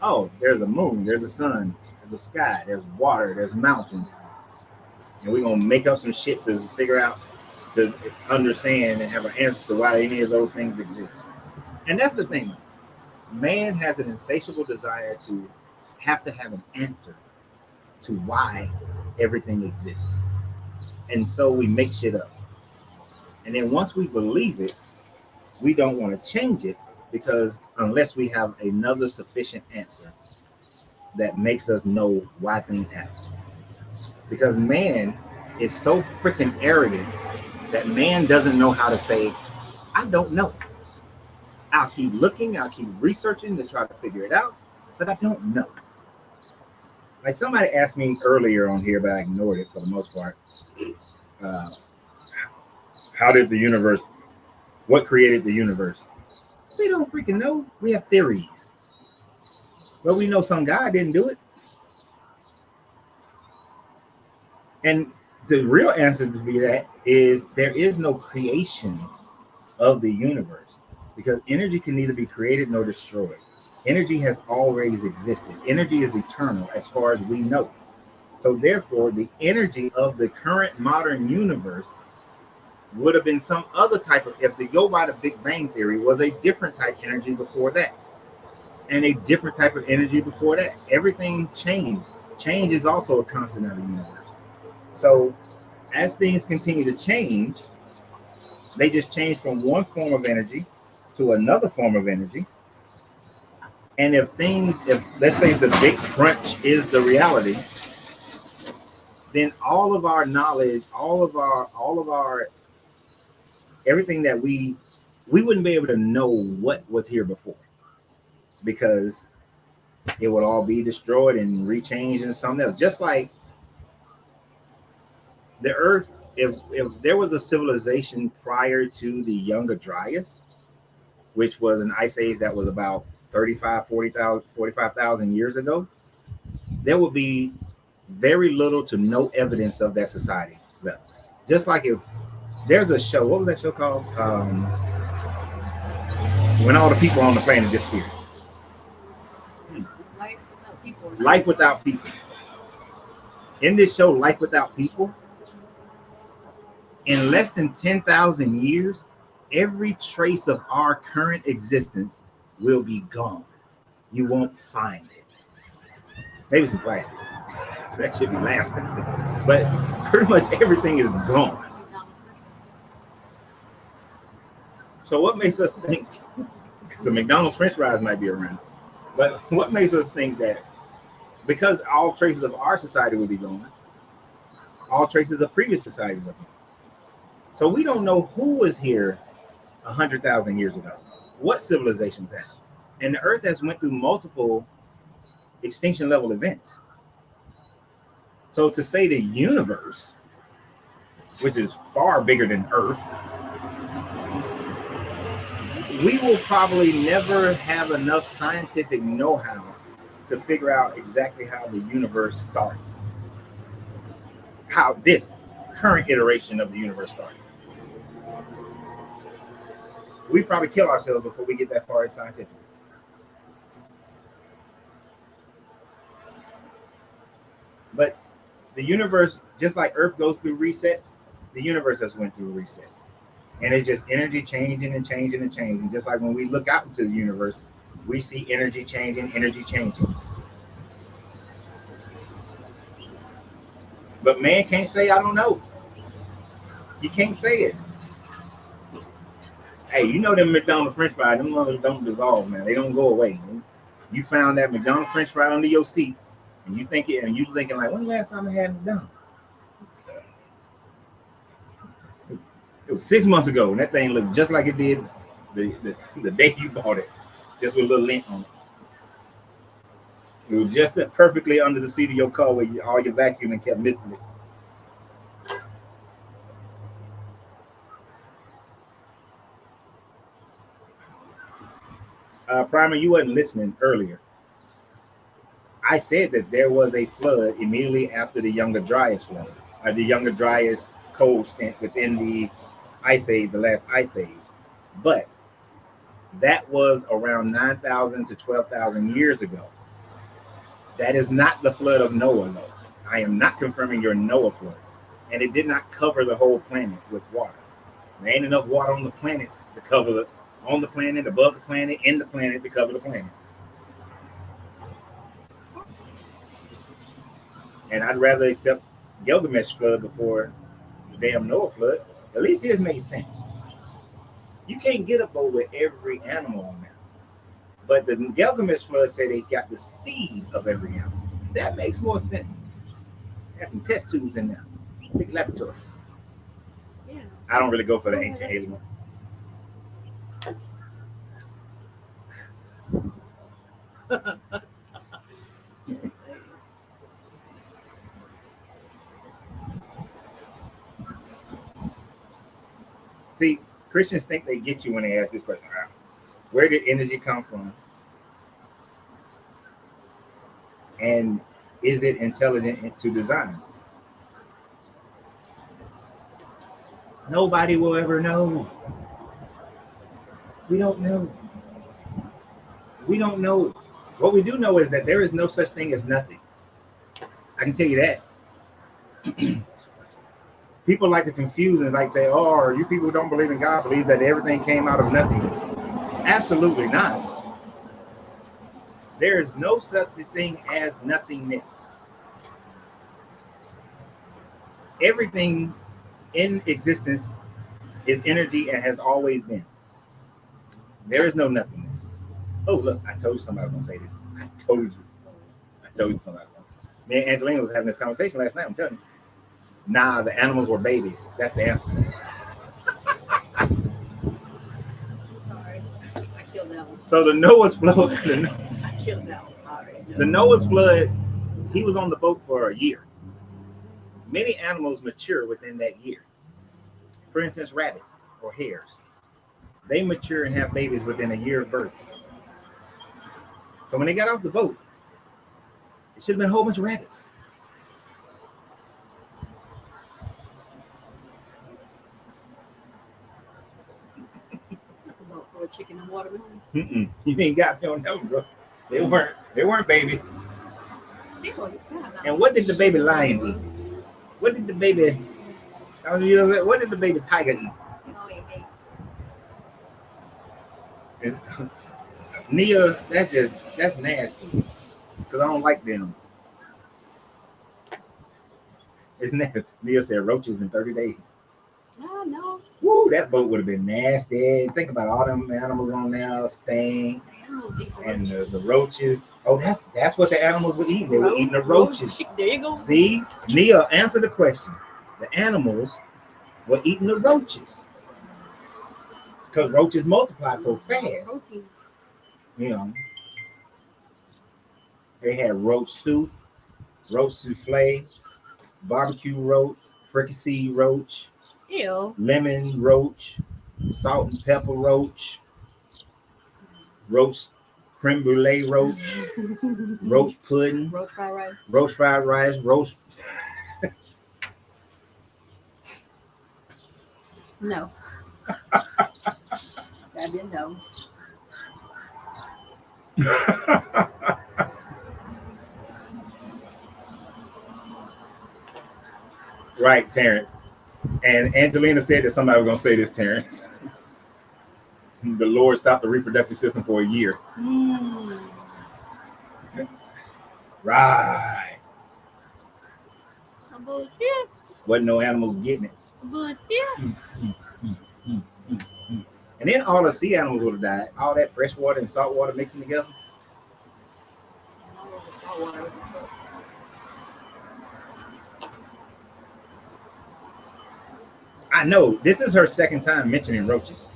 Oh, there's a moon, there's a sun, there's a sky, there's water, there's mountains, and we're gonna make up some shit to figure out, to understand and have an answer to why any of those things exist. And that's the thing. Man has an insatiable desire to have an answer to why everything exists. And so we make shit up. And then once we believe it, we don't want to change it, because unless we have another sufficient answer that makes us know why things happen. Because man is so freaking arrogant that man doesn't know how to say, I don't know. I'll keep looking, I'll keep researching to try to figure it out, but I don't know. Like somebody asked me earlier on here, but I ignored it for the most part. How did the universe, what created the universe? We don't freaking know. We have theories. But we know some guy didn't do it. And the real answer to be that is there is no creation of the universe, because energy can neither be created nor destroyed. Energy has always existed. Energy is eternal as far as we know. So therefore, the energy of the current modern universe would have been some other type of, if they go by the Big Bang Theory, was a different type of energy before that. And a different type of energy before that. Everything changed. Change is also a constant of the universe. So as things continue to change, they just change from one form of energy to another form of energy. And if let's say the big crunch is the reality, then all of our knowledge, all of our everything that we wouldn't be able to know what was here before, because it would all be destroyed and rechanged into something else. Just like the earth, if there was a civilization prior to the Younger Dryas, which was an ice age that was about 45,000 years ago, there would be very little to no evidence of that society left. Just like if there's a show, what was that show called? When all the people on the planet disappeared. Life without people. Life without people. In this show, Life Without People, in less than 10,000 years, every trace of our current existence will be gone. You won't find it. Maybe some plastic. That should be lasting. But pretty much everything is gone. So what makes us think, so McDonald's French fries might be around, but what makes us think that because all traces of our society will be gone, all traces of previous societies are gone? So we don't know who was here 100,000 years ago, what civilizations have. And the earth has went through multiple extinction level events. So to say the universe, which is far bigger than Earth, we will probably never have enough scientific know-how to figure out exactly how the universe started, how this current iteration of the universe started. We probably kill ourselves before we get that far in scientific. But the universe, just like Earth goes through resets, the universe has went through resets. And it's just energy changing and changing and changing. Just like when we look out into the universe, we see energy changing, energy changing. But man can't say, I don't know. You can't say it. Hey, you know them McDonald's French fries, them ones don't dissolve, man. They don't go away. You found that McDonald's French fry under your seat, and you think it, and you thinking like, when the last time I had McDonald's? It was 6 months ago, and that thing looked just like it did the day you bought it, just with a little lint on it. It was just perfectly under the seat of your car where all your vacuuming kept missing it. Primer, you wasn't listening earlier. I said that there was a flood immediately after the Younger Dryas flood, the Younger Dryas cold stint within the Ice Age, the last Ice Age. But that was around 9,000 to 12,000 years ago. That is not the flood of Noah, though. I am not confirming your Noah flood. And it did not cover the whole planet with water. There ain't enough water on the planet to cover the, on the planet, above the planet, in the planet to cover the planet. And I'd rather accept Gilgamesh flood before the damn Noah flood. At least his made sense. You can't get up over every animal on that. But the Gilgamesh flood said they got the seed of every animal. That makes more sense. There's some test tubes in there. Big laboratory. Yeah. I don't really go for the ancient aliens. See, Christians think they get you when they ask this question. Where did energy come from? And is it intelligent to design? Nobody will ever know. We don't know. We don't know. What we do know is that there is no such thing as nothing. I can tell you that. People like to confuse and like say, oh, you people who don't believe in God believe that everything came out of nothingness. Absolutely not. There is no such thing as nothingness. Everything in existence is energy and has always been. There is no nothingness. Oh, look, I told you somebody was going to say this. I told you somebody was going to. Me and Angelina was having this conversation last night, I'm telling you. Nah, the animals were babies. That's the answer. Sorry. I killed that one. So the Noah's flood. I killed that one. Sorry. The Noah's flood, he was on the boat for a year. Many animals mature within that year. For instance, rabbits or hares. They mature and have babies within a year of birth. So when they got off the boat, it should have been a whole bunch of rabbits. That's a boat full of chicken and watermelons. You ain't got me on that, bro. They weren't babies. Still, you still have that. And what did the baby lion eat? What did the baby? What did the baby tiger eat? No, he ate. Nia, that's nasty. Because I don't like them. It's nasty. Nia said roaches in 30 days. Oh, no. Woo, that boat would have been nasty. Think about all them animals on there, sting, and the roaches. Oh, that's what the animals were eating. They were eating the roaches. There you go. See, Nia, answer the question. The animals were eating the roaches. Because roaches multiply so fast. Protein. You know, they had roach soup, roach souffle, barbecue roach, fricassee roach, Ew. lemon roach, salt and pepper roach, roast creme brulee roach, roach pudding, Roast fried rice. roast fried rice, roast. No. I didn't know. Right, Terrence. And Angelina said that somebody was going to say this, Terrence. The Lord stopped the reproductive system for a year. Right. Bullshit. Wasn't no animals getting it. Bullshit. And then all the sea animals would have died. All that fresh water and salt water mixing together. I know. This is her second time mentioning roaches.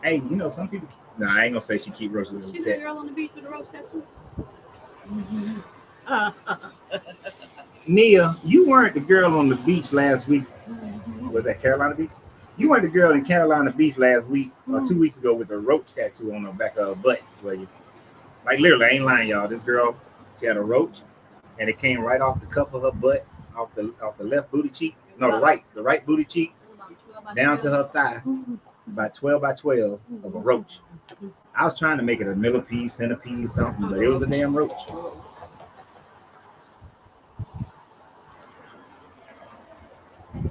Hey, you know, some people... No, I ain't going to say she keep roaches. She the girl on the beach with the roach tattoo? Nia, you weren't the girl on the beach last week. Was that Carolina Beach? You went to girl in Carolina Beach last week or 2 weeks ago with a roach tattoo on her back of her butt. Where you, like literally, I ain't lying, y'all. This girl, she had a roach, and it came right off the cuff of her butt, off the left booty cheek. No, the right booty cheek, down to her thigh, by 12 by 12 of a roach. I was trying to make it a millipede, centipede, something, but it was a damn roach.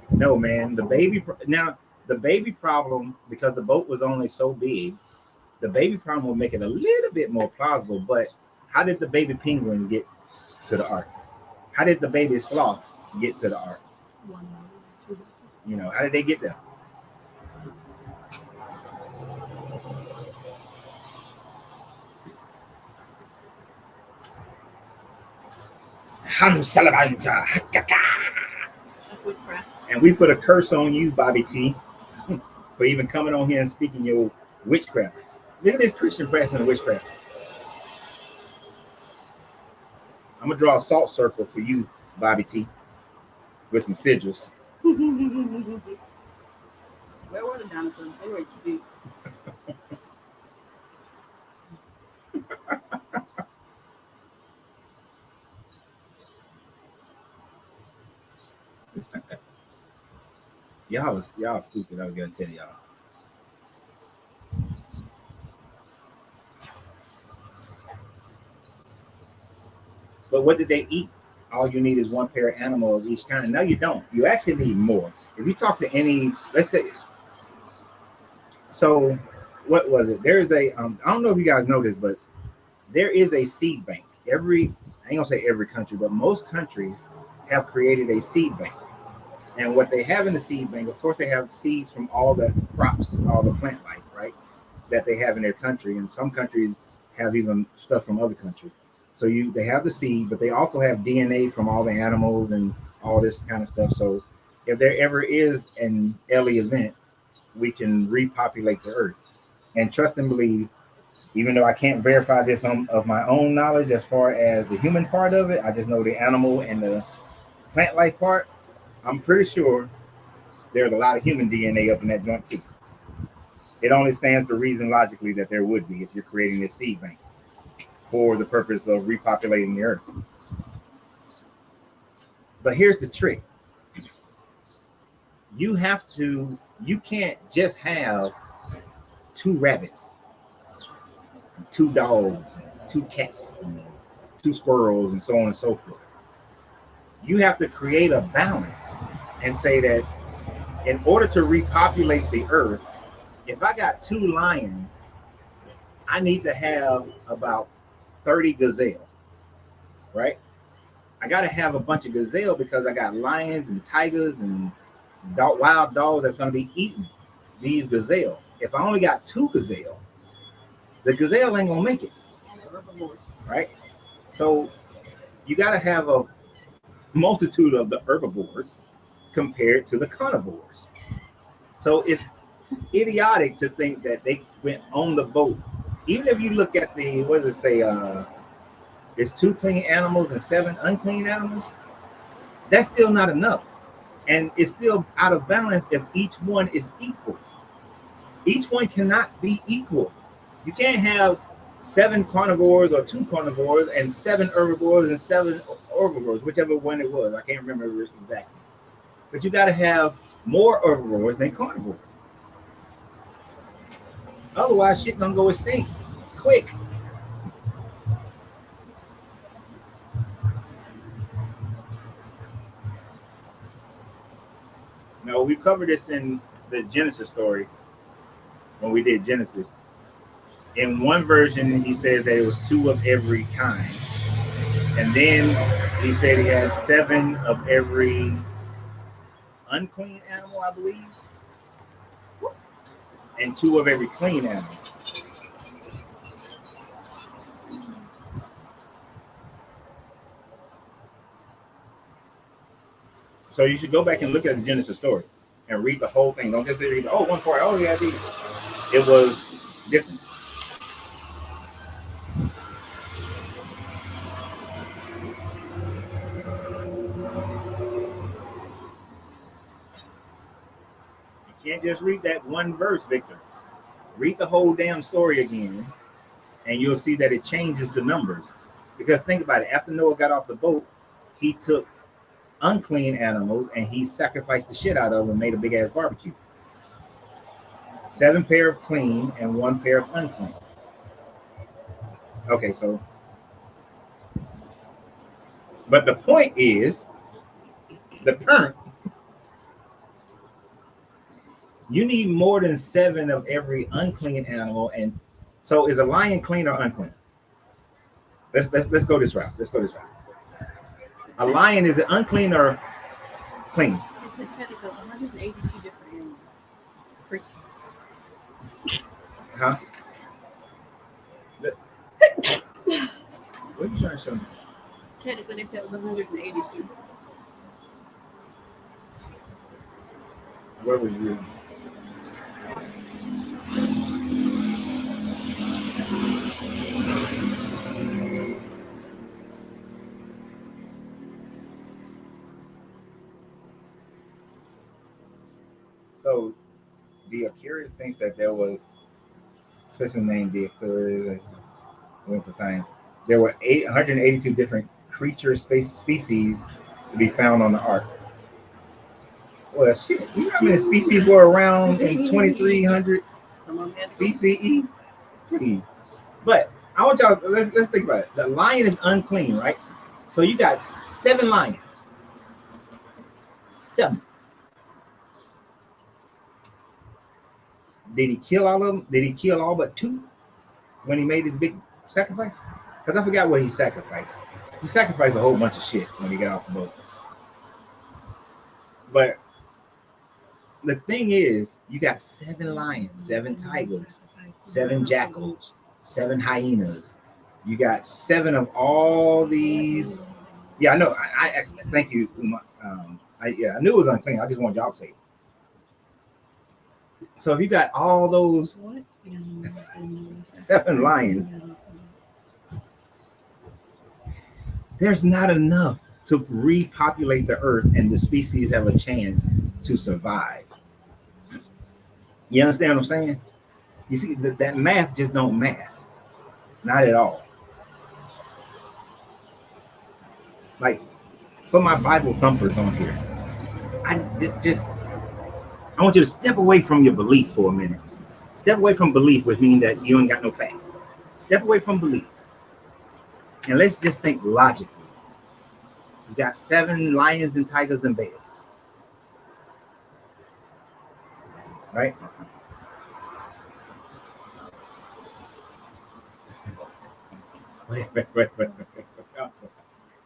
No, man, the baby problem, because the boat was only so big, the baby problem will make it a little bit more plausible. But how did the baby penguin get to the ark? How did the baby sloth get to the ark? You know, how did they get there? That's witchcraft. And we put a curse on you, Bobby T, for even coming on here and speaking your witchcraft. Look at this Christian pressing witchcraft. I'm gonna draw a salt circle for you, Bobby T, with some sigils. Where were the dinosaurs? They were extinct. Y'all stupid. I was gonna tell y'all. But what did they eat? All you need is one pair of animal of each kind. No, you don't. You actually need more. If you talk to any, let's say, so what was it? There is a, I don't know if you guys know this, but there is a seed bank. I ain't gonna say every country, but most countries have created a seed bank. And what they have in the seed bank, of course, they have seeds from all the crops, all the plant life, right, that they have in their country. And some countries have even stuff from other countries. So they have the seed, but they also have DNA from all the animals and all this kind of stuff. So if there ever is an Ellie event, we can repopulate the earth. And trust and believe, even though I can't verify this of my own knowledge as far as the human part of it, I just know the animal and the plant life part. I'm pretty sure there's a lot of human DNA up in that joint too. It only stands to reason logically that there would be if you're creating a seed bank for the purpose of repopulating the earth. But here's the trick. You can't just have 2 rabbits, 2 dogs, 2 cats, 2 squirrels, and so on and so forth. You have to create a balance and say that in order to repopulate the earth, if I got 2 lions, I need to have about 30 gazelle, right? I got to have a bunch of gazelle because I got lions and tigers and wild dogs that's going to be eating these gazelle. If I only got 2 gazelle, the gazelle ain't going to make it, right? So you got to have a multitude of the herbivores compared to the carnivores. So it's idiotic to think that they went on the boat. Even if you look at the, what does it say? It's 2 clean animals and 7 unclean animals. That's still not enough. And it's still out of balance if each one is equal. Each one cannot be equal. You can't have 7 carnivores or 2 carnivores and 7 herbivores and 7 herbivores, whichever one it was. I can't remember exactly. But you got to have more herbivores than carnivores. Otherwise, shit gonna go extinct quick. No, we covered this in the Genesis story when we did Genesis. In one version, he says that it was 2 of every kind. And then he said he has 7 of every unclean animal, I believe, and 2 of every clean animal. So you should go back and look at the Genesis story and read the whole thing. Don't just read, one part. Oh, yeah, it was different. You can't just read that one verse, Victor. Read the whole damn story again, and you'll see that it changes the numbers. Because think about it. After Noah got off the boat, he took unclean animals and he sacrificed the shit out of them and made a big ass barbecue. 7 pair of clean and 1 pair of unclean. Okay, so, but the point is, the parent, you need more than 7 of every unclean animal. And so, is a lion clean or unclean? Let's go this route. Let's go this route. A lion, is it unclean or clean? It's technically 182 different animals. Huh? What are you trying to show me? Technically, they said it was 182. Where was you? So, the Aquarius thinks that there was, especially named the Aquarius, went for science. There were 182 different creature species to be found on the ark. Well, shit, you know how many species were around in 2300 BCE? Please. But I want y'all, let's think about it. The lion is unclean, right? So you got 7 lions. 7. Did he kill all of them? Did he kill all but 2 when he made his big sacrifice? Because I forgot what he sacrificed. He sacrificed a whole bunch of shit when he got off the boat. But the thing is, you got 7 lions, 7 tigers, 7 jackals, 7 hyenas. You got 7 of all these. Yeah, I know. I actually thank you. I knew it was unclean. I just want y'all to say it. So if you got all those 7 lions, there's not enough to repopulate the earth and the species have a chance to survive. You understand what I'm saying? You see, that math just don't math. Not at all. Like, for my Bible thumpers on here, I want you to step away from your belief for a minute. Step away from belief, which means that you ain't got no facts. Step away from belief. And let's just think logically. You got 7 lions and tigers and bears. Right? Wait.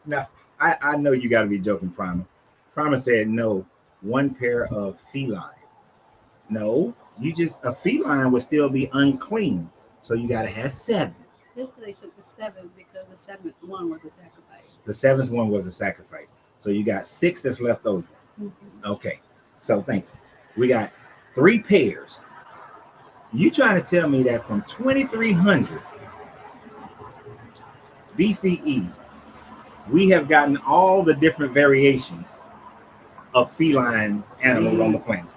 Now, I know you got to be joking, Primer. Primer said no, 1 pair of feline. No, a feline would still be unclean. So you got to have 7. This they took the 7 because the 7th one was a sacrifice. The 7th one was a sacrifice. So you got 6 that's left over. Mm-hmm. Okay. So thank you. We got 3 pairs. You trying to tell me that from 2300 BCE, we have gotten all the different variations of feline animals on the planet.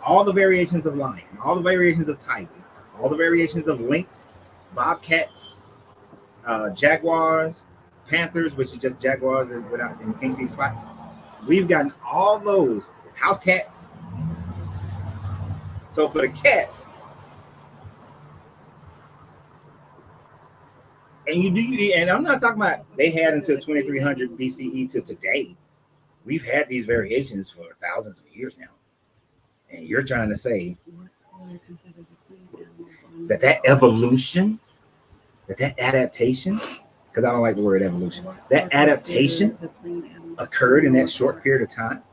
All the variations of lion, all the variations of tigers, all the variations of lynx, bobcats, jaguars, panthers, which is just jaguars without, and you can't see spots. We've gotten all those house cats. So for the cats, and I'm not talking about they had until 2300 BCE to today. We've had these variations for thousands of years now. And you're trying to say that evolution, that adaptation, because I don't like the word evolution, that adaptation occurred in that short period of time.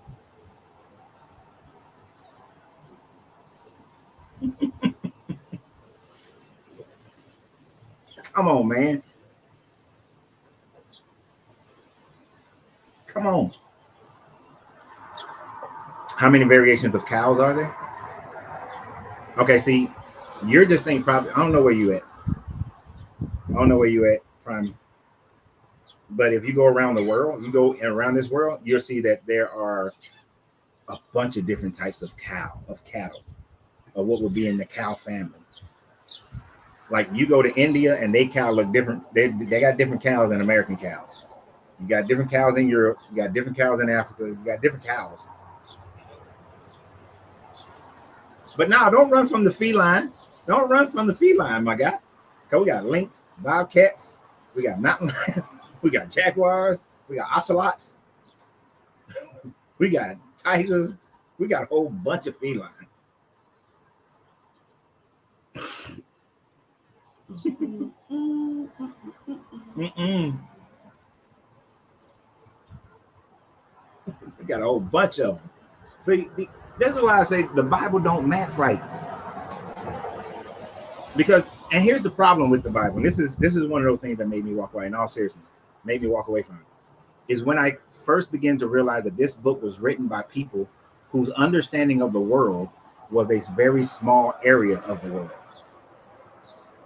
Come on, man. Come on. How many variations of cows are there? Okay, see, you're just thinking probably, I don't know where you at. Prime. But if you go around the world, you go around this world, you'll see that there are a bunch of different types of cattle, of what would be in the cow family. Like you go to India and they cow look different. They got different cows than American cows. You got different cows in Europe. You got different cows in Africa. You got different cows. But now, don't run from the feline. Don't run from the feline, my guy. Because we got lynx, bobcats, we got mountain lions, we got jaguars, we got ocelots, we got tigers, we got a whole bunch of felines. Mm-mm. We got a whole bunch of them. See, this is why I say the Bible don't math right. Because, and here's the problem with the Bible. And this is one of those things that made me walk away. In all seriousness, made me walk away from it. Is when I first began to realize that this book was written by people whose understanding of the world was a very small area of the world.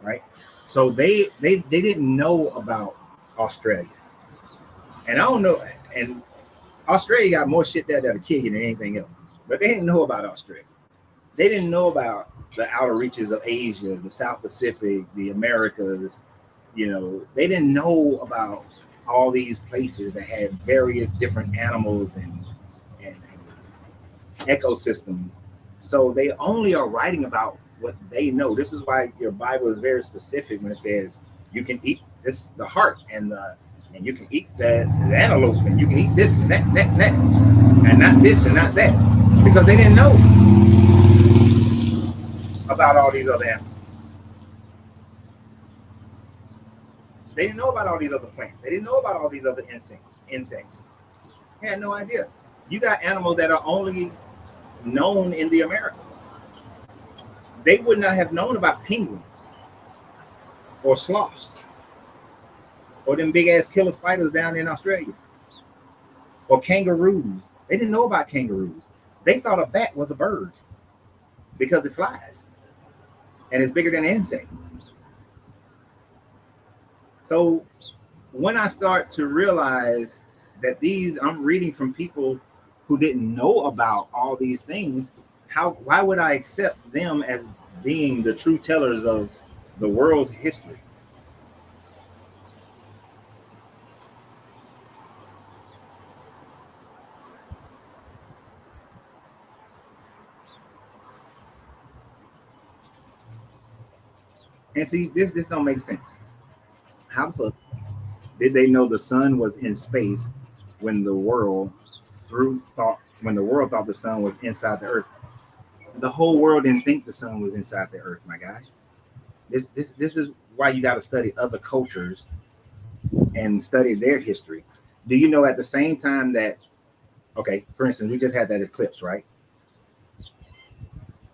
Right? So they didn't know about Australia. And I don't know, and Australia got more shit there that'll kill you than anything else. But they didn't know about Australia. They didn't know about the outer reaches of Asia, the South Pacific, the Americas. You know, they didn't know about all these places that had various different animals and ecosystems. So they only are writing about what they know. This is why your Bible is very specific when it says you can eat this, the heart, and you can eat the antelope, and you can eat this and that, and not this and not that, because they didn't know about all these other animals. They didn't know about all these other plants. They didn't know about all these other insects. They had no idea. You got animals that are only known in the Americas. They would not have known about penguins or sloths or them big ass killer spiders down in Australia or kangaroos. They didn't know about kangaroos. They thought a bat was a bird because it flies and it's bigger than an insect. So when I start to realize that I'm reading from people who didn't know about all these things, why would I accept them as being the true tellers of the world's history? And see, this don't make sense. How the fuck did they know the sun was in space when the world thought the sun was inside the earth? The whole world didn't think the sun was inside the earth, my guy. This is why you got to study other cultures and study their history. Do you know at the same time that, okay, for instance, we just had that eclipse, right?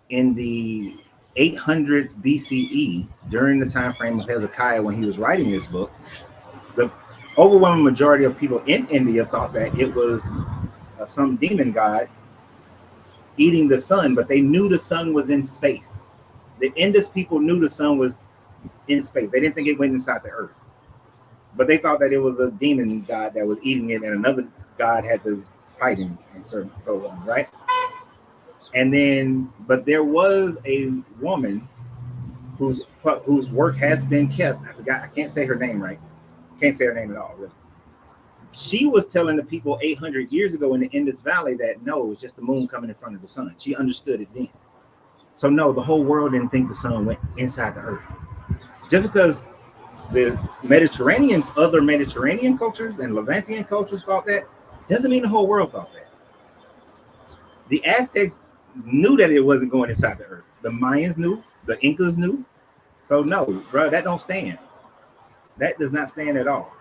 In the 800s BCE, during the time frame of Hezekiah when he was writing this book, the overwhelming majority of people in India thought that it was some demon god eating the sun, but they knew the sun was in space. The Indus people knew the sun was in space. They didn't think it went inside the earth, but they thought that it was a demon god that was eating it, and another god had to fight him and so on, right? And then, but there was a woman whose work has been kept. I can't say her name right. Can't say her name at all, really. She was telling the people 800 years ago in the Indus Valley that no, it was just the moon coming in front of the sun. She understood it then. So no, the whole world didn't think the sun went inside the earth. Just because the other Mediterranean cultures and Levantian cultures thought that, doesn't mean the whole world thought that. The Aztecs knew that it wasn't going inside the earth. The Mayans knew, the Incas knew. So no, bro, that don't stand. That does not stand at all.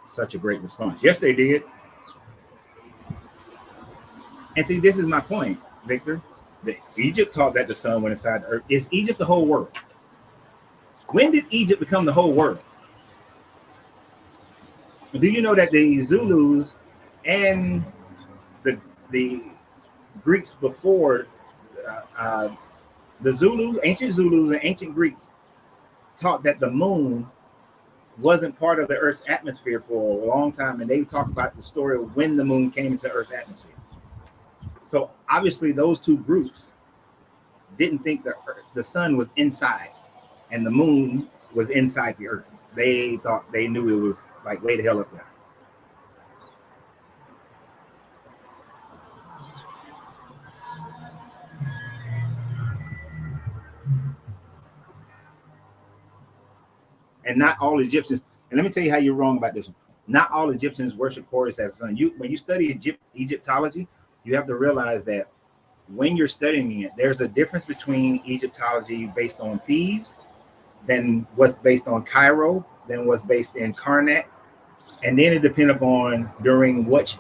Such a great response. Yes, they did. And see, this is my point, Victor. Egypt taught that the sun went inside the earth. Is Egypt the whole world? When did Egypt become the whole world? Do you know that the Zulus and the Greeks before the Zulus, ancient Zulus and ancient Greeks taught that the moon wasn't part of the Earth's atmosphere for a long time, and they talk about the story of when the moon came into Earth's atmosphere. So obviously, those two groups didn't think the sun was inside and the moon was inside the Earth. They thought they knew it was like way the hell up there. And not all Egyptians. And let me tell you how you're wrong about this one. Not all Egyptians worship Horus as the sun. When you study Egyptology, you have to realize that when you're studying it, there's a difference between Egyptology based on Thebes, than what's based on Cairo, than what's based in Karnak, and then it depends upon during which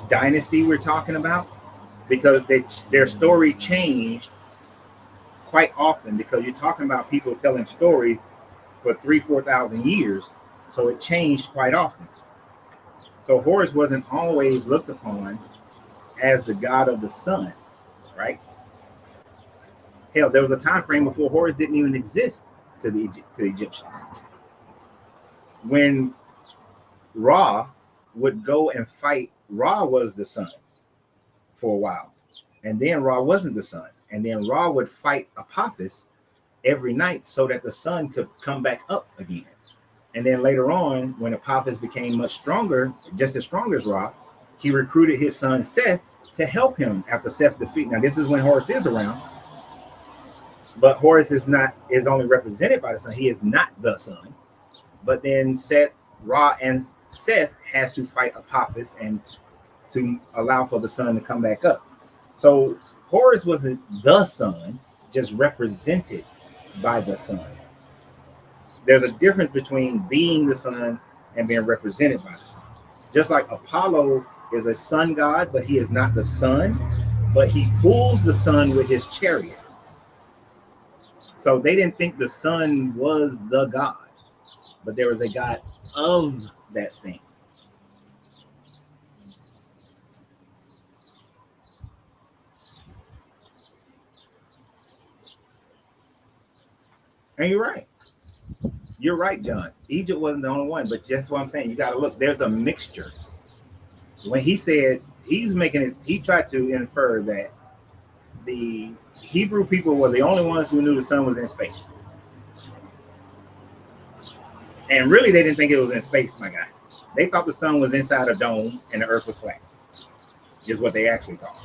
dynasty we're talking about, because their story changed quite often, because you're talking about people telling stories for 3,000-4,000 years, so it changed quite often. So Horus wasn't always looked upon as the god of the sun, right? Hell, there was a time frame before Horus didn't even exist to the Egyptians. When Ra would go and fight, Ra was the sun for a while, and then Ra wasn't the sun, and then Ra would fight Apophis every night so that the sun could come back up again. And then later on, when Apophis became much stronger, just as strong as Ra, he recruited his son Seth to help him after Seth's defeat. Now, this is when Horus is around, but Horus is only represented by the sun. He is not the sun. But then Ra and Seth has to fight Apophis and to allow for the sun to come back up. So Horus wasn't the sun, just represented by the sun. There's a difference between being the sun and being represented by the sun. Just like Apollo is a sun god, but he is not the sun, but he pulls the sun with his chariot. So they didn't think the sun was the god, but there was a god of that thing. And you're right. You're right, John. Egypt wasn't the only one, but just what I'm saying, you got to look. There's a mixture. When he said he tried to infer that the Hebrew people were the only ones who knew the sun was in space. And really, they didn't think it was in space, my guy. They thought the sun was inside a dome and the earth was flat, is what they actually thought.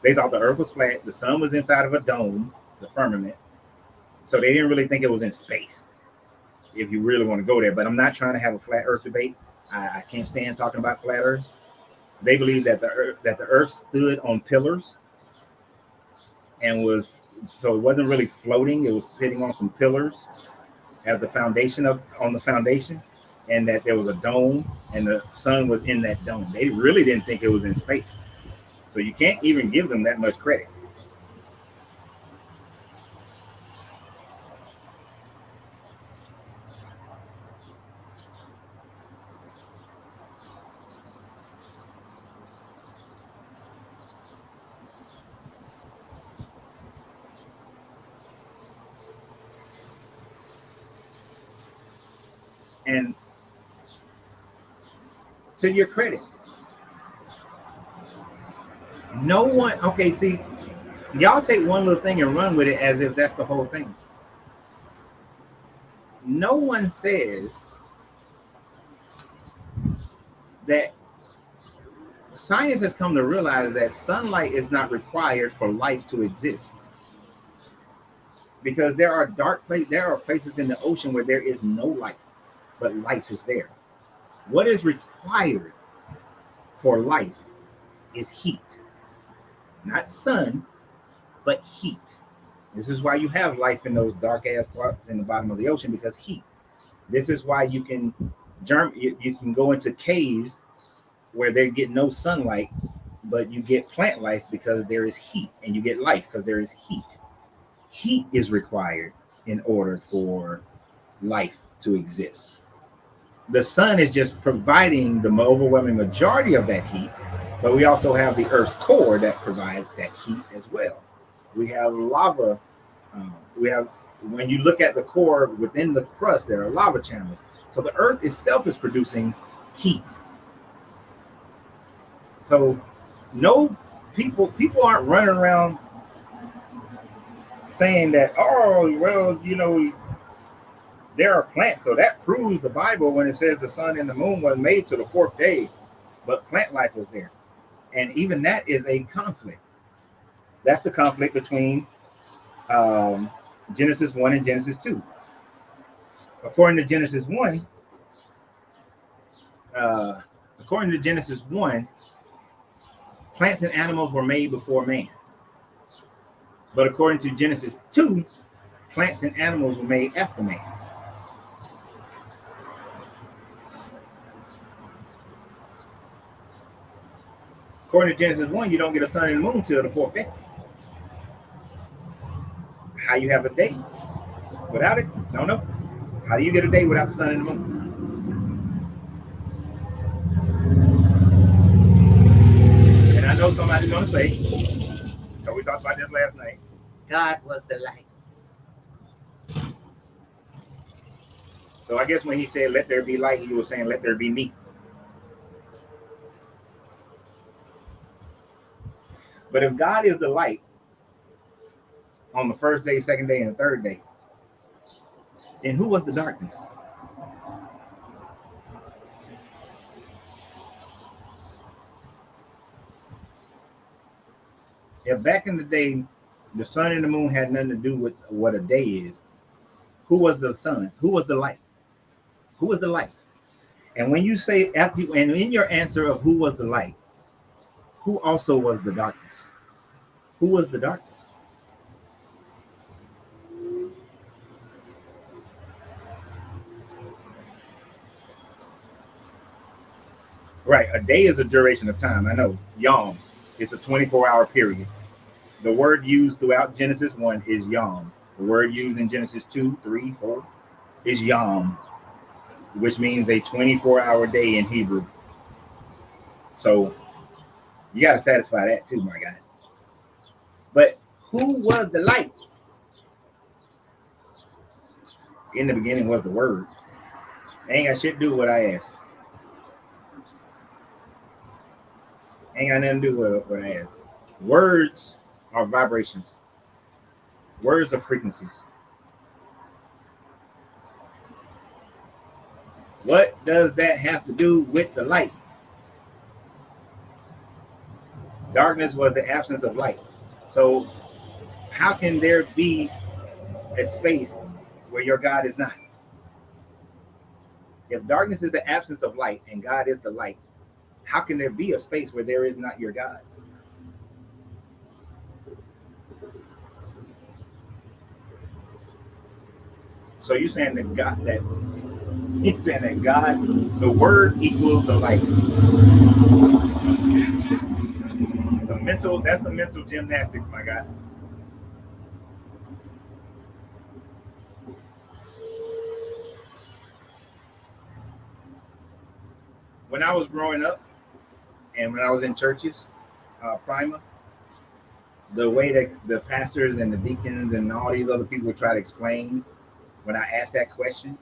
They thought the earth was flat, the sun was inside of a dome, the firmament. So they didn't really think it was in space, if you really want to go there. But I'm not trying to have a flat earth debate. I can't stand talking about flat earth. They believe that the earth stood on pillars and so it wasn't really floating. It was sitting on some pillars as the foundation on the foundation, and that there was a dome and the sun was in that dome. They really didn't think it was in space. So you can't even give them that much credit. And to your credit, no one, okay, see, y'all take one little thing and run with it as if that's the whole thing. No one says that science has come to realize that sunlight is not required for life to exist. Because there are places in the ocean where there is no light, but life is there. What is required for life is heat. Not sun, but heat. This is why you have life in those dark ass parts in the bottom of the ocean, because heat. This is why you can go into caves where they get no sunlight, but you get plant life because there is heat, and you get life because there is heat. Heat is required in order for life to exist. The sun is just providing the overwhelming majority of that heat, but we also have the Earth's core that provides that heat as well. We have lava. When you look at the core within the crust, there are lava channels. So the earth itself is producing heat. So no people aren't running around saying that, oh, well, there are plants. So that proves the Bible when it says the sun and the moon was made to the fourth day, but plant life was there. And even that is a conflict. That's the conflict between Genesis 1 and Genesis 2. According to Genesis 1, plants and animals were made before man. But according to Genesis 2, plants and animals were made after man. According to Genesis 1, you don't get a sun and moon till the fourth day. How you have a day without it? Don't know. How do you get a day without the sun and the moon? And I know somebody's going to say, so we talked about this last night, God was the light. So I guess when he said, let there be light, he was saying, let there be me. But if God is the light on the first day, second day, and the third day, then who was the darkness? If back in the day, the sun and the moon had nothing to do with what a day is, who was the sun? Who was the light? Who was the light? And when you say, and in your answer of who was the light, who also was the darkness? Who was the darkness? Right, a day is a duration of time. I know, yom. It's a 24-hour period. The word used throughout Genesis 1 is yom. The word used in Genesis 2, 3, 4 is yom, which means a 24-hour day in Hebrew. So you got to satisfy that too, my guy. But who was the light? In the beginning was the word. Ain't got shit to do with what I asked. Ain't got nothing to do with what I asked. Words are vibrations. Words are frequencies. What does that have to do with the light? Darkness was the absence of light. So how can there be a space where your God is not? If darkness is the absence of light and God is the light, how can there be a space where there is not your God? So you're saying that God, the word equals the light. That's a mental gymnastics, my guy. When I was growing up and when I was in churches, primer, the way that the pastors and the deacons and all these other people would try to explain when I asked that question,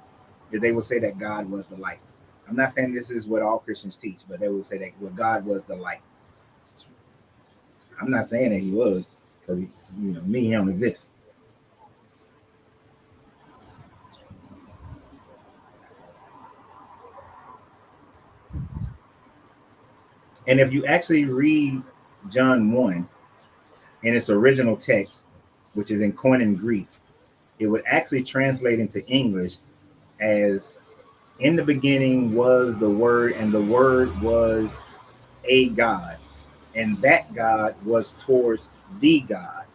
is they would say that God was the light. I'm not saying this is what all Christians teach, but they would say that God was the light. I'm not saying that he was, because me, he don't exist. And if you actually read John 1 in its original text, which is in Koine Greek, it would actually translate into English as, in the beginning was the Word, and the Word was a God, and that God was towards the God.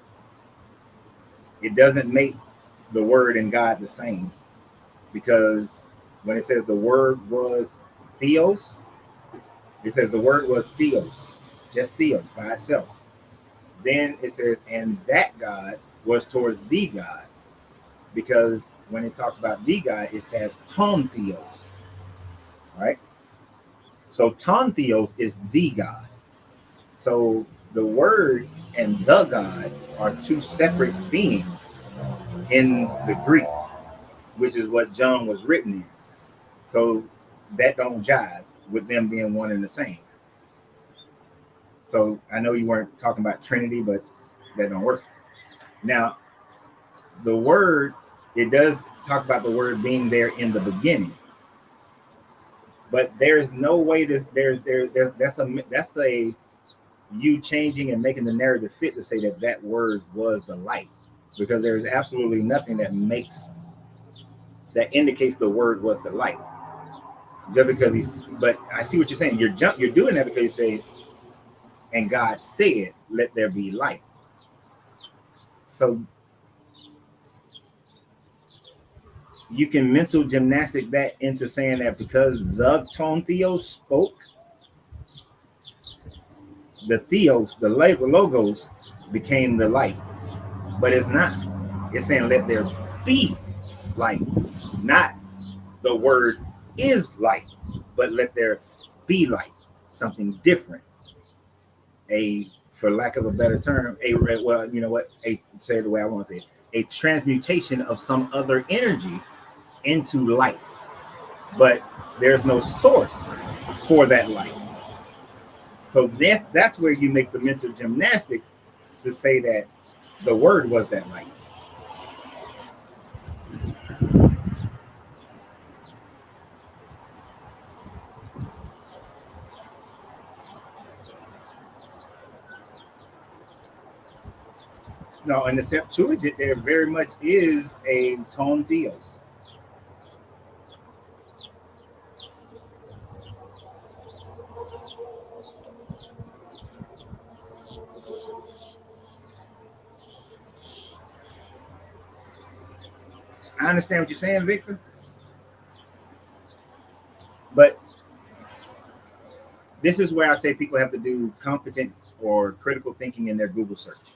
It doesn't make the Word and God the same, because when it says the Word was Theos, it says the Word was Theos, just Theos by itself. Then it says, and that God was towards the God, because when it talks about the God, it says Ton Theos, right? So Ton Theos is the God. So the Word and the God are two separate beings in the Greek, which is what John was written in. So that don't jive with them being one and the same. So I know you weren't talking about Trinity, but that don't work. Now, the word, it does talk about the word being there in the beginning, but there's no way there's that's a you changing and making the narrative fit to say that that word was the light, because there's absolutely nothing that indicates the word was the light. Just because but I see what you're saying. You're doing that because you say, and God said, "Let there be light." So you can mental gymnastic that into saying that because the tone theos spoke, the theos, the logos, became the light. But it's not. It's saying, "Let there be light," not the word is light, but let there be light, something different. For lack of a better term, well, you know what? Say it the way I want to say it, a transmutation of some other energy into light. But there's no source for that light. So that's where you make the mental gymnastics to say that the word was that light. No, in the Septuagint, there very much is a tone theos. I understand what you're saying, Victor, but this is where I say people have to do competent or critical thinking in their Google search.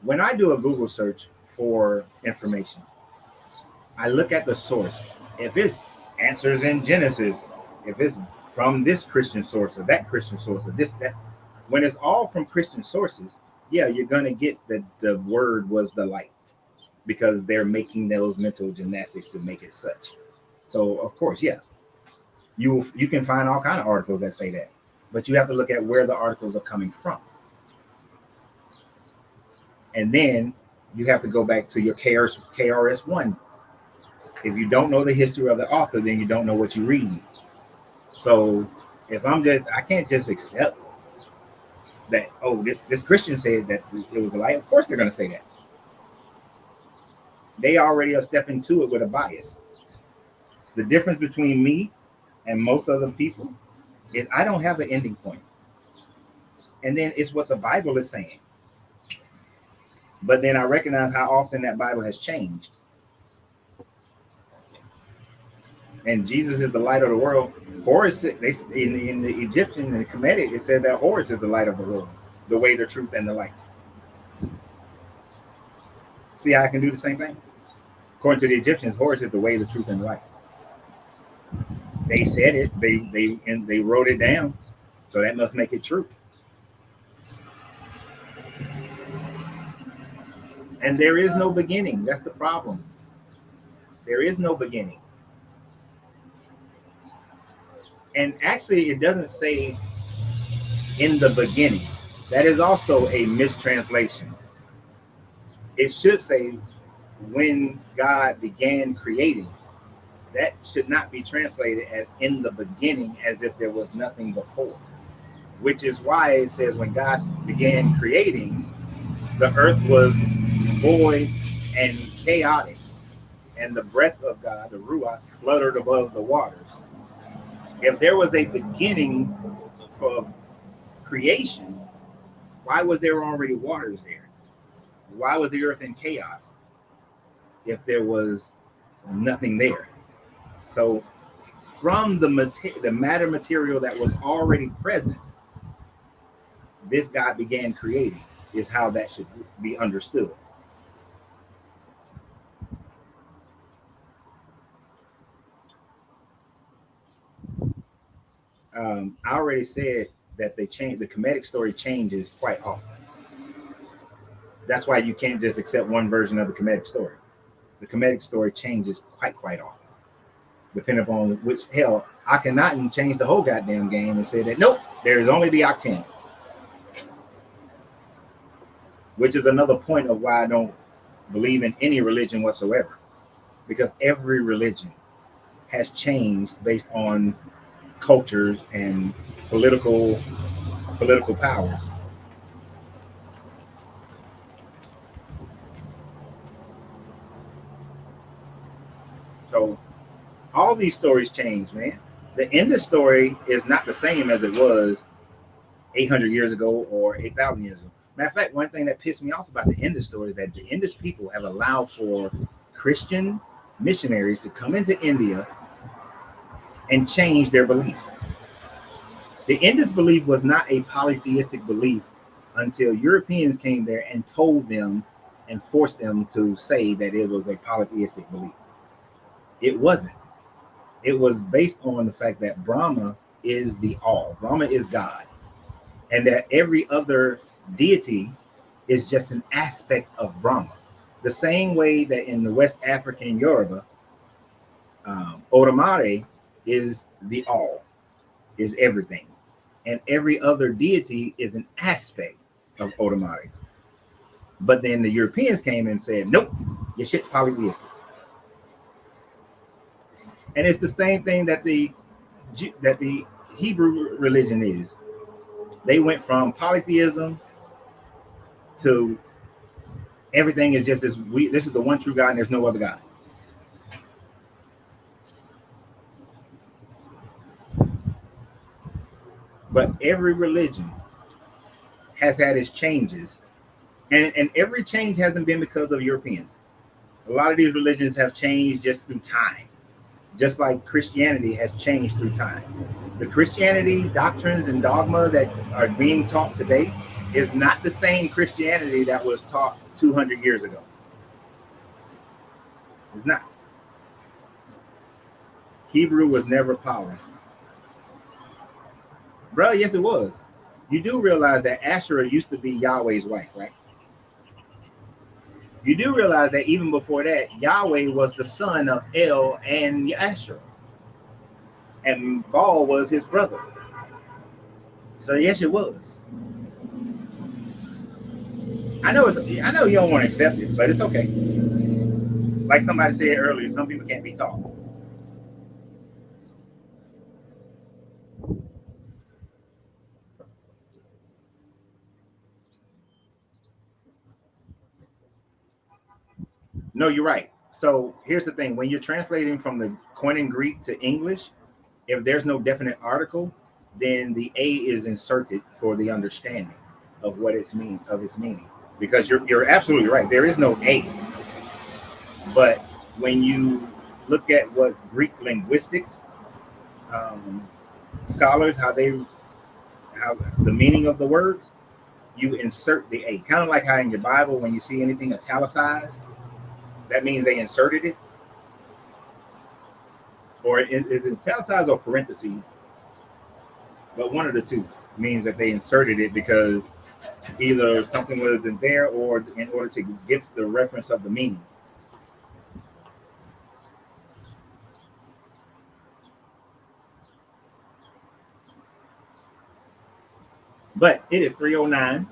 When I do a Google search for information, I look at the source. If it's answers in Genesis, if it's from this Christian source or that Christian source or this, that, when it's all from Christian sources, yeah, you're going to get that the word was the light because they're making those mental gymnastics to make it such. So, of course, yeah, you can find all kind of articles that say that, but you have to look at where the articles are coming from. And then you have to go back to your KRS-One. If you don't know the history of the author, then you don't know what you read. So if I can't just accept that, oh, this Christian said that it was the light. Of course they're going to say that. They already are stepping to it with a bias. The difference between me and most other people is I don't have an ending point. And then it's what the Bible is saying. But then I recognize how often that Bible has changed. And Jesus is the light of the world. Horus, in the Egyptian and the Kemetic, it said that Horus is the light of the world, the way, the truth, and the light. See how I can do the same thing? According to the Egyptians, Horus is the way, the truth, and the light. They said it. They wrote it down. So that must make it true. And there is no beginning. That's the problem. There is no beginning. And actually, it doesn't say in the beginning. That is also a mistranslation. It should say when God began creating. That should not be translated as in the beginning, as if there was nothing before. Which is why it says when God began creating, the earth was void and chaotic, and the breath of God, the Ruach, fluttered above the waters. If there was a beginning for creation, why was there already waters there? Why was the earth in chaos if there was nothing there? So from the matter material that was already present, this God began creating is how that should be understood. I already said that the Kemetic story changes quite often. That's why you can't just accept one version of the Kemetic story. The Kemetic story changes quite often. depending upon which, hell, Akhenaten changed the whole goddamn game and said that, nope, there is only the Octant. Which is another point of why I don't believe in any religion whatsoever. Because every religion has changed based on cultures and political powers. So all these stories change, man. The end of story is not the same as it was 800 years ago or 8,000 years ago. Matter of fact, one thing that pissed me off about the Indus story is that the Indus people have allowed for Christian missionaries to come into India and change their belief. The Indus belief was not a polytheistic belief until Europeans came there and told them and forced them to say that it was a polytheistic belief. It wasn't. It was based on the fact that Brahma is the all. Brahma is God. And that every other deity is just an aspect of Brahma. The same way that in the West African Yoruba, Odamare is the all, is everything. And every other deity is an aspect of Odamare. But then the Europeans came and said, nope, your shit's polytheistic. And it's the same thing that the Hebrew religion is. They went from polytheism to everything is just this. This is the one true God, and there's no other God. But every religion has had its changes, and every change hasn't been because of Europeans. A lot of these religions have changed just through time, just like Christianity has changed through time. The Christianity doctrines and dogma that are being taught today is not the same Christianity that was taught 200 years ago. It's not. Hebrew was never poly. Bro, yes, it was. You do realize that Asherah used to be Yahweh's wife, right? You do realize that even before that, Yahweh was the son of El and Asherah. And Baal was his brother. So yes, it was. I know you don't want to accept it, but it's okay. Like somebody said earlier, some people can't be taught. No, you're right. So here's the thing: when you're translating from the Koine Greek to English, if there's no definite article, then the A is inserted for the understanding of what its meaning. Because you're absolutely right. There is no A. But when you look at what Greek linguistics scholars how the meaning of the words, you insert the A. Kind of like how in your Bible, when you see anything italicized, that means they inserted it. Or is it italicized or parentheses? But one of the two means that they inserted it because either something wasn't there or in order to give the reference of the meaning. But it is 3:09,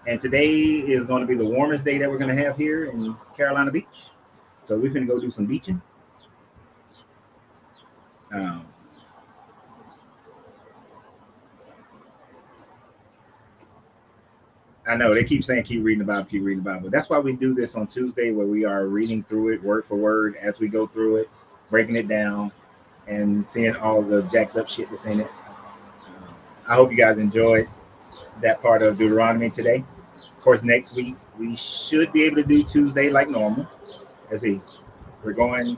and today is going to be the warmest day that we're going to have here in Carolina Beach. So we're going to go do some beaching. I know they keep saying keep reading the Bible. That's why we do this on Tuesday, where we are reading through it word for word as we go through it, breaking it down, and seeing all the jacked up shit that's in it. I hope you guys enjoyed that part of Deuteronomy today. Of course, next week we should be able to do Tuesday like normal. Let's see, we're going.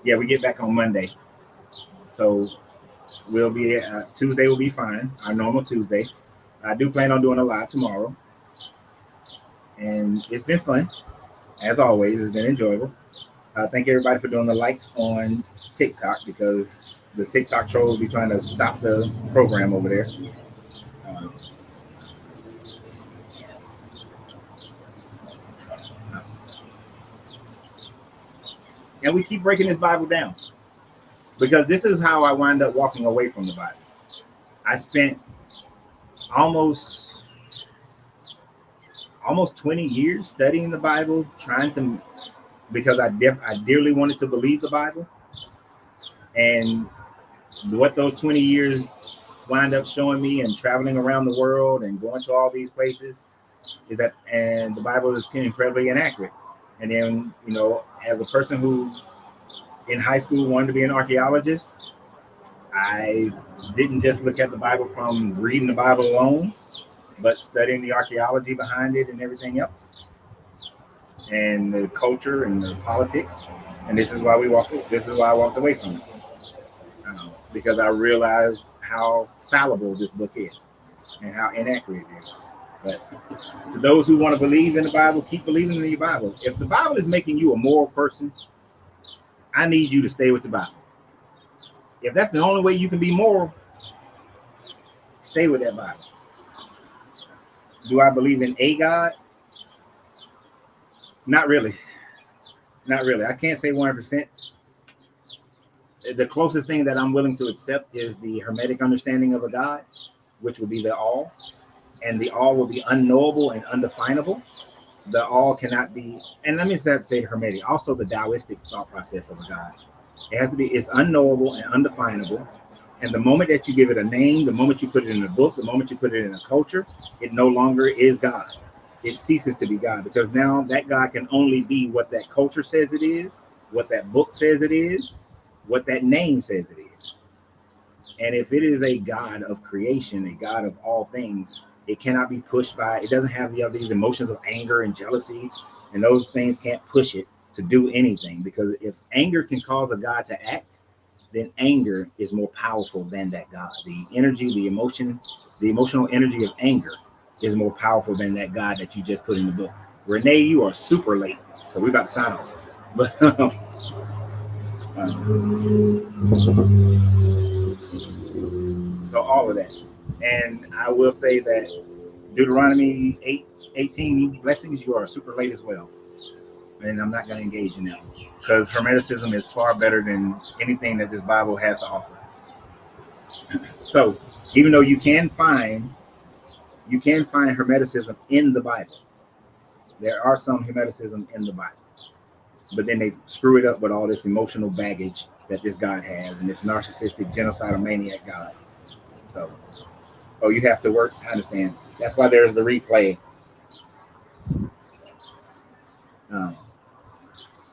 Yeah, we get back on Monday, so we'll be Tuesday will be fine. Our normal Tuesday. I do plan on doing a live tomorrow. And it's been fun, as always. It's been enjoyable. Thank everybody for doing the likes on TikTok, because the TikTok trolls be trying to stop the program over there. And we keep breaking this Bible down. Because this is how I wound up walking away from the Bible. I spent almost 20 years studying the Bible, trying to, because I dearly wanted to believe the Bible. And what those 20 years wind up showing me, and traveling around the world and going to all these places, is that, and the Bible is incredibly inaccurate. And then, you know, as a person who in high school wanted to be an archaeologist, I didn't just look at the Bible from reading the Bible alone, but studying the archaeology behind it and everything else, and the culture and the politics. And this is why I walked away from it, because I realized how fallible this book is and how inaccurate it is. But to those who want to believe in the Bible, keep believing in your Bible. If the Bible is making you a moral person, I need you to stay with the Bible. If that's the only way you can be moral, stay with that Bible. Do I believe in a God? Not really. Not really. I can't say 100%. The closest thing that I'm willing to accept is the Hermetic understanding of a God, which will be the all. And the all will be unknowable and undefinable. The all cannot be, and let me say Hermetic, also the Taoistic thought process of a God. It has to be, it's unknowable and undefinable. And the moment that you give it a name, the moment you put it in a book, the moment you put it in a culture, it no longer is God. It ceases to be God, because now that God can only be what that culture says it is, what that book says it is, what that name says it is. And if it is a God of creation, a God of all things, it cannot be pushed by, it doesn't have these emotions of anger and jealousy, and those things can't push it to do anything. Because if anger can cause a God to act, then anger is more powerful than that God. The energy, the emotional energy of anger is more powerful than that God that you just put in the book. Renee, you are super late, so we're about to sign off. But so all of that. And I will say that Deuteronomy 8:18, blessings, you are super late as well. And I'm not going to engage in that, because Hermeticism is far better than anything that this Bible has to offer. So even though you can find Hermeticism in the Bible, there are some Hermeticism in the Bible, but then they screw it up with all this emotional baggage that this God has, and this narcissistic, genocidal maniac God. So, oh, you have to work. I understand. That's why there's the replay.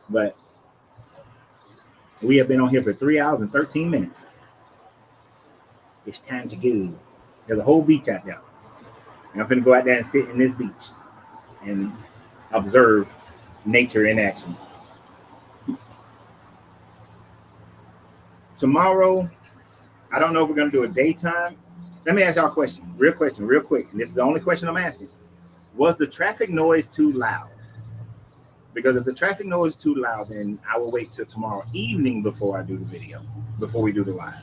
But we have been on here for 3 hours and 13 minutes. It's time to go. There's a whole beach out there. And I'm going to go out there and sit in this beach and observe nature in action. Tomorrow, I don't know if we're going to do a daytime. Let me ask y'all a question, real quick. And this is the only question I'm asking. Was the traffic noise too loud? Because if the traffic noise is too loud, then I will wait till tomorrow evening before I do the video, before we do the live.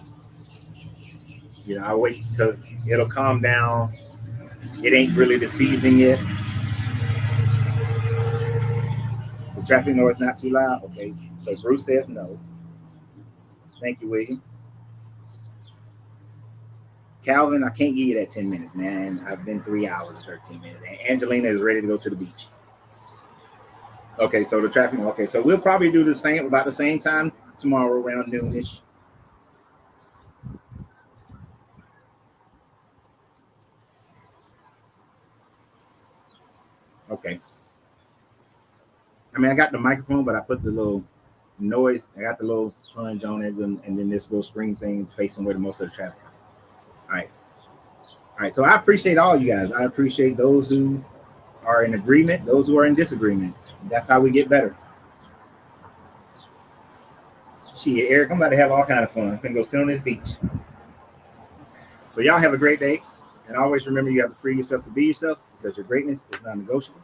You know, I'll wait because it'll calm down. It ain't really the season yet. The traffic noise not too loud. Okay, so Bruce says no. Thank you, William. Calvin, I can't give you that 10 minutes, man. I've been 3 hours and 13 minutes. And Angelina is ready to go to the beach. Okay, so the traffic. Okay, so we'll probably do about the same time tomorrow around noonish. Okay. I mean, I got the microphone, but I put the little noise. I got the little sponge on it, and then this little screen thing facing where the most of the traffic. All right. So I appreciate all you guys. I appreciate those who are in agreement, those who are in disagreement. That's how we get better. Shit, Eric, I'm about to have all kind of fun. I'm gonna go sit on this beach. So y'all have a great day, and always remember you have to free yourself to be yourself, because your greatness is non-negotiable.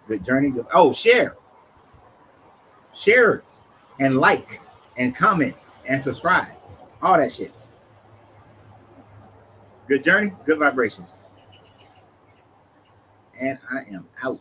Good journey. Share, and like, and comment, and subscribe. All that shit. Good journey, good vibrations. And I am out.